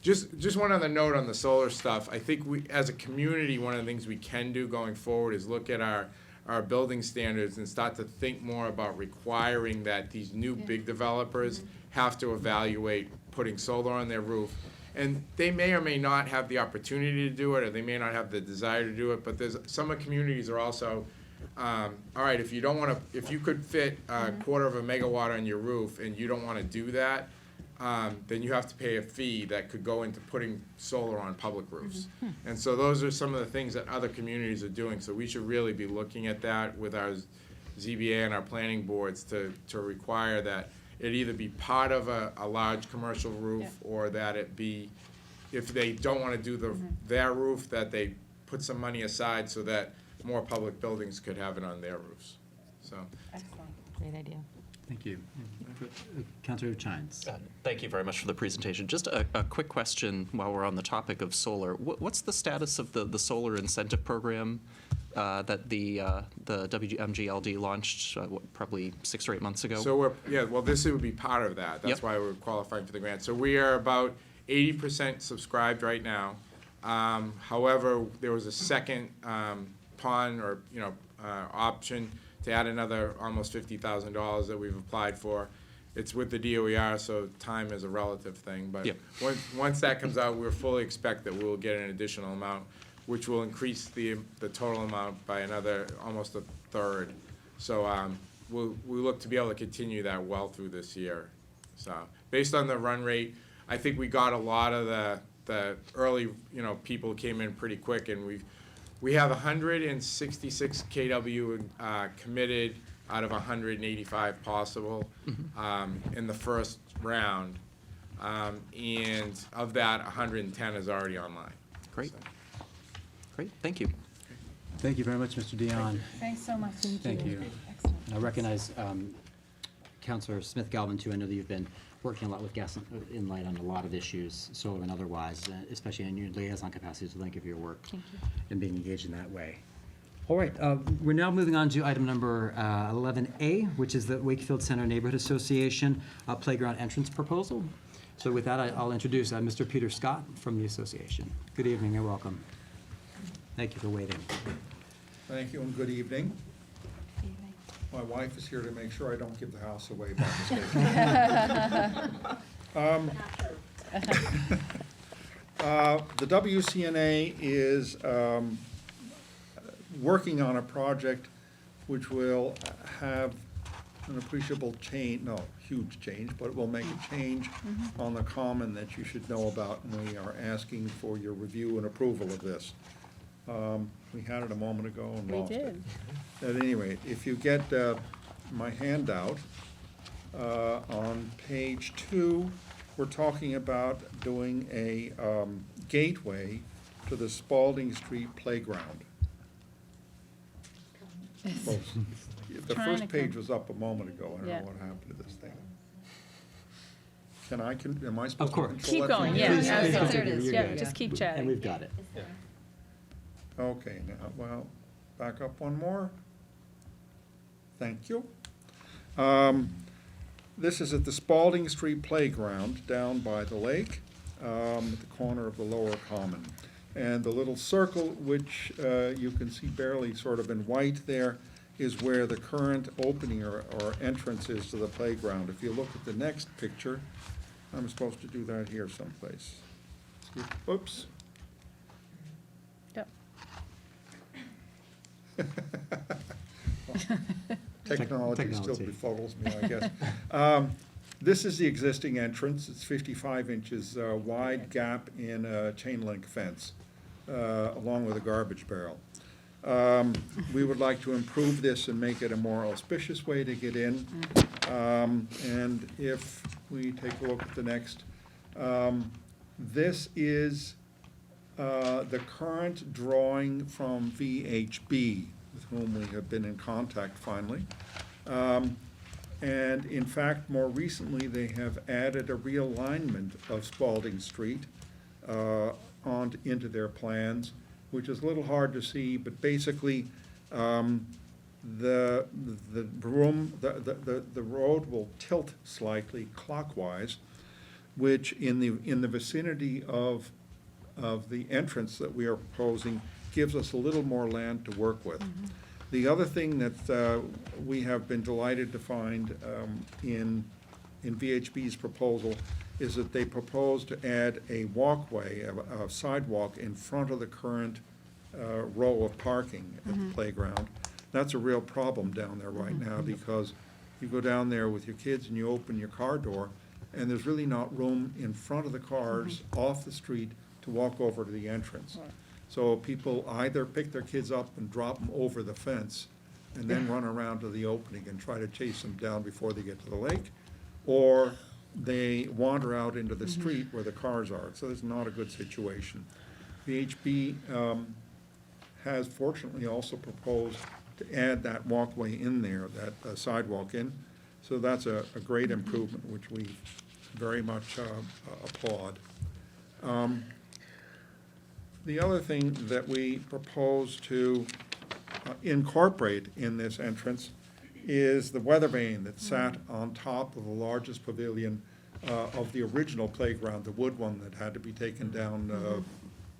Just one other note on the solar stuff. I think we, as a community, one of the things we can do going forward is look at our building standards and start to think more about requiring that these new big developers have to evaluate putting solar on their roof. And they may or may not have the opportunity to do it, or they may not have the desire to do it, but there's, some communities are also, all right, if you don't want to, if you could fit a 1/4 of a megawatt on your roof and you don't want to do that, then you have to pay a fee that could go into putting solar on public roofs. And so those are some of the things that other communities are doing, so we should really be looking at that with our ZBA and our planning boards to require that it either be part of a large commercial roof, or that it be, if they don't want to do their roof, that they put some money aside so that more public buildings could have it on their roofs. So. Excellent. Great idea. Thank you. Councilor Chines. Thank you very much for the presentation. Just a quick question while we're on the topic of solar. What's the status of the solar incentive program that the WMGLD launched probably 6 or 8 months ago? So well, this would be part of that. That's why we're qualifying for the grant. So we are about 80% subscribed right now. However, there was a second pond or option to add another almost $50,000 that we've applied for. It's with the DOER, so time is a relative thing. But once that comes out, we'll fully expect that we'll get an additional amount, which will increase the total amount by another almost 1/3. So we look to be able to continue that well through this year. So based on the run rate, I think we got a lot of the early people came in pretty quick, and we have 166 kW committed out of 185 possible in the first round, and of that, 110 is already online. Great. Great, thank you. Thank you very much, Mr. Dion. Thanks so much. Thank you. Excellent. I recognize Councilor Smith-Galvin, too. I know that you've been working a lot with Gas and Light on a lot of issues, solar and otherwise, especially in your liaison capacity, so thank you for your work and being engaged in that way. All right, we're now moving on to item number 11A, which is the Wakefield Center Neighborhood Association Playground Entrance Proposal. So with that, I'll introduce Mr. Peter Scott from the association. Good evening and welcome. Thank you for waiting. Thank you and good evening. My wife is here to make sure I don't give the house away by mistake. The WCNA is working on a project which will have an appreciable change, no, huge change, but it will make a change on the common that you should know about, and we are asking for your review and approval of this. We had it a moment ago and We lost it. did. At any rate, if you get my handout, on page 2, we're talking about doing a gateway to the Spalding Street Playground. Well, the Trying first to page come. was up a moment ago. I don't Yeah. know what happened to this thing. Am I supposed Of to course. control Keep that going, from yeah, here? Please, yeah, please there it continue. is. You're Yeah, good. just keep And chatting. we've got it. Okay, now, well, back up one more. Thank you. This is at the Spalding Street Playground down by the lake, at the corner of the Lower Common. And the little circle, which you can see barely sort of in white there, is where the current opening or entrance is to the playground. If you look at the next picture, I'm supposed to do that here someplace. Oops. Yep. Technology still Technology. befuddles me, I guess. This is the existing entrance. It's 55 inches wide gap in a chain link fence, along with a garbage barrel. We would like to improve this and make it a more auspicious way to get in. And if we take a look at the next, this is the current drawing from VHB, with whom we have been in contact finally. And in fact, more recently, they have added a realignment of Spalding Street into their plans, which is a little hard to see, but basically, the road will tilt slightly clockwise, which in the vicinity of the entrance that we are proposing gives us a little more land to work with. The other thing that we have been delighted to find in VHB's proposal is that they propose to add a walkway, a sidewalk in front of the current row of parking at the playground. That's a real problem down there right now, because you go down there with your kids and you open your car door, and there's really not room in front of the cars off the street to walk over to the entrance. So people either pick their kids up and drop them over the fence and then run around to the opening and try to chase them down before they get to the lake, or they wander out into the street where the cars are. So it's not a good situation. VHB has fortunately also proposed to add that walkway in there, that sidewalk in. So that's a great improvement, which we very much applaud. The other thing that we propose to incorporate in this entrance is the weather vane that sat on top of the largest pavilion of the original playground, the wood one that had to be taken down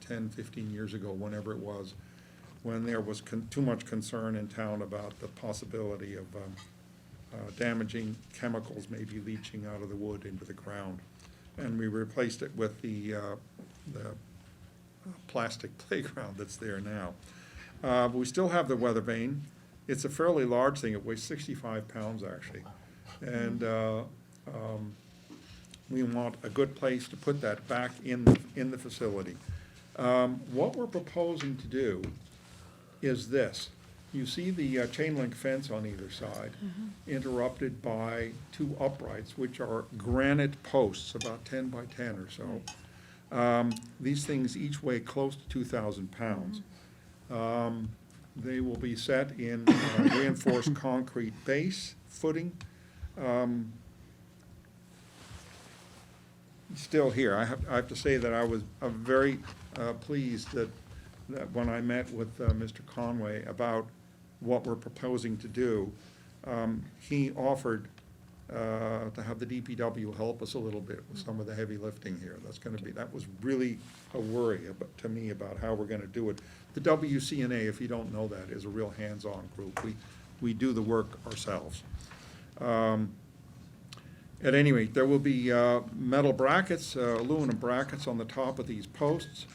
10, 15 years ago, whenever it was, when there was too much concern in town about the possibility of damaging chemicals maybe leaching out of the wood into the ground. And we replaced it with the plastic playground that's there now. But we still have the weather vane. It's a fairly large thing. It weighs 65 pounds, actually. And we want a good place to put that back in the facility. What we're proposing to do is this. You see the chain link fence on either side, interrupted by two uprights, which are granite posts, about 10 by 10 or so. These things each weigh close to 2,000 pounds. They will be set in reinforced concrete base footing. Still here, I have to say that I was very pleased that when I met with Mr. Conway about what we're proposing to do, he offered to have the DPW help us a little bit with some of the heavy lifting here. That was really a worry to me about how we're gonna do it. The WCNA, if you don't know that, is a real hands-on group. We do the work ourselves. At any rate, there will be metal brackets, aluminum brackets on the top of these posts,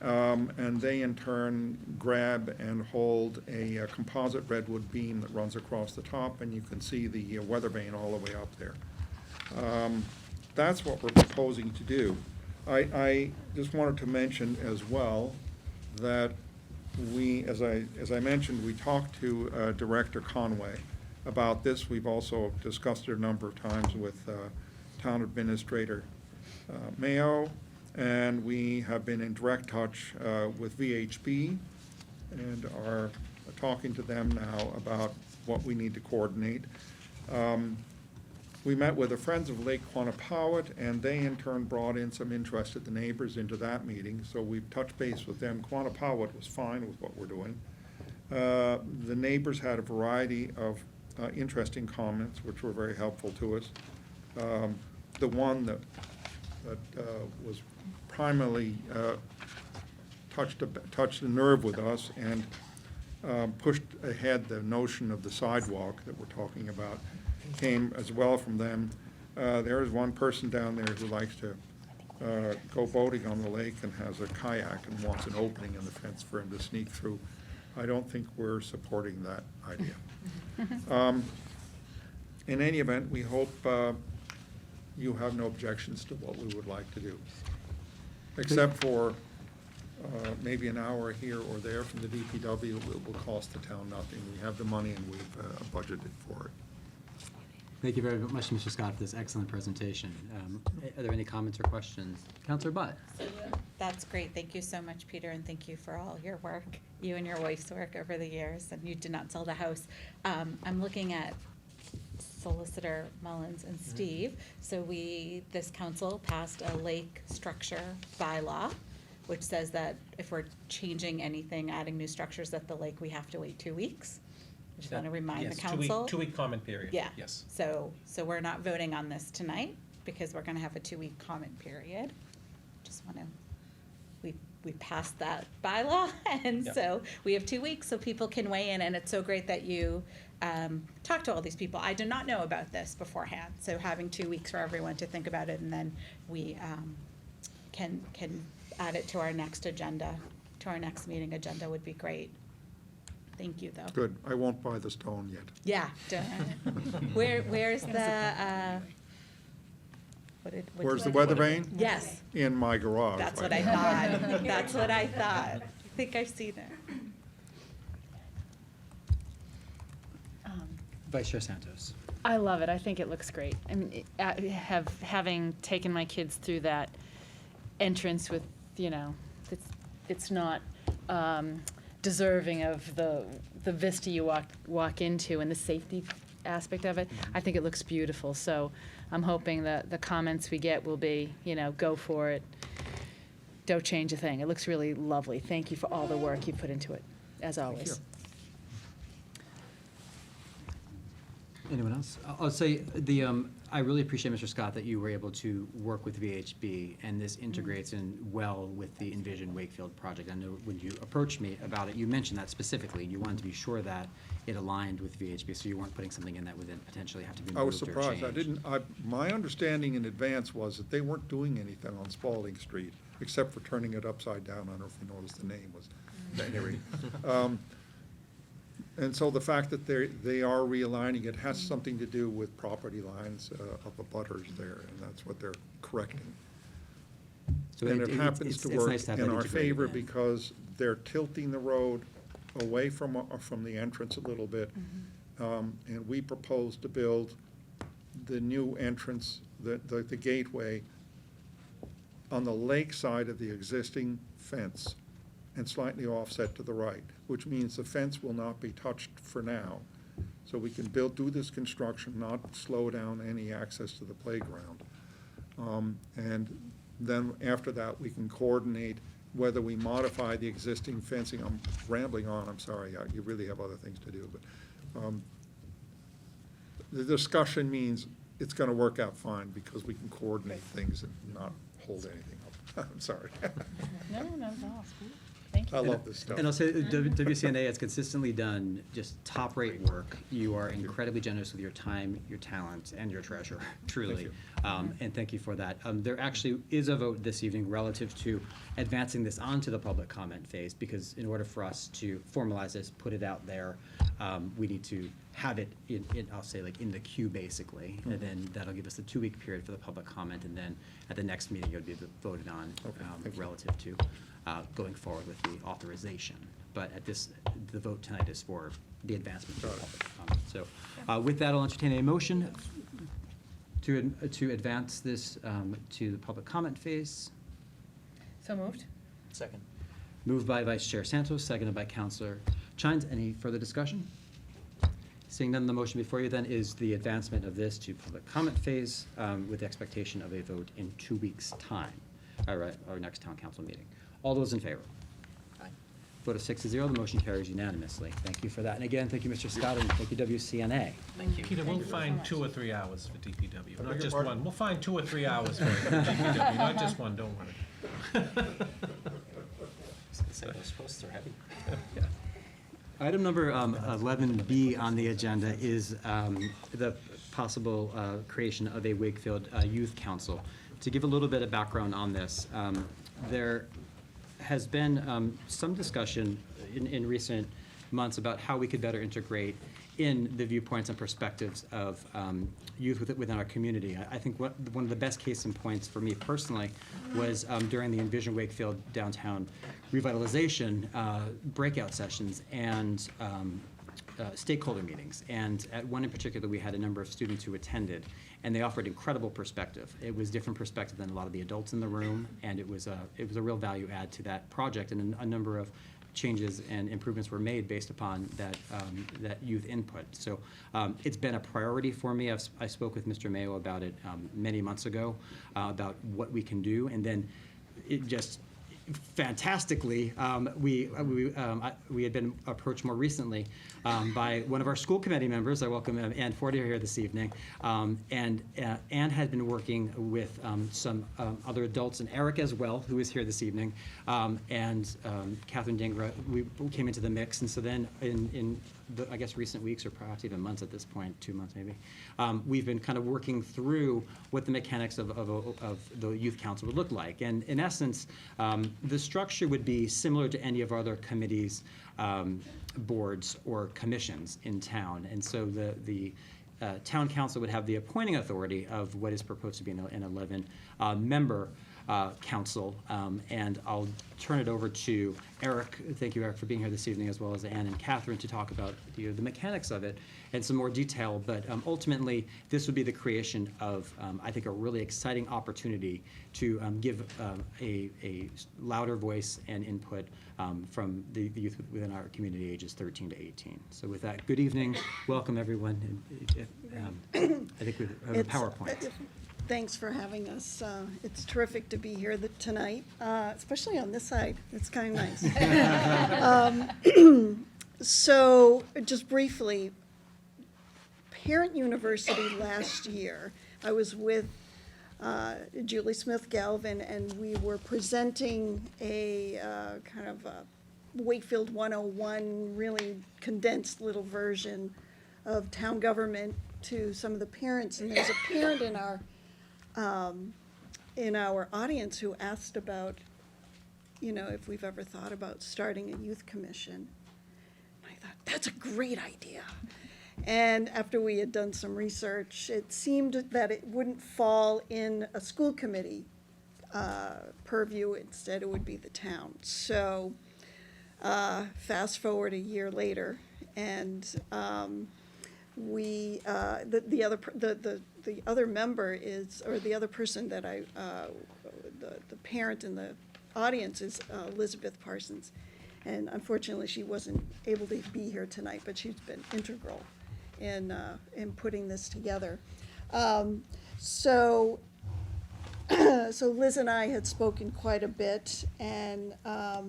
and they in turn grab and hold a composite redwood beam that runs across the top, and you can see the weather vane all the way up there. That's what we're proposing to do. I just wanted to mention as well that we, as I mentioned, we talked to Director Conway about this. We've also discussed it a number of times with Town Administrator Mayo, and we have been in direct touch with VHB and are talking to them now about what we need to coordinate. We met with the Friends of Lake Quannapowitt, and they in turn brought in some interested neighbors into that meeting, so we've touched base with them. Quannapowitt was fine with what we're doing. The neighbors had a variety of interesting comments, which were very helpful to us. The one that was primarily touched a nerve with us and pushed ahead the notion of the sidewalk that we're talking about came as well from them. There is one person down there who likes to go boating on the lake and has a kayak and wants an opening in the fence for him to sneak through. I don't think we're supporting that idea. In any event, we hope you have no objections to what we would like to do, except for maybe an hour here or there from the DPW. It will cost the town nothing. We have the money and we've budgeted for it. Thank you very much, Mr. Scott, for this excellent presentation. Are there any comments or questions? Councillor Butt. That's great. Thank you so much, Peter, and thank you for all your work, you and your wife's work over the years, and you did not sell the house. I'm looking at Solicitor Mullins and Steve. So this council passed a lake structure bylaw, which says that if we're changing anything, adding new structures at the lake, we have to wait 2 weeks. I just want to remind the Yes, council. two-week comment period. Yeah. Yes. So we're not voting on this tonight because we're going to have a 2-week comment period. Just want to, we passed that bylaw, and Yep. so we have 2 weeks so people can weigh in, and it's so great that you talk to all these people. I did not know about this beforehand, so having 2 weeks for everyone to think about it, and then we can add it to our next agenda, to our next meeting agenda would be great. Thank you, though. Good. I won't buy the stone yet. Yeah. Where's the, Where's the weather vane? Yes. In my garage. That's right what I now. thought. That's what I thought. I think I've seen it. Vice Chair Santos. I love it. I think it looks great. I mean, having taken my kids through that entrance with, it's not deserving of the vista you walk into and the safety aspect of it. I think it looks beautiful. So I'm hoping that the comments we get will be, go for it. Don't change a thing. It looks really lovely. Thank you for all the work you put into it, as always. Anyone else? I'll say I really appreciate, Mr. Scott, that you were able to work with VHB, and this integrates in well with the Envision Wakefield project. I know when you approached me about it, you mentioned that specifically. You wanted to be sure that it aligned with VHB, so you weren't putting something in that would then potentially have to be moved I was or surprised. changed. My understanding in advance was that they weren't doing anything on Spalding Street, except for turning it upside down. I don't know if you noticed the name was, at any rate. And so the fact that they are realigning it has something to do with property lines of the butters there, and that's what they're correcting. So And it happens it's to nice work to have in that our integrated. favor because they're tilting the road away from the entrance a little bit. And we propose to build the new entrance, the gateway, on the lake side of the existing fence and slightly offset to the right, which means the fence will not be touched for now. So we can do this construction, not slow down any access to the playground. And then after that, we can coordinate whether we modify the existing fencing. I'm rambling on, I'm sorry, you really have other things to do, but the discussion means it's gonna work out fine because we can coordinate things and not hold anything up. I'm sorry. No, no, no. Thank you. I love this stuff. And I'll say, WCNA has consistently done just top-rate work. You are incredibly generous with your time, your talent, and your treasure, truly. And thank you for that. There actually is a vote this evening relative to advancing this onto the public comment phase, because in order for us to formalize this, put it out there, we need to have it I'll say, like, in the queue, basically. And then that'll give us a 2-week period for the public comment, and then at the next meeting, it'll be voted on relative to going forward with the authorization. But at this, the vote tonight is for the advancement of the public comment. So with that, I'll entertain a motion to advance this to the public comment phase. So moved? Second. Moved by Vice Chair Santos, seconded by Councilor Chines. Any further discussion? Seeing none, the motion before you then is the advancement of this to public comment phase with the expectation of a vote in 2 weeks' time, our next town council meeting. All those in favor? Aye. Vote of 6-0, the motion carries unanimously. Thank you for that. And again, thank you, Mr. Scott, and thank you, WCNA. Thank you. Peter, we'll find 2 or 3 hours for DPW, not just one. We'll find 2 or 3 hours for DPW, not just one, don't worry. Those posts are heavy. Item number 11B on the agenda is the possible creation of a Wakefield Youth Council. To give a little bit of background on this, there has been some discussion in recent months about how we could better integrate in the viewpoints and perspectives of youth within our community. I think one of the best case in points for me personally was during the Envision Wakefield downtown revitalization breakout sessions and stakeholder meetings. And at one in particular, we had a number of students who attended, and they offered incredible perspective. It was different perspective than a lot of the adults in the room, and it was a real value add to that project, and a number of changes and improvements were made based upon that youth input. So it's been a priority for me. I spoke with Mr. Mayo about it many months ago, about what we can do, and then it just fantastically, we had been approached more recently by one of our school committee members. I welcome Ann Fortier here this evening. And Ann had been working with some other adults, and Eric as well, who is here this evening, and Catherine Dingra. We came into the mix, and so then in the, I guess, recent weeks, or perhaps even months at this point, 2 months maybe, we've been kind of working through what the mechanics of the youth council would look like. And in essence, the structure would be similar to any of our other committees, boards, or commissions in town. And so the town council would have the appointing authority of what is proposed to be an 11-member council, and I'll turn it over to Eric. Thank you, Eric, for being here this evening, as well as Ann and Catherine, to talk about the mechanics of it and some more detail. But ultimately, this would be the creation of, I think, a really exciting opportunity to give a louder voice and input from the youth within our community, ages 13 to 18. So with that, good evening, welcome everyone. I think we have a PowerPoint. Thanks for having us. It's terrific to be here tonight, especially on this side. It's kind of nice. So just briefly, Parent University last year, I was with Julie Smith-Galvin, and we were presenting a kind of a Wakefield 101, really condensed little version of town government to some of the parents. And there's a parent in our audience who asked about, if we've ever thought about starting a youth commission. I thought, that's a great idea. And after we had done some research, it seemed that it wouldn't fall in a school committee purview. Instead, it would be the town. So fast forward a year later, and the other member is, or the other person that the parent in the audience is Elizabeth Parsons. And unfortunately, she wasn't able to be here tonight, but she's been integral in putting this together. So Liz and I had spoken quite a bit, and I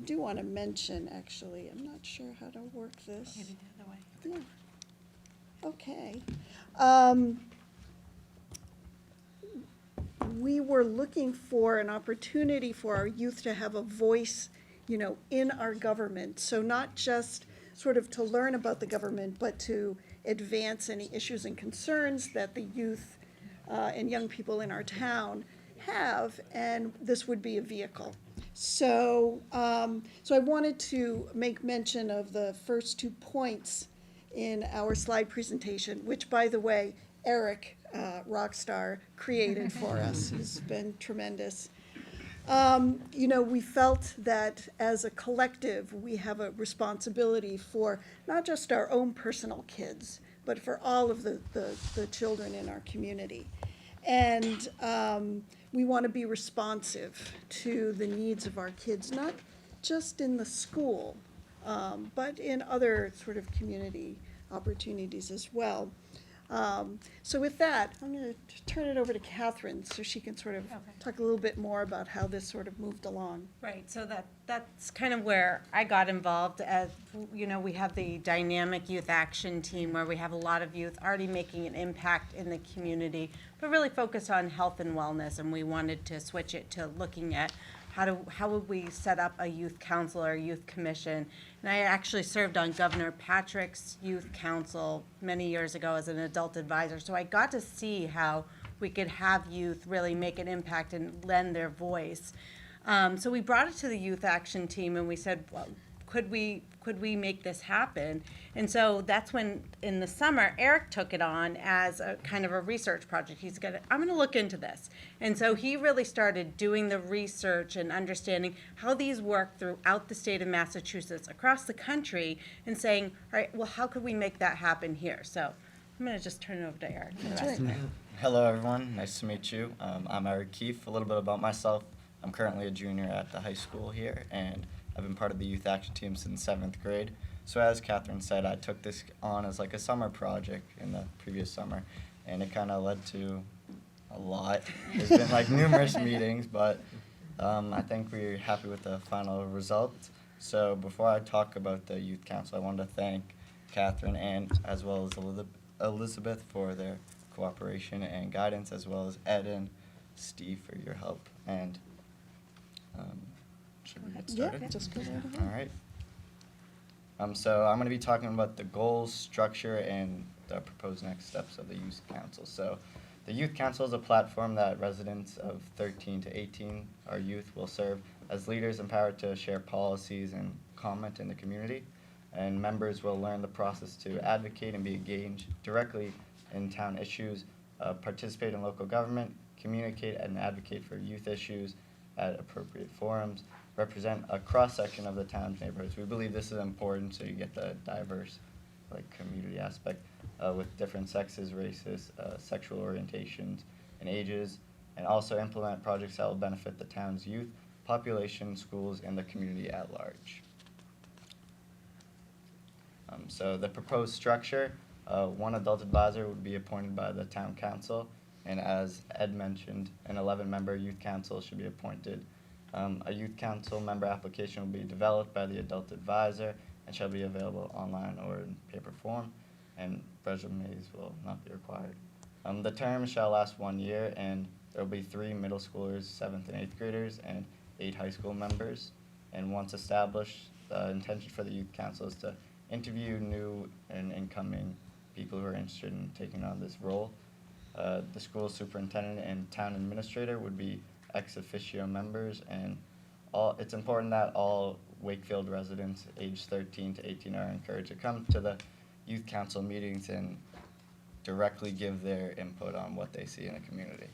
do want to mention, actually, I'm not sure how to work this. Maybe the other way. Yeah. Okay. We were looking for an opportunity for our youth to have a voice in our government. So not just sort of to learn about the government, but to advance any issues and concerns that the youth and young people in our town have, and this would be a vehicle. So, so I wanted to make mention of the first 2 points in our slide presentation, which, by the way, Eric, Rockstar, created for us. It's been tremendous. We felt that as a collective, we have a responsibility for not just our own personal kids, but for all of the children in our community. And we want to be responsive to the needs of our kids, not just in the school, but in other sort of community opportunities as well. So with that, I'm going to turn it over to Catherine so she can sort of talk a little bit more about how this sort of moved along. Right, so that's kind of where I got involved. As we have the dynamic youth action team where we have a lot of youth already making an impact in the community, but really focused on health and wellness, and we wanted to switch it to looking at how would we set up a youth council or a youth commission. And I actually served on Governor Patrick's youth council many years ago as an adult advisor, so I got to see how we could have youth really make an impact and lend their voice. So we brought it to the youth action team and we said, well, could we make this happen? And so that's when, in the summer, Eric took it on as a kind of a research project. I'm gonna look into this. And so he really started doing the research and understanding how these work throughout the state of Massachusetts, across the country, and saying, all right, well, how could we make that happen here? So I'm gonna just turn it over to Eric for the rest of it. Hello, everyone. Nice to meet you. I'm Eric Keefe. A little bit about myself. I'm currently a junior at the high school here, and I've been part of the youth action team since 7th grade. So as Catherine said, I took this on as like a summer project in the previous summer, and it kind of led to a lot. There's been like numerous meetings, but I think we're happy with the final result. So before I talk about the youth council, I wanted to thank Catherine and as well as Elizabeth for their cooperation and guidance, as well as Ed and Steve for your help. And should we get started? Yeah, just go right ahead. All right. So I'm going to be talking about the goals, structure, and the proposed next steps of the Youth Council. So the Youth Council is a platform that residents of 13 to 18, our youth, will serve as leaders empowered to share policies and comment in the community. And members will learn the process to advocate and be engaged directly in town issues, participate in local government, communicate and advocate for youth issues at appropriate forums, represent a cross-section of the town's neighborhoods. We believe this is important so you get the diverse community aspect with different sexes, races, sexual orientations, and ages, and also implement projects that will benefit the town's youth, population, schools, and the community at large. So the proposed structure, one adult advisor would be appointed by the town council, and as Ed mentioned, an 11-member youth council should be appointed. A youth council member application will be developed by the adult advisor and shall be available online or in paper form, and resumes will not be required. The term shall last 1 year, and there will be 3 middle schoolers, 7th and 8th graders, and 8 high school members. And once established, the intention for the youth council is to interview new and incoming people who are interested in taking on this role. The school superintendent and town administrator would be ex officio members, and it's important that all Wakefield residents aged 13 to 18 are encouraged to come to the youth council meetings and directly give their input on what they see in the community.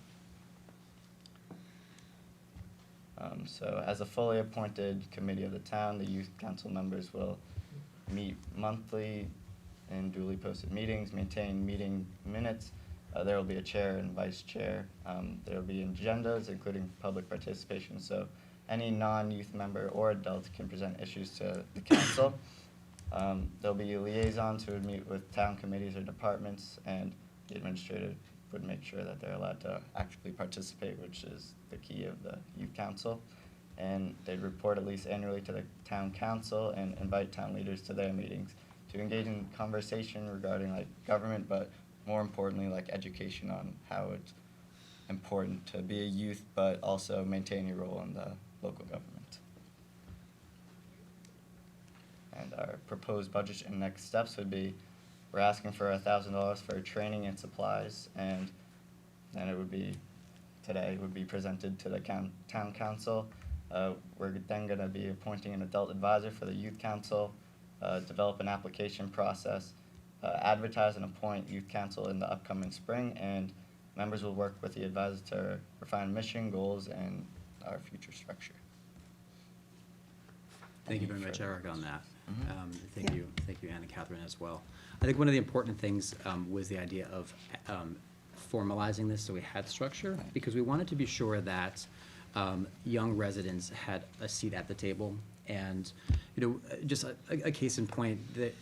So as a fully appointed committee of the town, the youth council members will meet monthly in duly posted meetings, maintain meeting minutes. There will be a chair and vice chair. There will be agendas, including public participation, so any non-youth member or adult can present issues to the council. There'll be liaisons who would meet with town committees or departments, and the administrator would make sure that they're allowed to actively participate, which is the key of the youth council. And they'd report at least annually to the town council and invite town leaders to their meetings to engage in conversation regarding government, but more importantly education on how it's important to be a youth but also maintain your role in the local government. And our proposed budget and next steps would be, we're asking for $1,000 for training and supplies, and then it would be, today, would be presented to the town council. We're then gonna be appointing an adult advisor for the youth council, develop an application process, advertise and appoint youth council in the upcoming spring, and members will work with the advisor to refine mission, goals, and our future structure. Thank you very much, Eric, on that. Thank you, Anne and Catherine, as well. I think one of the important things was the idea of formalizing this so we had structure, because we wanted to be sure that young residents had a seat at the table. And, just a case in point, that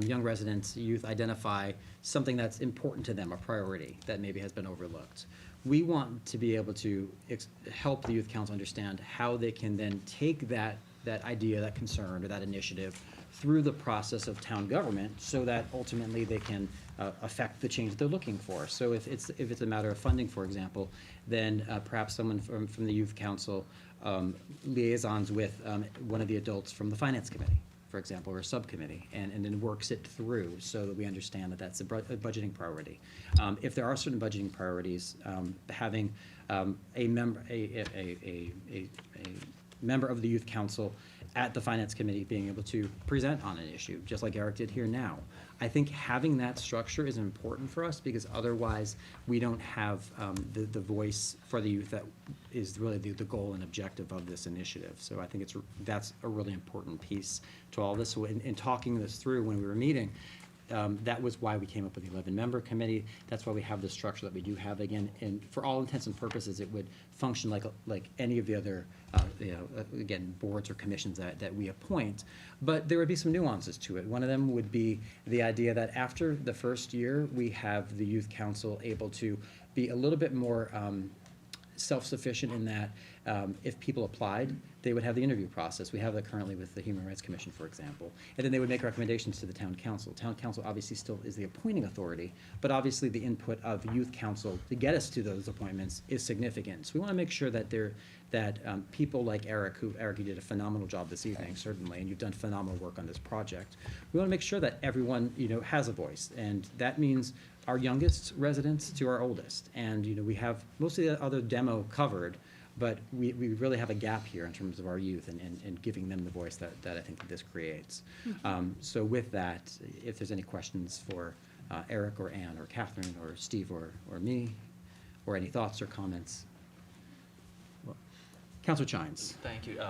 young residents, youth identify something that's important to them, a priority that maybe has been overlooked. We want to be able to help the Youth Council understand how they can then take that idea, that concern, or that initiative through the process of town government, so that ultimately they can affect the change they're looking for. So if it's a matter of funding, for example, then perhaps someone from the Youth Council liaisons with one of the adults from the Finance Committee, for example, or a subcommittee, and then works it through so that we understand that that's a budgeting priority. If there are certain budgeting priorities, having a member of the Youth Council at the Finance Committee being able to present on an issue, just like Eric did here now. I think having that structure is important for us, because otherwise we don't have the voice for the youth that is really the goal and objective of this initiative. So I think that's a really important piece to all this. So in talking this through when we were meeting, that was why we came up with the 11-member committee. That's why we have the structure that we do have. Again, and for all intents and purposes, it would function like any of the other, again, boards or commissions that we appoint. But there would be some nuances to it. One of them would be the idea that after the first year, we have the Youth Council able to be a little bit more self-sufficient in that if people applied, they would have the interview process. We have that currently with the Human Rights Commission, for example. And then they would make recommendations to the town council. Town council obviously still is the appointing authority, but obviously the input of youth council to get us to those appointments is significant. So we want to make sure that people like Eric, Eric, you did a phenomenal job this evening, certainly, and you've done phenomenal work on this project. We want to make sure that everyone, has a voice, and that means our youngest residents to our oldest. And, we have most of the other demo covered, but we really have a gap here in terms of our youth and giving them the voice that I think that this creates. So with that, if there's any questions for Eric or Anne or Catherine or Steve or me, or any thoughts or comments. Councilor Chines. Thank you.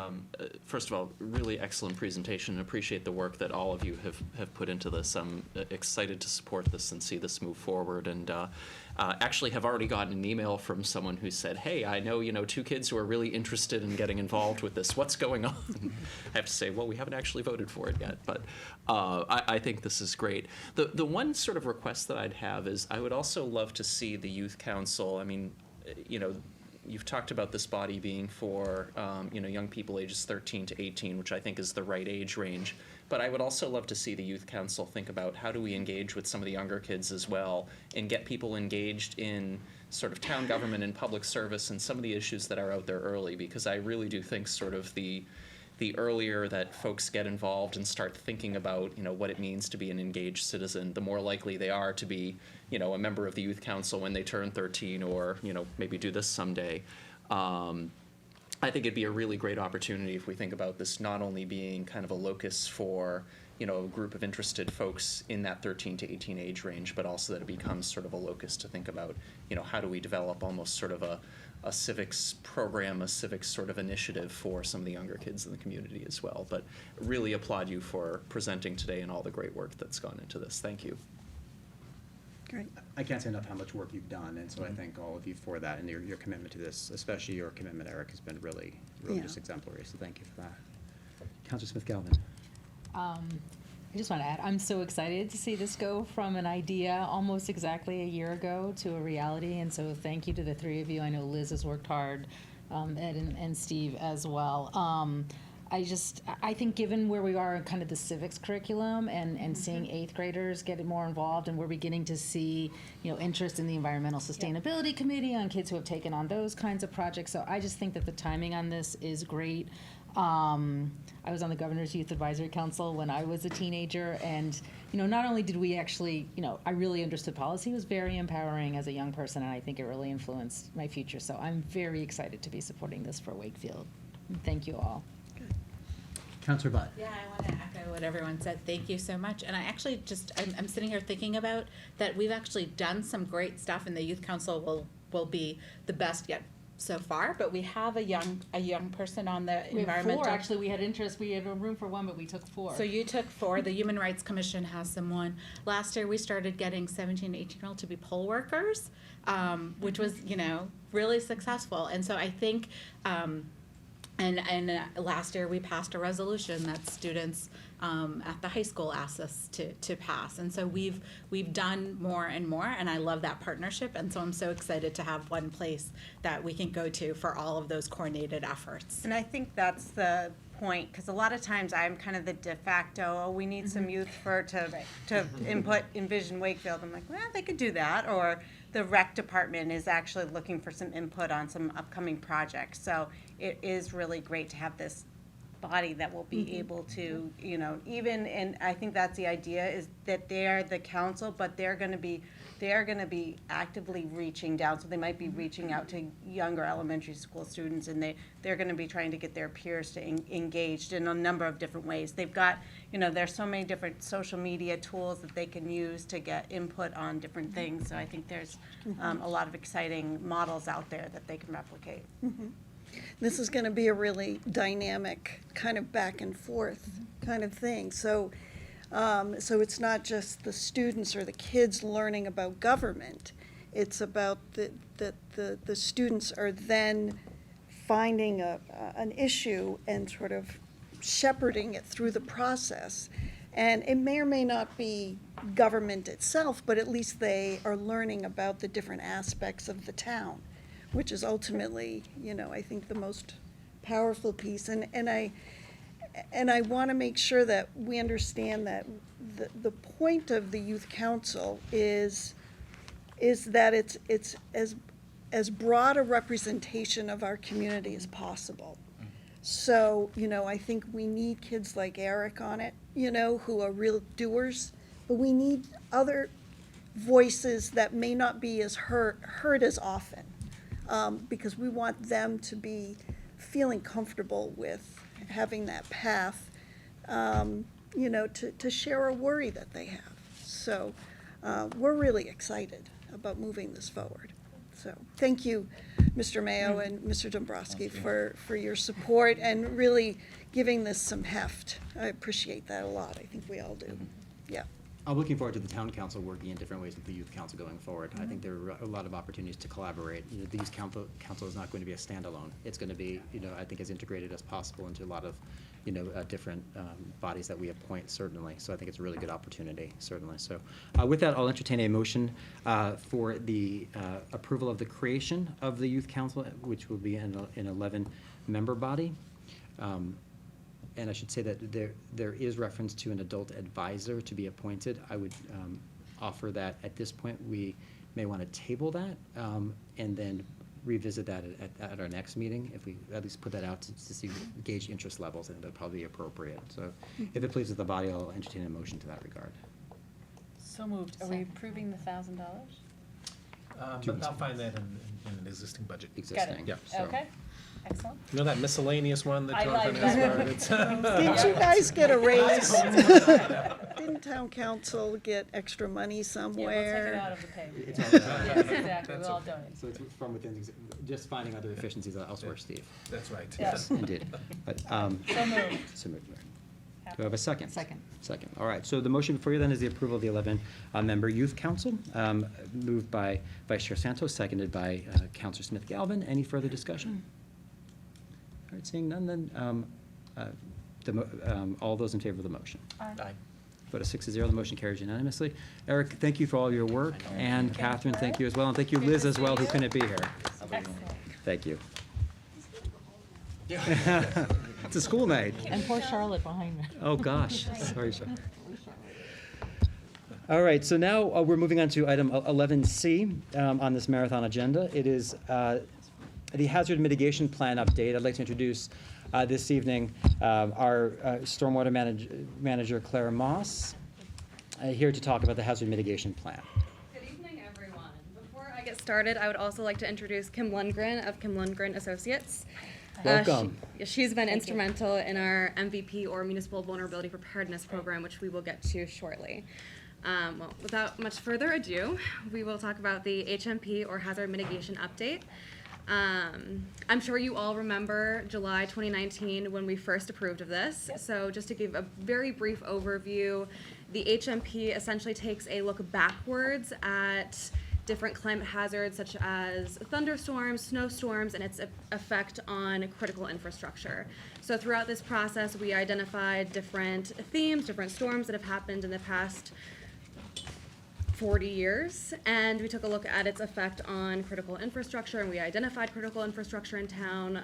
First of all, really excellent presentation. Appreciate the work that all of you have put into this. I'm excited to support this and see this move forward. And actually have already gotten an email from someone who said, hey, I know, 2 kids who are really interested in getting involved with this. What's going on? I have to say, well, we haven't actually voted for it yet, but I think this is great. The one sort of request that I'd have is I would also love to see the Youth Council. I mean, you've talked about this body being for, young people ages 13 to 18, which I think is the right age range. But I would also love to see the Youth Council think about how do we engage with some of the younger kids as well and get people engaged in sort of town government and public service and some of the issues that are out there early, because I really do think sort of the earlier that folks get involved and start thinking about, what it means to be an engaged citizen, the more likely they are to be, a member of the Youth Council when they turn 13 or, maybe do this someday. I think it'd be a really great opportunity if we think about this not only being kind of a locus for, a group of interested folks in that 13 to 18 age range, but also that it becomes sort of a locus to think about, how do we develop almost sort of a civics program, a civics sort of initiative for some of the younger kids in the community as well. But really applaud you for presenting today and all the great work that's gone into this. Thank you. Great. I can't say enough how much work you've done, and so I thank all of you for that, and your commitment to this, especially your commitment, Eric, has been really just exemplary, so thank you for that. Councilor Smith-Galvin. I just want to add, I'm so excited to see this go from an idea almost exactly a year ago to a reality, and so thank you to the 3 of you. I know Liz has worked hard, Ed and Steve as well. I think given where we are in kind of the civics curriculum and seeing 8th graders getting more involved, and we're beginning to see, interest in the Environmental Sustainability Committee on kids who have taken on those kinds of projects. So I just think that the timing on this is great. I was on the Governor's Youth Advisory Council when I was a teenager, and, not only did we actually, I really understood policy. It was very empowering as a young person, and I think it really influenced my future. So I'm very excited to be supporting this for Wakefield. Thank you all. Councillor Butt. Yeah, I want to echo what everyone said. Thank you so much. And I actually I'm sitting here thinking about that we've actually done some great stuff, and the Youth Council will be the best yet so far, but we have a young person on the We have environmental. 4, actually. We had interest. We had room for 1, but we took 4. So you took 4. The Human Rights Commission has someone. Last year, we started getting 17, 18-year-old to be poll workers, which was, really successful. And so I think, and last year, we passed a resolution that students at the high school asked us to pass. And so we've done more and more, and I love that partnership. And so I'm so excited to have one place that we can go to for all of those coordinated efforts. And I think that's the point, because a lot of times I'm kind of the de facto, we need some youth to envision Wakefield. I'm like, well, they could do that. Or the rec department is actually looking for some input on some upcoming projects. So it is really great to have this body that will be able to, even, and I think that's the idea, is that they're the council, but they're going to be actively reaching down. So they might be reaching out to younger elementary school students, and they're going to be trying to get their peers to engaged in a number of different ways. They've got, there's so many different social media tools that they can use to get input on different things. So I think there's a lot of exciting models out there that they can replicate. This is going to be a really dynamic kind of back and forth kind of thing. So it's not just the students or the kids learning about government. It's about that the students are then finding an issue and sort of shepherding it through the process. And it may or may not be government itself, but at least they are learning about the different aspects of the town, which is ultimately, I think the most powerful piece. And I want to make sure that we understand that the point of the youth council is that it's as broad a representation of our community as possible. So, I think we need kids like Eric on it, who are real doers, but we need other voices that may not be as heard as often. Because we want them to be feeling comfortable with having that path, to share a worry that they have. So we're really excited about moving this forward. So thank you, Mr. Mayo and Mr. Dombrowski, for your support and really giving this some heft. I appreciate that a lot. I think we all do. Yeah. I'm looking forward to the town council working in different ways with the youth council going forward. I think there are a lot of opportunities to collaborate. The youth council is not going to be a standalone. It's going to be, I think, as integrated as possible into a lot of, different bodies that we appoint, certainly. So I think it's a really good opportunity, certainly. So with that, I'll entertain a motion for the approval of the creation of the youth council, which will be an 11-member body. And I should say that there is reference to an adult advisor to be appointed. I would offer that at this point we may want to table that and then revisit that at our next meeting. If we at least put that out to see, gauge interest levels, and that'd probably be appropriate. So if it pleases the body, I'll entertain a motion to that regard. So moved. Are we approving the $1,000? But I'll find that in an existing budget. Existing. Yeah. So. Okay, excellent. You know that miscellaneous one that I Jonathan like has that. started? Did you guys get a raise? Didn't town council get extra money somewhere? Yeah, we'll take it out of the pay. It's all- Yes, exactly, we'll all donate. So it's from within, just finding other efficiencies elsewhere, Steve. That's right. Yes. Indeed. But, So moved. so moved. Do I have a second? Second. Second. All right. So the motion before you then is the approval of the 11-member youth council, moved by Vice Chair Santos, seconded by Councilor Smith-Galvin. Any further discussion? All right. Seeing none, then all those in favor of the motion. Aye. Vote of 6-0, the motion carries unanimously. Eric, thank you for all your work, and Catherine, thank you as well, and thank you, Liz, as well, who couldn't be here. Excellent. Thank you. It's a school night. And poor Charlotte behind me. Oh, gosh. Sorry, Charlotte. All right, so now we're moving on to item 11C on this marathon agenda. It is the hazard mitigation plan update. I'd like to introduce this evening our stormwater manager, Clara Moss, here to talk about the hazard mitigation plan. Good evening, everyone. Before I get started, I would also like to introduce Kim Lundgren of Kim Lundgren Associates. Welcome. She's been instrumental in our MVP, or Municipal Vulnerability Preparedness Program, which we will get to shortly. Well, without much further ado, we will talk about the HMP, or Hazard Mitigation Update. I'm sure you all remember July 2019 when we first approved of this. So just to give a very brief overview, the HMP essentially takes a look backwards at different climate hazards such as thunderstorms, snowstorms, and its effect on critical infrastructure. So throughout this process, we identified different themes, different storms that have happened in the past 40 years, and we took a look at its effect on critical infrastructure, and we identified critical infrastructure in town.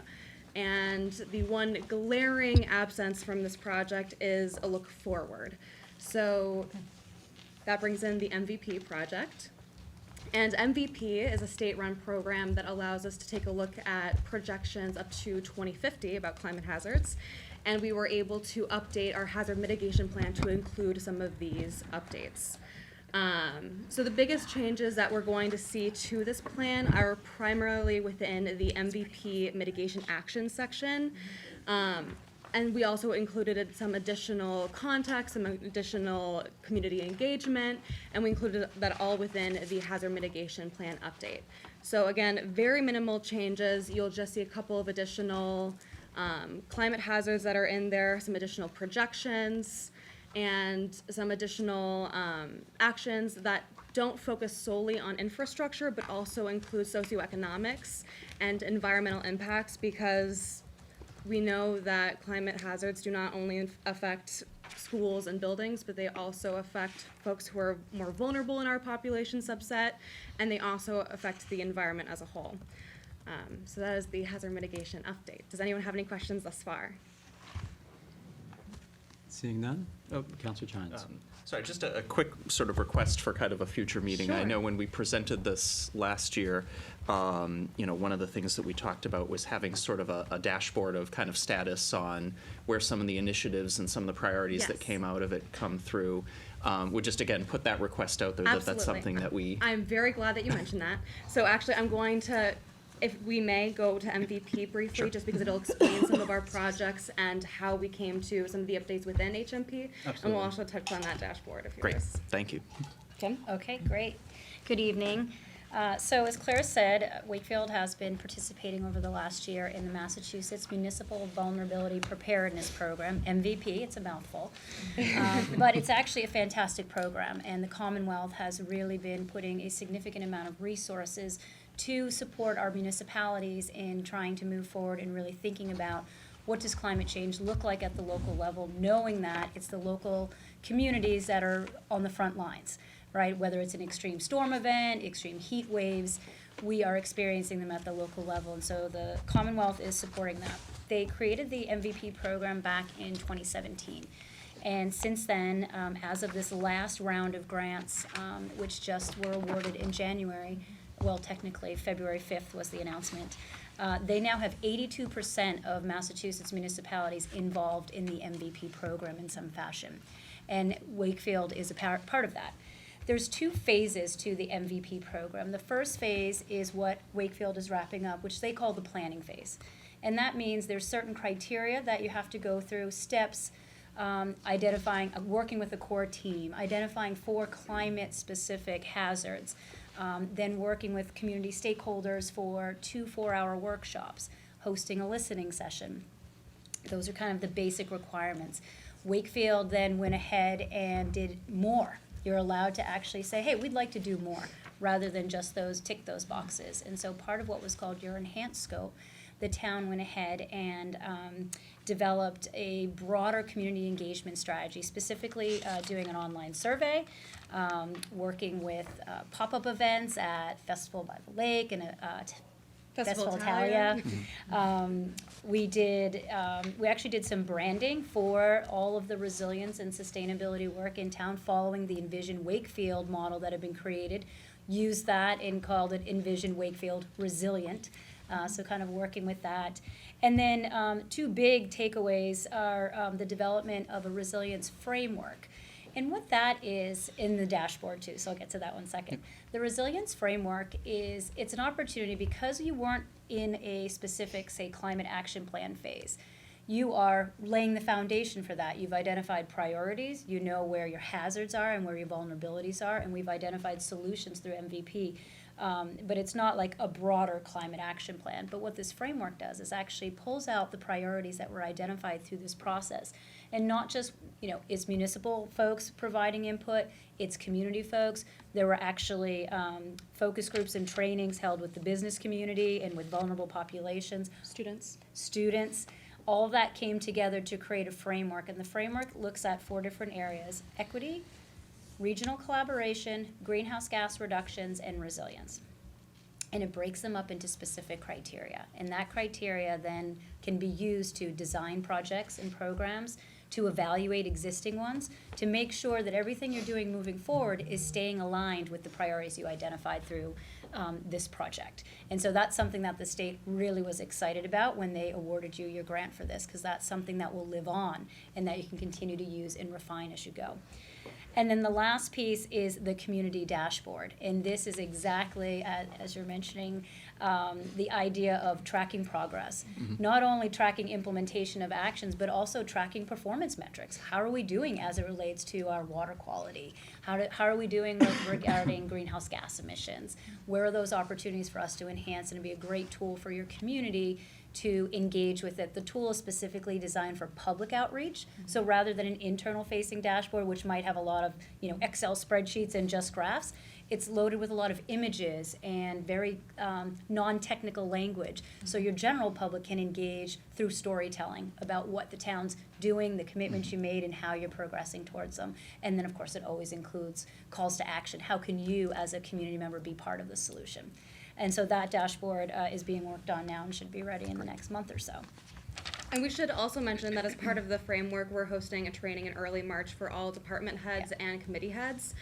And the one glaring absence from this project is a look forward. So that brings in the MVP project. And MVP is a state-run program that allows us to take a look at projections up to 2050 about climate hazards. And we were able to update our hazard mitigation plan to include some of these updates. So the biggest changes that we're going to see to this plan are primarily within the MVP mitigation action section. And we also included some additional context, some additional community engagement, and we included that all within the hazard mitigation plan update. So again, very minimal changes. You'll just see a couple of additional climate hazards that are in there, some additional projections, and some additional actions that don't focus solely on infrastructure, but also include socioeconomics and environmental impacts, because we know that climate hazards do not only affect schools and buildings, but they also affect folks who are more vulnerable in our population subset, and they also affect the environment as a whole. So that is the hazard mitigation update. Does anyone have any questions thus far? Seeing none? Oh, Councilor Chines. Sorry, just a quick sort of request for kind of a future meeting. I Sure. know when we presented this last year, one of the things that we talked about was having sort of a dashboard of kind of status on where some of the initiatives and some of the priorities that Yes. came out of it come through. Would just, again, put that request out there, that that's Absolutely. something that we... I'm very glad that you mentioned that. So actually, I'm going to, if we may, go to MVP briefly, Sure. just because it'll explain some of our projects and how we came to some of the updates within HMP. And Absolutely. we'll also touch on that dashboard if you're Great, thank you. Kim? Okay, great. Good evening. So as Claire said, Wakefield has been participating over the last year in the Massachusetts Municipal Vulnerability Preparedness Program, MVP, it's a mouthful. But it's actually a fantastic program, and the Commonwealth has really been putting a significant amount of resources to support our municipalities in trying to move forward and really thinking about what does climate change look like at the local level, knowing that it's the local communities that are on the front lines, right? Whether it's an extreme storm event, extreme heat waves, we are experiencing them at the local level, and so the Commonwealth is supporting that. They created the MVP program back in 2017. And since then, as of this last round of grants, which just were awarded in January, well, technically, February 5th was the announcement. They now have 82% of Massachusetts municipalities involved in the MVP program in some fashion. And Wakefield is a part of that. There's two phases to the MVP program. The first phase is what Wakefield is wrapping up, which they call the planning phase. And that means there's certain criteria that you have to go through, steps, identifying, working with a core team, identifying 4 climate-specific hazards, then working with community stakeholders for 2 4-hour workshops, hosting a listening session. Those are kind of the basic requirements. Wakefield then went ahead and did more. You're allowed to actually say, hey, we'd like to do more, rather than just tick those boxes. And so part of what was called your enhanced scope, the town went ahead and developed a broader community engagement strategy, specifically doing an online survey, working with pop-up events at Festival by the Lake and Festival Italia. We actually did some branding for all of the resilience and sustainability work in town, following the Envision Wakefield model that had been created. Used that and called it Envision Wakefield Resilient. So kind of working with that. And then two big takeaways are the development of a resilience framework. And what that is in the dashboard too, so I'll get to that one second. The resilience framework it's an opportunity because you weren't in a specific, say, climate action plan phase. You are laying the foundation for that. You've identified priorities, you know where your hazards are and where your vulnerabilities are, and we've identified solutions through MVP. But it's not like a broader climate action plan. But what this framework does is actually pulls out the priorities that were identified through this process. And not just, it's municipal folks providing input, it's community folks. There were actually focus groups and trainings held with the business community and with vulnerable populations. Students. All of that came together to create a framework. And the framework looks at 4 different areas: equity, regional collaboration, greenhouse gas reductions, and resilience. And it breaks them up into specific criteria. And that criteria then can be used to design projects and programs, to evaluate existing ones, to make sure that everything you're doing moving forward is staying aligned with the priorities you identified through this project. And so that's something that the state really was excited about when they awarded you your grant for this, because that's something that will live on and that you can continue to use and refine as you go. And then the last piece is the community dashboard. And this is exactly, as you're mentioning, the idea of tracking progress. Not only tracking implementation of actions, but also tracking performance metrics. How are we doing as it relates to our water quality? How are we doing regarding greenhouse gas emissions? Where are those opportunities for us to enhance and be a great tool for your community to engage with it? The tool is specifically designed for public outreach. So rather than an internal facing dashboard, which might have a lot of Excel spreadsheets and just graphs, it's loaded with a lot of images and very non-technical language. So your general public can engage through storytelling about what the town's doing, the commitments you made, and how you're progressing towards them. And then, of course, it always includes calls to action. How can you, as a community member, be part of the solution? And so that dashboard is being worked on now and should be ready in the next month or so. And we should also mention that as part of the framework, we're hosting a training in early March for all department heads and committee heads,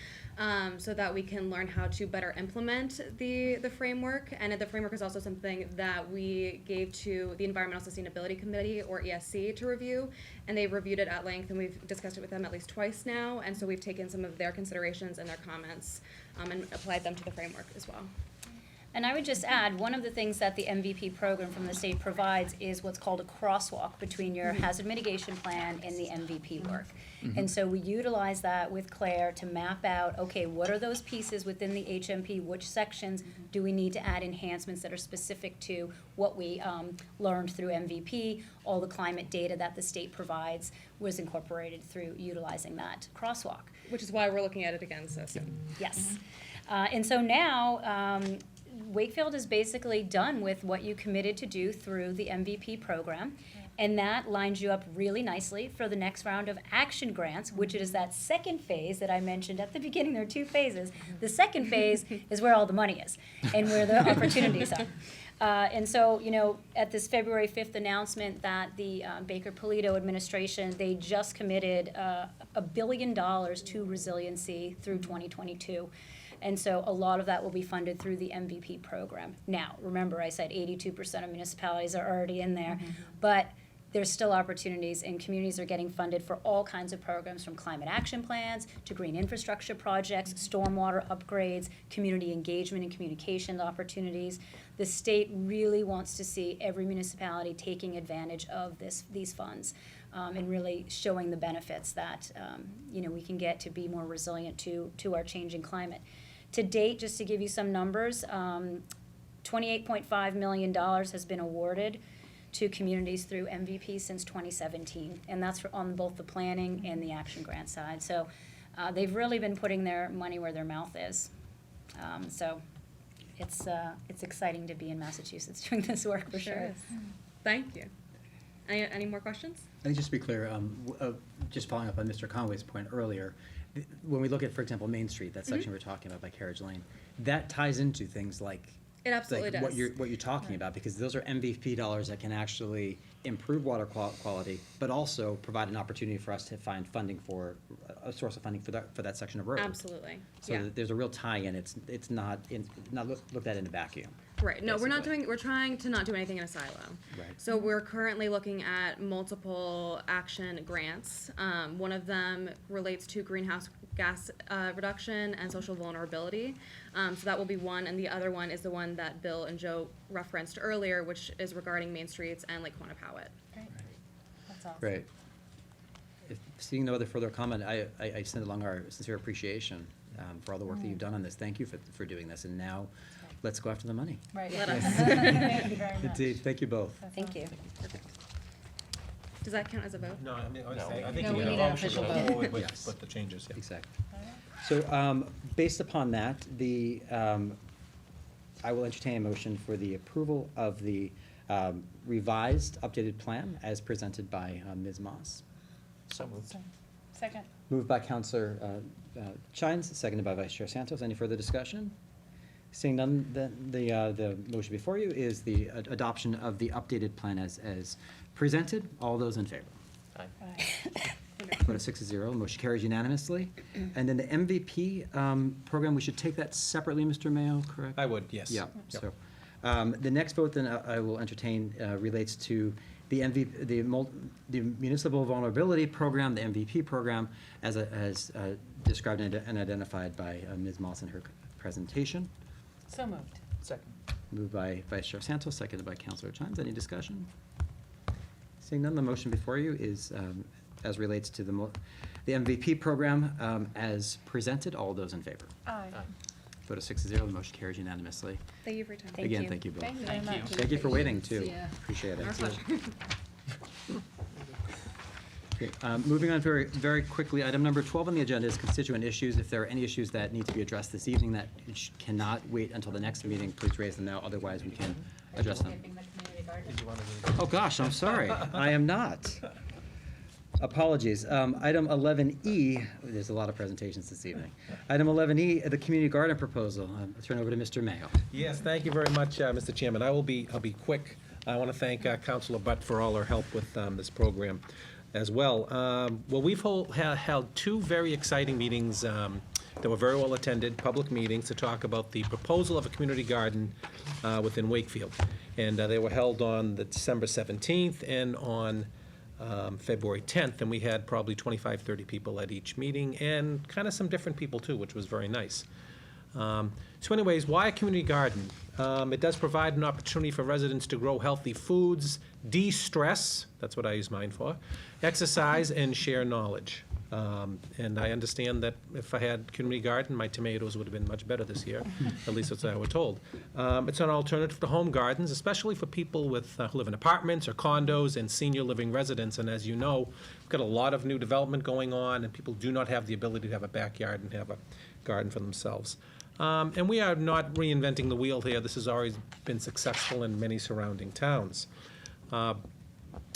so that we can learn how to better implement the framework. And the framework is also something that we gave to the Environmental Sustainability Committee, or ESC, to review. And they've reviewed it at length, and we've discussed it with them at least twice now. And so we've taken some of their considerations and their comments and applied them to the framework as well. And I would just add, one of the things that the MVP program from the state provides is what's called a crosswalk between your hazard mitigation plan and the MVP work. And so we utilize that with Claire to map out, okay, what are those pieces within the HMP? Which sections do we need to add enhancements that are specific to what we learned through MVP? All the climate data that the state provides was incorporated through utilizing that crosswalk. Which is why we're looking at it again so soon. Yes. And so now, Wakefield is basically done with what you committed to do through the MVP program, and that lines you up really nicely for the next round of action grants, which is that second phase that I mentioned at the beginning. There are 2 phases. The second phase is where all the money is and where the opportunities are. And so, at this February 5th announcement that the Baker-Polito administration, they just committed $1 billion to resiliency through 2022. And so a lot of that will be funded through the MVP program. Now, remember, I said 82% of municipalities are already in there, but there's still opportunities, and communities are getting funded for all kinds of programs, from climate action plans to green infrastructure projects, stormwater upgrades, community engagement and communication opportunities. The state really wants to see every municipality taking advantage of these funds. And really showing the benefits that we can get to be more resilient to our changing climate. To date, just to give you some numbers, $28.5 million has been awarded to communities through MVP since 2017, and that's on both the planning and the action grant side. So they've really been putting their money where their mouth is. So it's exciting to be in Massachusetts doing this work for sure. Thank you. Any more questions? I think just to be clear, just following up on Mr. Conway's point earlier, when we look at, for example, Main Street, that section we're talking about by Carriage Lane, that ties into things like it absolutely does. What you're talking about, because those are MVP dollars that can actually improve water quality, but also provide an opportunity for us to find funding for a source of funding for that section of road. Absolutely. So there's a real tie-in. It's not looked at in a vacuum. Right, no, we're basically. we're trying to not do anything in a silo. Right. So we're currently looking at multiple action grants. One of them relates to greenhouse gas reduction and social vulnerability. So that will be one, and the other one is the one that Bill and Joe referenced earlier, which is regarding Main Streets and Lake Quannapowitt. Great. That's awesome. Great. If seeing no other further comment, I send along our sincere appreciation for all the work that you've done on this. Thank you for doing this. And now, let's go after the money. Right. Let us. Thank you very much. Indeed. Thank you both. Thank you. Does that count as a vote? No, I mean, I No, think we you need need an a motion to official go vote. forward Yes. with the changes, yeah. Exactly. So, based upon that, I will entertain a motion for the approval of the revised, updated plan as presented by Ms. Moss. So moved. Second. Moved by Counselor Chines, seconded by Vice Chair Santos. Any further discussion? Seeing none, the motion before you is the adoption of the updated plan as presented. All those in favor? Aye. Vote of 6-0, motion carries unanimously. And then the MVP program, we should take that separately, Mr. Mayo, correct? I would, yes. Yeah, Yep. so, the next vote then I will entertain relates to the the Municipal Vulnerability Program, the MVP program, as described and identified by Ms. Moss in her presentation. So moved. Second. Moved by Vice Chair Santos, seconded by Councilor Chimes. Any discussion? Seeing none, the motion before you is, as relates to the MVP program, as presented. All those in favor? Aye. Vote of 6-0, the motion carries unanimously. Thank you for your time. Thank Again, you. thank you both. Thank you very much. Thank you for waiting, too. Yeah. Appreciate it. Our pleasure. Okay, moving on very, very quickly, item number 12 on the agenda is constituent issues. If there are any issues that need to be addressed this evening that cannot wait until the next meeting, please raise them now, otherwise we can address them. Oh, gosh, I'm sorry, I am not. Apologies. Item 11E, there's a lot of presentations this evening. Item 11E, the community garden proposal. I'll turn over to Mr. Mayo. Yes, thank you very much, Mr. Chairman. I'll be quick. I want to thank Councilor Butt for all her help with this program as well. Well, we've held two very exciting meetings that were very well attended, public meetings, to talk about the proposal of a community garden within Wakefield. And they were held on the December 17th and on February 10th, and we had probably 25, 30 people at each meeting, and kind of some different people too, which was very nice. So anyways, why a community garden? It does provide an opportunity for residents to grow healthy foods, de-stress, that's what I use mine for, exercise, and share knowledge. And I understand that if I had community garden, my tomatoes would have been much better this year. At least that's what I was told. It's an alternative to home gardens, especially for people with who live in apartments or condos and senior living residents. And as you know, we've got a lot of new development going on, and people do not have the ability to have a backyard and have a garden for themselves. And we are not reinventing the wheel here. This has always been successful in many surrounding towns.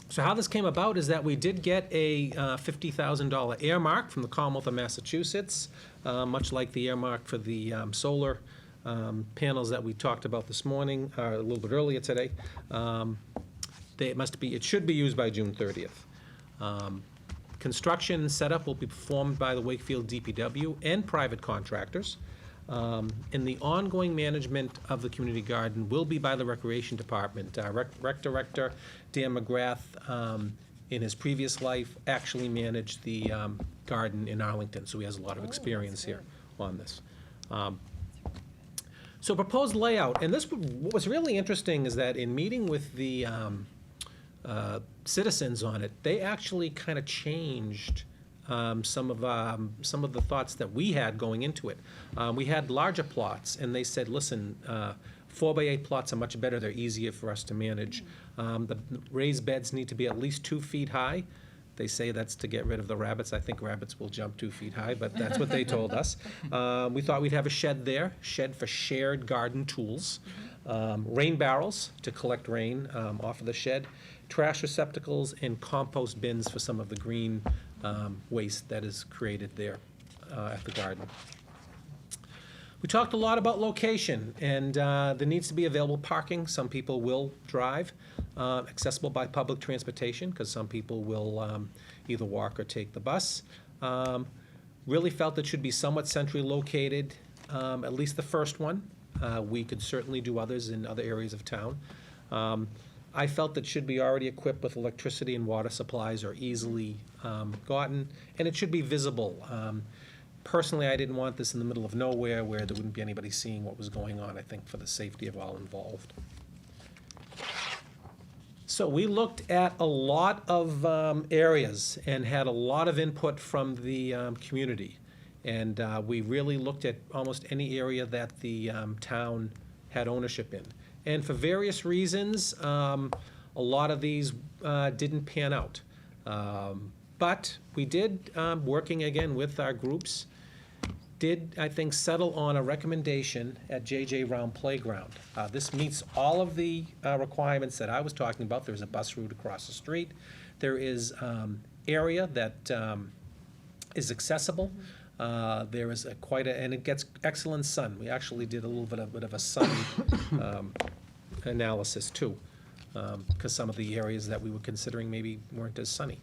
So how this came about is that we did get a $50,000 earmark from the Commonwealth of Massachusetts, much like the earmark for the solar panels that we talked about this morning, a little bit earlier today. It should be used by June 30th. Construction and setup will be performed by the Wakefield DPW and private contractors. And the ongoing management of the community garden will be by the Recreation Department. Rec Director Dan McGrath, in his previous life, actually managed the garden in Arlington, so he has a lot of experience here on this. So proposed layout, and what was really interesting is that in meeting with the citizens on it, they actually kind of changed some of the thoughts that we had going into it. We had larger plots, and they said, listen, 4x8 plots are much better. They're easier for us to manage. The raised beds need to be at least 2 feet high. They say that's to get rid of the rabbits. I think rabbits will jump 2 feet high, but that's what they told us. We thought we'd have a shed there, shed for shared garden tools, rain barrels to collect rain off of the shed, trash receptacles, and compost bins for some of the green waste that is created there at the garden. We talked a lot about location, and there needs to be available parking. Some people will drive, accessible by public transportation, because some people will either walk or take the bus. Really felt it should be somewhat centrally located, at least the first one. We could certainly do others in other areas of town. I felt that should be already equipped with electricity and water supplies are easily gotten, and it should be visible. Personally, I didn't want this in the middle of nowhere where there wouldn't be anybody seeing what was going on, I think, for the safety of all involved. So we looked at a lot of areas and had a lot of input from the community. And we really looked at almost any area that the town had ownership in. And for various reasons, a lot of these didn't pan out. But we did, working again with our groups, did, I think, settle on a recommendation at J.J. Round Playground. This meets all of the requirements that I was talking about. There's a bus route across the street. There is area that is accessible. There is and it gets excellent sun. We actually did a little bit of a sun analysis too, because some of the areas that we were considering maybe weren't as sunny.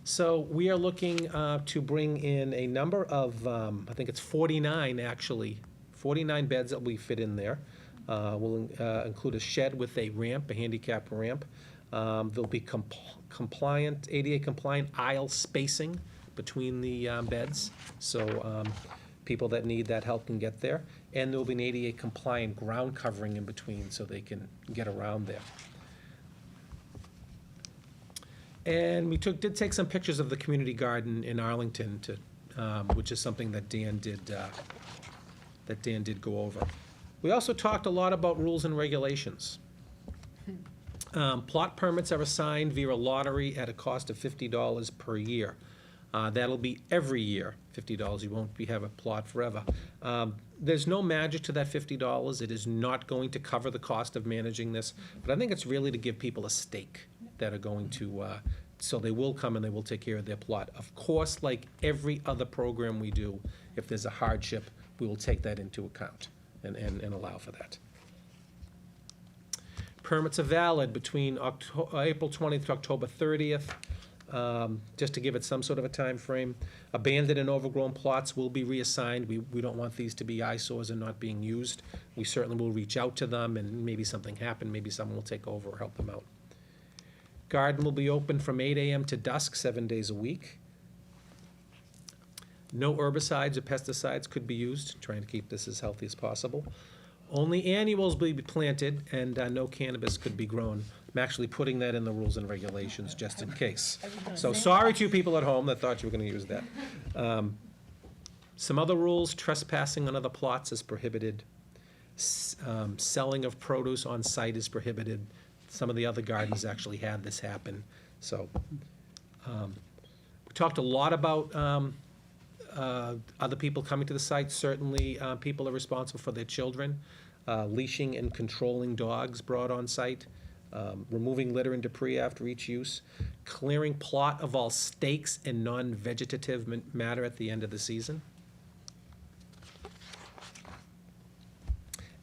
So we are looking to bring in a number of, I think it's 49 actually, 49 beds that we fit in there. We'll include a shed with a ramp, a handicap ramp. There'll be compliant, ADA compliant aisle spacing between the beds, so people that need that help can get there. And there'll be an ADA compliant ground covering in between so they can get around there. And we did take some pictures of the community garden in Arlington, which is something that Dan did go over. We also talked a lot about rules and regulations. Plot permits are assigned via a lottery at a cost of $50 per year. That'll be every year, $50. You won't have a plot forever. There's no magic to that $50. It is not going to cover the cost of managing this, but I think it's really to give people a stake that are going to, so they will come and they will take care of their plot. Of course, like every other program we do, if there's a hardship, we will take that into account and allow for that. Permits are valid between April 20th to October 30th. Just to give it some sort of a time frame. Abandoned and overgrown plots will be reassigned. We don't want these to be eyesores and not being used. We certainly will reach out to them, and maybe something happened, maybe someone will take over or help them out. Garden will be open from 8 a.m. to dusk, 7 days a week. No herbicides or pesticides could be used, trying to keep this as healthy as possible. Only annuals will be planted, and no cannabis could be grown. I'm actually putting that in the rules and regulations just in case. So sorry to you people at home that thought you were going to use that. Some other rules: trespassing on other plots is prohibited. Selling of produce on site is prohibited. Some of the other gardens actually had this happen. So we talked a lot about other people coming to the site. Certainly people are responsible for their children. Leashing and controlling dogs brought on site. Removing litter and debris after each use. Clearing plot of all stakes and non-vegetative matter at the end of the season.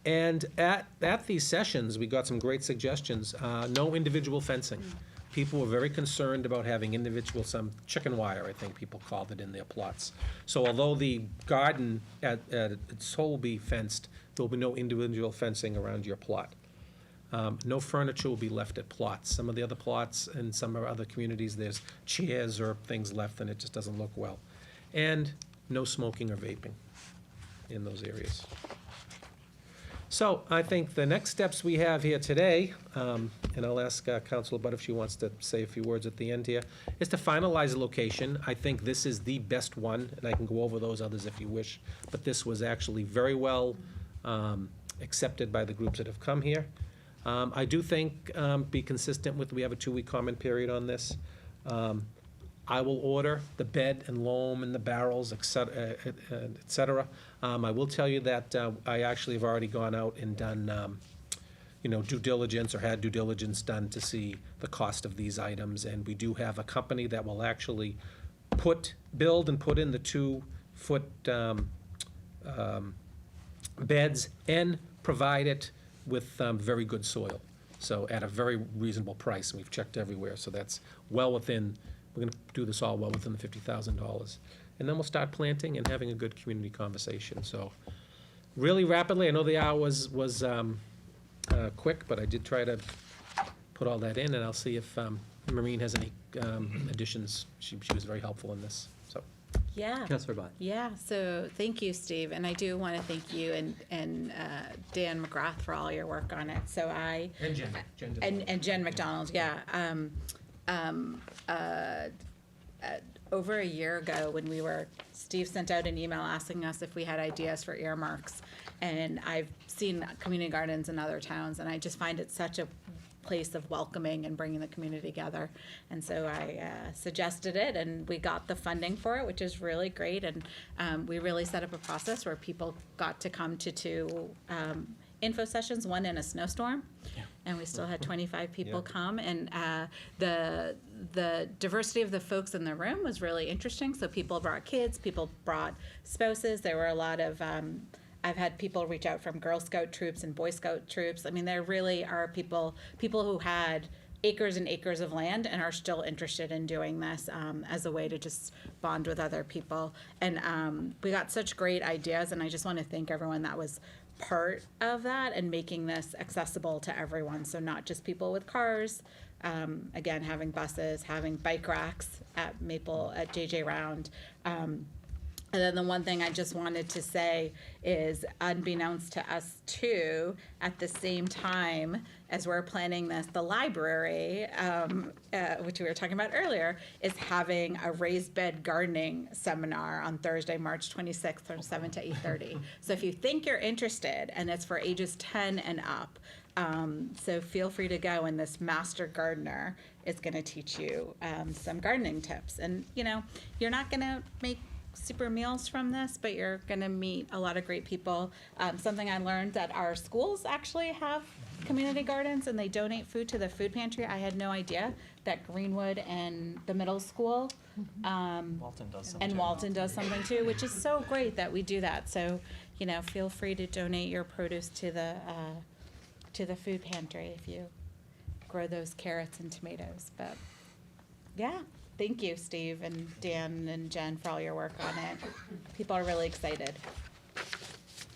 And at these sessions, we got some great suggestions. No individual fencing. People were very concerned about having some chicken wire, I think people called it, in their plots. So although the garden at its whole will be fenced, there will be no individual fencing around your plot. No furniture will be left at plots. Some of the other plots in some of our other communities, there's chairs or things left and it just doesn't look well. And no smoking or vaping in those areas. So I think the next steps we have here today, and I'll ask Councilor Butt if she wants to say a few words at the end here, is to finalize the location. I think this is the best one, and I can go over those others if you wish, but this was actually very well accepted by the groups that have come here. I do think, be consistent with, we have a 2-week comment period on this. I will order the bed and loam and the barrels, et cetera. I will tell you that I actually have already gone out and done, due diligence or had due diligence done to see the cost of these items. And we do have a company that will actually build and put in the 2-foot beds and provide it with very good soil. So at a very reasonable price. And we've checked everywhere. So that's well within. We're going to do this all well within the $50,000. And then we'll start planting and having a good community conversation. So really rapidly. I know the hour was quick, but I did try to put all that in, and I'll see if Maureen has any additions. She was very helpful in this, so. Yeah. Councilor Bott. Yeah, so thank you, Steve, and I do want to thank you and Dan McGrath for all your work on it. So And Jen. Jen did and Jen McDonald, yeah. Over a year ago, when Steve sent out an email asking us if we had ideas for earmarks, and I've seen community gardens in other towns, and I just find it such a place of welcoming and bringing the community together. And so I suggested it, and we got the funding for it, which is really great. And we really set up a process where people got to come to two info sessions, one in a snowstorm, and we still had 25 people come. And the diversity of the folks in the room was really interesting. So people brought kids, people brought spouses. There were a lot of I've had people reach out from Girl Scout troops and Boy Scout troops. I mean, there really are people who had acres and acres of land and are still interested in doing this as a way to just bond with other people. And we got such great ideas, and I just want to thank everyone that was part of that and making this accessible to everyone. So not just people with cars, again, having buses, having bike racks at JJ Round. And then the one thing I just wanted to say is, unbeknownst to us too, at the same time as we're planning this, the library, which we were talking about earlier, is having a raised bed gardening seminar on Thursday, March 26th from 7 to 8:30. So if you think you're interested, and it's for ages 10 and up, so feel free to go, and this master gardener is going to teach you some gardening tips. And, you're not going to make super meals from this, but you're going to meet a lot of great people. Something I learned that our schools actually have community gardens, and they donate food to the food pantry. I had no idea that Greenwood and the middle school Walton does something and too. Walton does something too, which is so great that we do that. So, feel free to donate your produce to the food pantry if you grow those carrots and tomatoes. But yeah. Thank you, Steve and Dan and Jen, for all your work on it. People are really excited.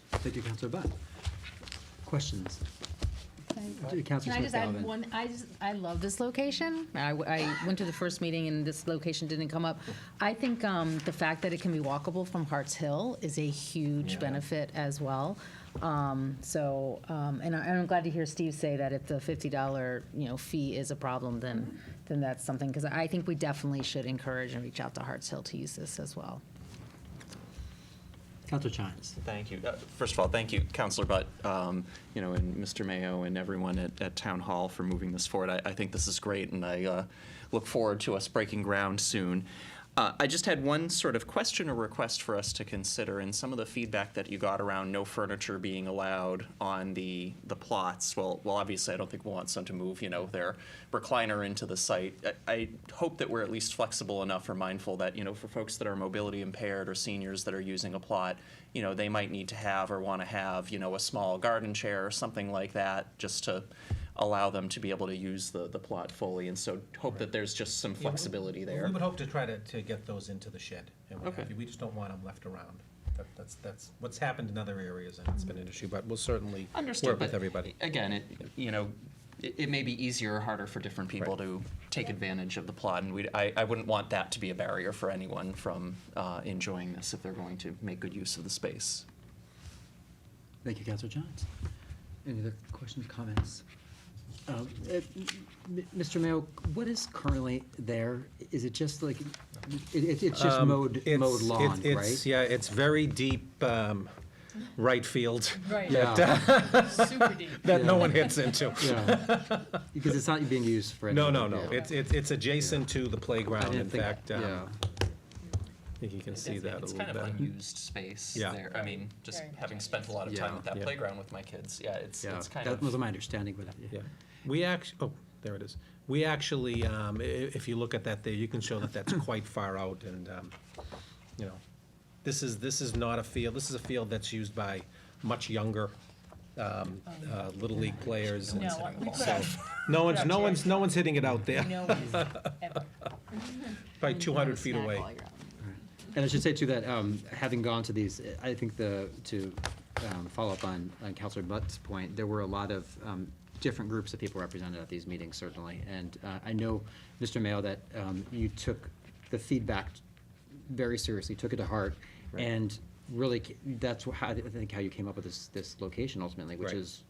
Thank you, Councilor Bott. Questions? Can Councilor I just add Smith-Galvin. one? I love this location. I went to the first meeting and this location didn't come up. I think the fact that it can be walkable from Harts Hill is a huge benefit as well. And I'm glad to hear Steve say that if the $50 fee is a problem, then that's something, because I think we definitely should encourage and reach out to Harts Hill to use this as well. Councilor Chines. Thank you. First of all, thank you, Councilor Butt, and Mr. Mayo and everyone at Town Hall for moving this forward. I think this is great, and I look forward to us breaking ground soon. I just had one sort of question or request for us to consider, and some of the feedback that you got around no furniture being allowed on the plots. Well, obviously, I don't think we'll want someone to move, their recliner into the site. I hope that we're at least flexible enough or mindful that, for folks that are mobility impaired or seniors that are using a plot, they might need to have or want to have, a small garden chair or something like that, just to allow them to be able to use the plot fully. And so hope that there's just some flexibility there. We would hope to try to get those into the shed and what have Okay. you. We just don't want them left around. That's what's happened in other areas, and it's been an issue, but we'll certainly Understood, work with but everybody. Again, it may be easier or harder for different people to take advantage of the plot, and I wouldn't want that to be a barrier for anyone from enjoying this if they're going to make good use of the space. Thank you, Councilor Chines. Any other questions, comments? Mr. Mayo, what is currently there? Is it just like, it's just mowed lawn, right? Yeah, it's very deep right field. Right. That, Super deep. that no one hits into. Yeah. Because it's not being used for anything. No. Yeah. It's adjacent to the I playground. didn't In think- fact, yeah. I think you can see that a It's little kind of bit. unused space Yeah. there. I mean, just Very having spent a lot of time at that Yeah. playground with my kids, it's kind That of. was my understanding, but Yeah, we there it is. We actually, if you look at that there, you can show that that's quite far out, and this is not a field. This is a field that's used by much younger little league players. And No, we put so out- no one's hitting it out there. No one's ever. Probably 200 feet away. And I should say too that having gone to these, I think to follow up on Counselor Butt's point, there were a lot of different groups of people represented at these meetings, certainly. And I know, Mr. Mayo, that you took the feedback very seriously, took it to heart, and really, that's how, I think how you came up with this location ultimately, which is,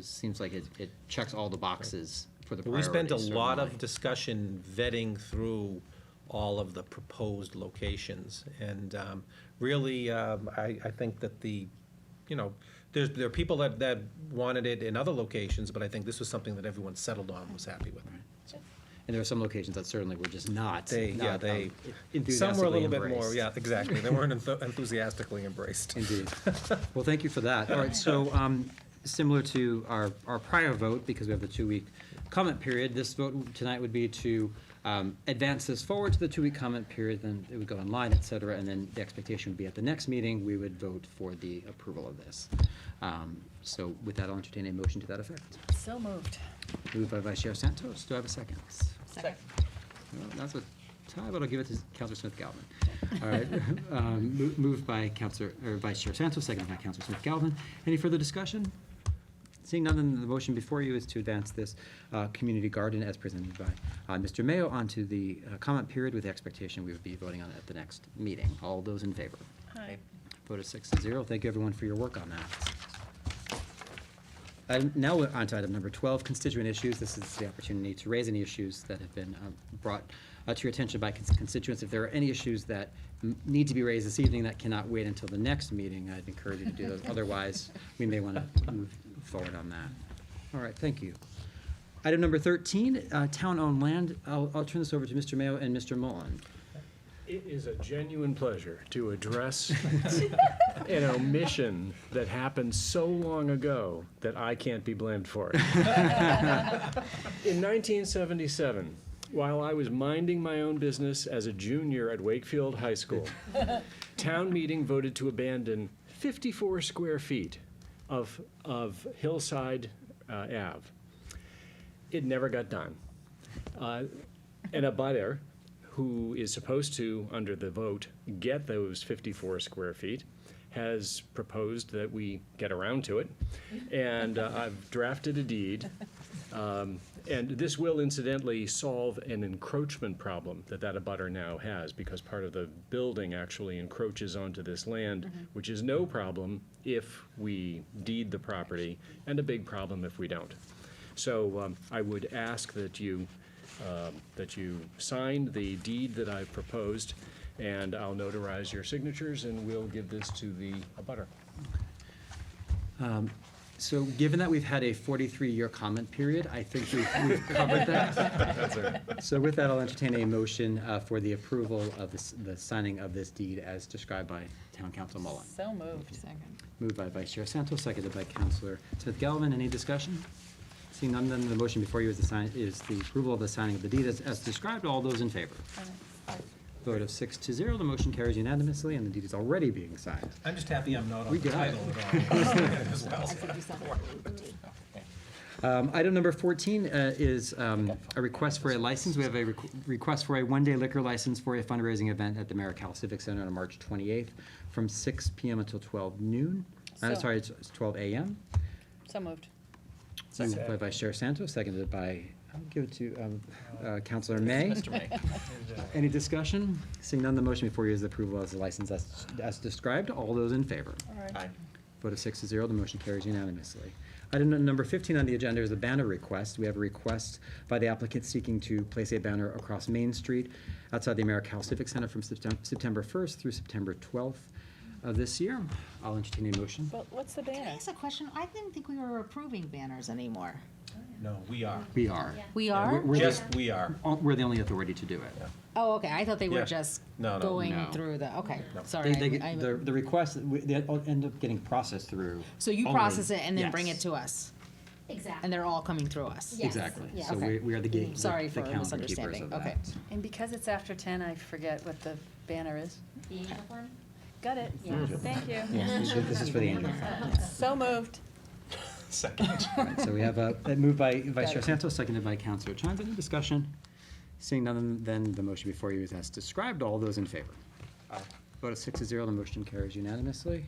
seems like it checks all the boxes for the We priorities. spent a lot certainly. of discussion vetting through all of the proposed locations. And really, I think that there are people that wanted it in other locations, but I think this was something that everyone settled on, was happy with. And there are some locations that certainly were just not. Some were a enthusiastically little bit more, embraced. yeah, exactly. They weren't enthusiastically embraced. Indeed. Well, thank you for that. All right, so similar to our prior vote, because we have the 2-week comment period, this vote tonight would be to advance this forward to the 2-week comment period, then it would go online, et cetera, and then the expectation would be at the next meeting, we would vote for the approval of this. So with that, I'll entertain a motion to that effect. So moved. Moved by Vice Chair Santos. Do I have a second? Second. Well, that's a tie, but I'll give it to Councilor Smith-Galvin. All right, moved by Vice Chair Santos, seconded by Councilor Smith-Galvin. Any further discussion? Seeing none, then the motion before you is to advance this community garden as presented by Mr. Mayo onto the comment period with the expectation we would be voting on it at the next meeting. All those in favor? Aye. Vote of 6-0. Thank you, everyone, for your work on that. Now we're on to item number 12, constituent issues. This is the opportunity to raise any issues that have been brought to your attention by constituents. If there are any issues that need to be raised this evening that cannot wait until the next meeting, I'd encourage you to do those. Otherwise, we may want to move forward on that. All right, thank you. Item number 13, town-owned land. I'll turn this over to Mr. Mayo and Mr. Mullen. It is a genuine pleasure to address an omission that happened so long ago that I can't be blamed for it. In 1977, while I was minding my own business as a junior at Wakefield High School, town meeting voted to abandon 54 square feet of Hillside Ave. It never got done. And a abutter who is supposed to, under the vote, get those 54 square feet, has proposed that we get around to it. And I've drafted a deed. And this will incidentally solve an encroachment problem that abutter now has, because part of the building actually encroaches onto this land, which is no problem if we deed the property, and a big problem if we don't. So I would ask that you sign the deed that I've proposed, and I'll notarize your signatures, and we'll give this to the abutter. So given that we've had a 43-year comment period, I think we've covered that. That's right. So with that, I'll entertain a motion for the approval of the signing of this deed as described by Town Council Mullen. So moved. Moved by Vice Chair Santos, seconded by Councilor Smith-Galvin. Any discussion? Seeing none, then the motion before you is the approval of the signing of the deed as described. All those in favor? Vote of 6-0. The motion carries unanimously, and the deed is already being signed. I'm just happy I'm not on We the got it. title at all. Item number 14 is a request for a license. We have a request for a one-day liquor license for a fundraising event at the Maricala Civic Center on March 28th from 6 p.m. until 12 noon. Sorry, it's 12 a.m. So moved. Moved by Vice Chair Santos, seconded by, I'll give it to Councilor May. Mr. May. Any discussion? Seeing none, the motion before you is the approval as the license as described. All those in favor? Aye. Vote of 6-0, the motion carries unanimously. Item number 15 on the agenda is a banner request. We have a request by the applicant seeking to place a banner across Main Street outside the Maricala Civic Center from September 1st through September 12th of this year. I'll entertain a motion. Well, what's the Can I banner? ask a question? I didn't think we were approving banners anymore. No, we are. We are. We Yeah, are? we're Just we are. We're the only authority to do it. Oh, okay, I thought they were Yeah. just No, no. going No. through the, okay, No. sorry. The request, they all end up getting processed through. So you only- process it and then bring Yes. it to us? Exactly. And they're all coming through us? Yes. Exactly. Yes. So Okay. we are the gate, Sorry the for count keepers misunderstanding. of Okay. that. And because it's after 10, I forget what the banner is. The angel one? Got it. Yes. Thank you. Yes, this is for the angel. So moved. Second. Right, so we have a move by Vice Chair Santos, seconded by Councilor Chines. Any discussion? Seeing none, then the motion before you is as described. All those in favor? Vote of 6-0, the motion carries unanimously.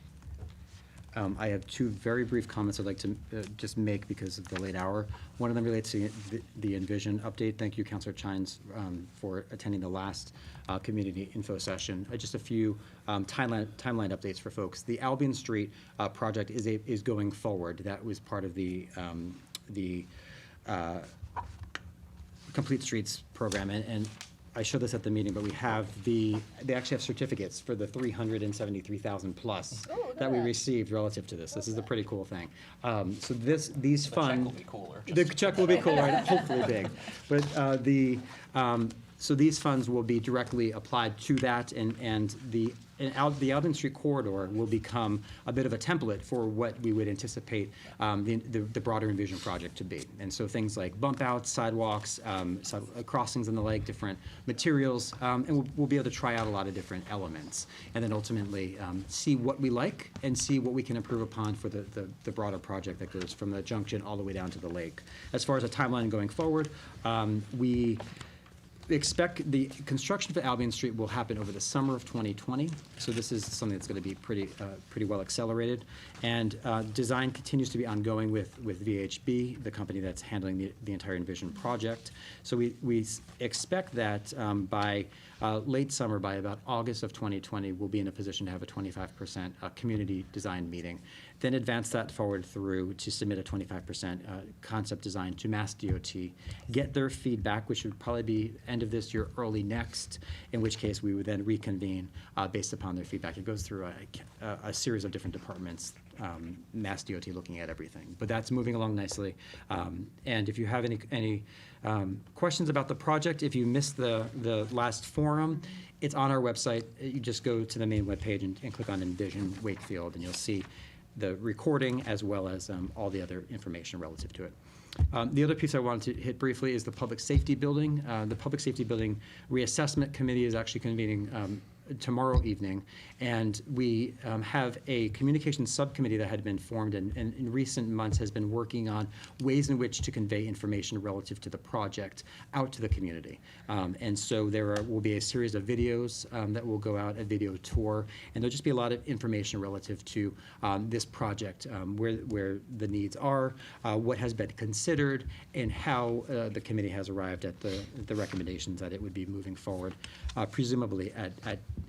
I have two very brief comments I'd like to just make because of the late hour. One of them relates to the Envision update. Thank you, Councilor Chines, for attending the last community info session. Just a few timeline updates for folks. The Albion Street project is going forward. That was part of the Complete Streets program, and I showed this at the meeting, but they actually have certificates for the 373,000 plus that we received relative to this. This is a pretty cool thing. So these funds. The check will be cooler, and hopefully big. But so these funds will be directly applied to that, and the Albion Street corridor will become a bit of a template for what we would anticipate the broader Envision project to be. And so things like bump outs, sidewalks, crossings and the like, different materials, and we'll be able to try out a lot of different elements, and then ultimately see what we like and see what we can improve upon for the broader project that goes from the junction all the way down to the lake. As far as a timeline going forward, we expect the construction for Albion Street will happen over the summer of 2020. So this is something that's going to be pretty well accelerated. And design continues to be ongoing with VHB, the company that's handling the entire Envision project. So we expect that by late summer, by about August of 2020, we'll be in a position to have a 25% community design meeting. Then advance that forward through to submit a 25% concept design to Mass DOT, get their feedback, which would probably be end of this year, early next, in which case we would then reconvene based upon their feedback. It goes through a series of different departments, Mass DOT looking at everything. But that's moving along nicely. And if you have any questions about the project, if you missed the last forum, it's on our website. You just go to the main webpage and click on Envision Wakefield, and you'll see the recording as well as all the other information relative to it. The other piece I wanted to hit briefly is the Public Safety Building. The Public Safety Building Reassessment Committee is actually convening tomorrow evening, and we have a communications subcommittee that had been formed and in recent months has been working on ways in which to convey information relative to the project out to the community. And so there will be a series of videos that will go out, a video tour, and there'll just be a lot of information relative to this project, where the needs are, what has been considered, and how the committee has arrived at the recommendations that it would be moving forward, presumably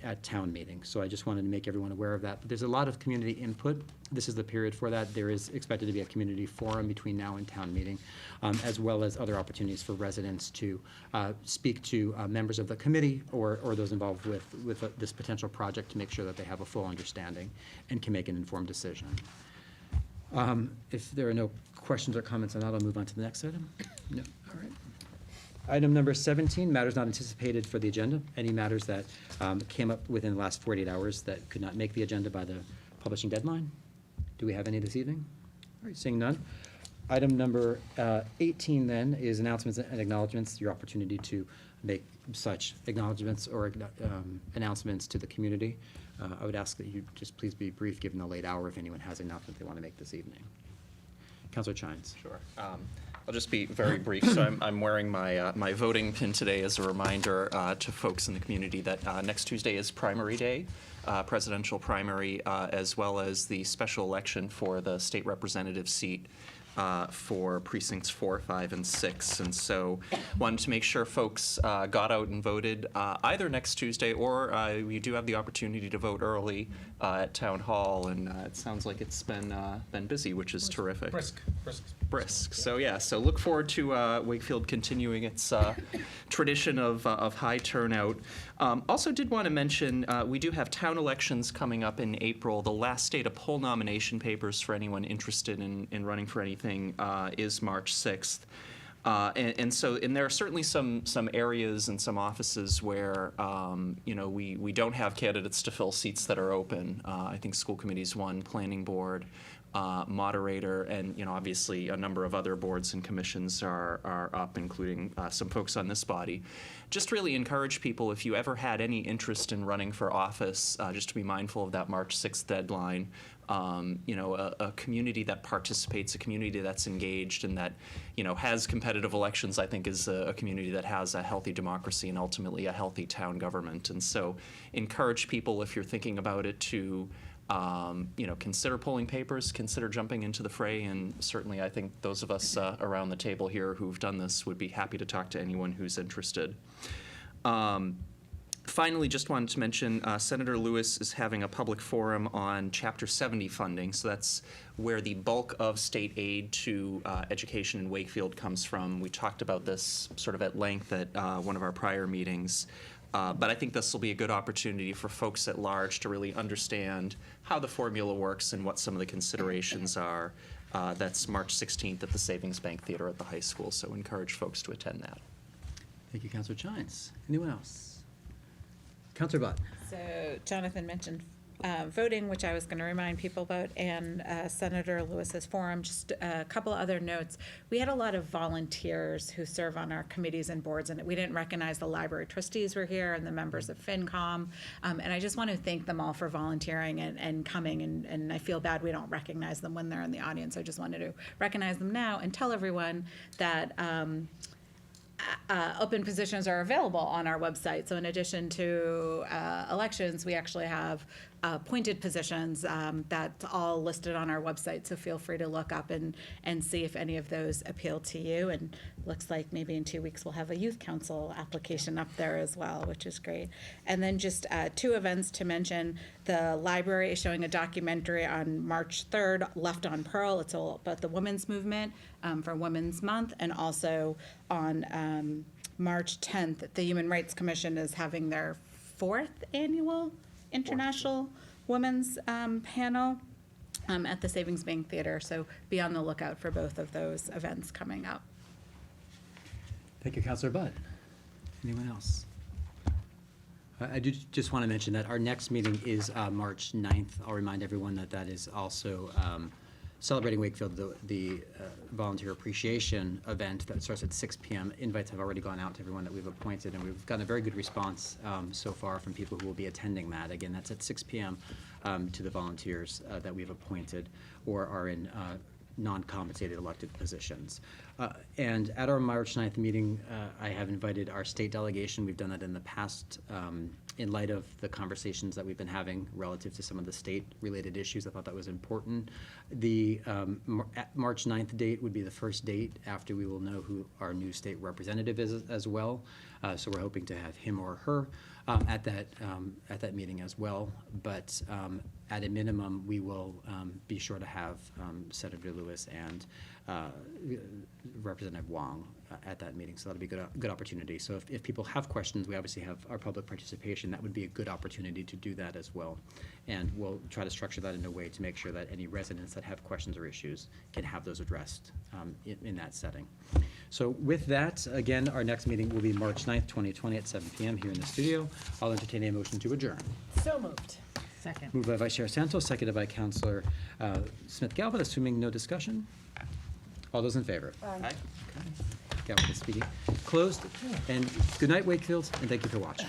at town meeting. So I just wanted to make everyone aware of that. But there's a lot of community input. This is the period for that. There is expected to be a community forum between now and town meeting, as well as other opportunities for residents to speak to members of the committee or those involved with this potential project to make sure that they have a full understanding and can make an informed decision. If there are no questions or comments on that, I'll move on to the next item. No, all right. Item number 17, matters not anticipated for the agenda. Any matters that came up within the last 48 hours that could not make the agenda by the publishing deadline? Do we have any this evening? All right, seeing none. Item number 18 then is announcements and acknowledgements, your opportunity to make such acknowledgements or announcements to the community. I would ask that you just please be brief given the late hour if anyone has an announcement they want to make this evening. Councilor Chines. Sure. I'll just be very brief. So I'm wearing my voting pin today as a reminder to folks in the community that next Tuesday is primary day, presidential primary, as well as the special election for the state representative seat for precincts 4, 5, and 6. And so wanted to make sure folks got out and voted either next Tuesday or you do have the opportunity to vote early at Town Hall. And it sounds like it's been busy, which is terrific. Brisk. So yeah, so look forward to Wakefield continuing its tradition of high turnout. Also did want to mention we do have town elections coming up in April. The last day to pull nomination papers for anyone interested in running for anything is March 6th. And there are certainly some areas and some offices where we don't have candidates to fill seats that are open. I think school committee's one, planning board, moderator, and obviously a number of other boards and commissions are up, including some folks on this body. Just really encourage people, if you ever had any interest in running for office, just to be mindful of that March 6th deadline. A community that participates, a community that's engaged and that, has competitive elections, I think is a community that has a healthy democracy and ultimately a healthy town government. And so encourage people, if you're thinking about it, to consider pulling papers, consider jumping into the fray, and certainly I think those of us around the table here who've done this would be happy to talk to anyone who's interested. Finally, just wanted to mention Senator Lewis is having a public forum on Chapter 70 funding, so that's where the bulk of state aid to education in Wakefield comes from. We talked about this sort of at length at one of our prior meetings. But I think this will be a good opportunity for folks at large to really understand how the formula works and what some of the considerations are. That's March 16th at the Savings Bank Theater at the high school, so encourage folks to attend that. Thank you, Councilor Chines. Anyone else? Councilor Butt. So Jonathan mentioned voting, which I was going to remind people about, and Senator Lewis's forum. Just a couple other notes. We had a lot of volunteers who serve on our committees and boards, and we didn't recognize the library trustees were here and the members of FinCom. And I just want to thank them all for volunteering and coming, and I feel bad we don't recognize them when they're in the audience. I just wanted to recognize them now and tell everyone that open positions are available on our website. So in addition to elections, we actually have appointed positions that's all listed on our website. So feel free to look up and see if any of those appeal to you. And looks like maybe in 2 weeks we'll have a youth council application up there as well, which is great. And then just 2 events to mention. The library is showing a documentary on March 3rd, Left on Pearl. It's all about the women's movement for Women's Month. And also on March 10th, the Human Rights Commission is having their 4th annual International Women's Panel at the Savings Bank Theater. So be on the lookout for both of those events coming up. Thank you, Councilor Butt. Anyone else? I do just want to mention that our next meeting is March 9th. I'll remind everyone that that is also Celebrating Wakefield, the volunteer appreciation event that starts at 6 p.m. Invites have already gone out to everyone that we've appointed, and we've gotten a very good response so far from people who will be attending that. Again, that's at 6 p.m. To the volunteers that we've appointed or are in non-compensated elected positions. And at our March 9th meeting, I have invited our state delegation. We've done that in the past in light of the conversations that we've been having relative to some of the state-related issues. I thought that was important. The March 9th date would be the first date after we will know who our new state representative is as well. So we're hoping to have him or her at that meeting as well. But at a minimum, we will be sure to have Senator Lewis and Representative Wong at that meeting. So that'll be a good opportunity. So if people have questions, we obviously have our public participation. That would be a good opportunity to do that as well. And we'll try to structure that in a way to make sure that any residents that have questions or issues can have those addressed in that setting. So with that, again, our next meeting will be March 9th, 2020 at 7 p.m. here in the studio. I'll entertain a motion to adjourn. So moved. Second. Moved by Vice Chair Santos, seconded by Councilor Smith-Galvin, assuming no discussion. All those in favor? Aye. Okay. Galvin is speaking. Closed. And good night, Wakefield, and thank you for watching.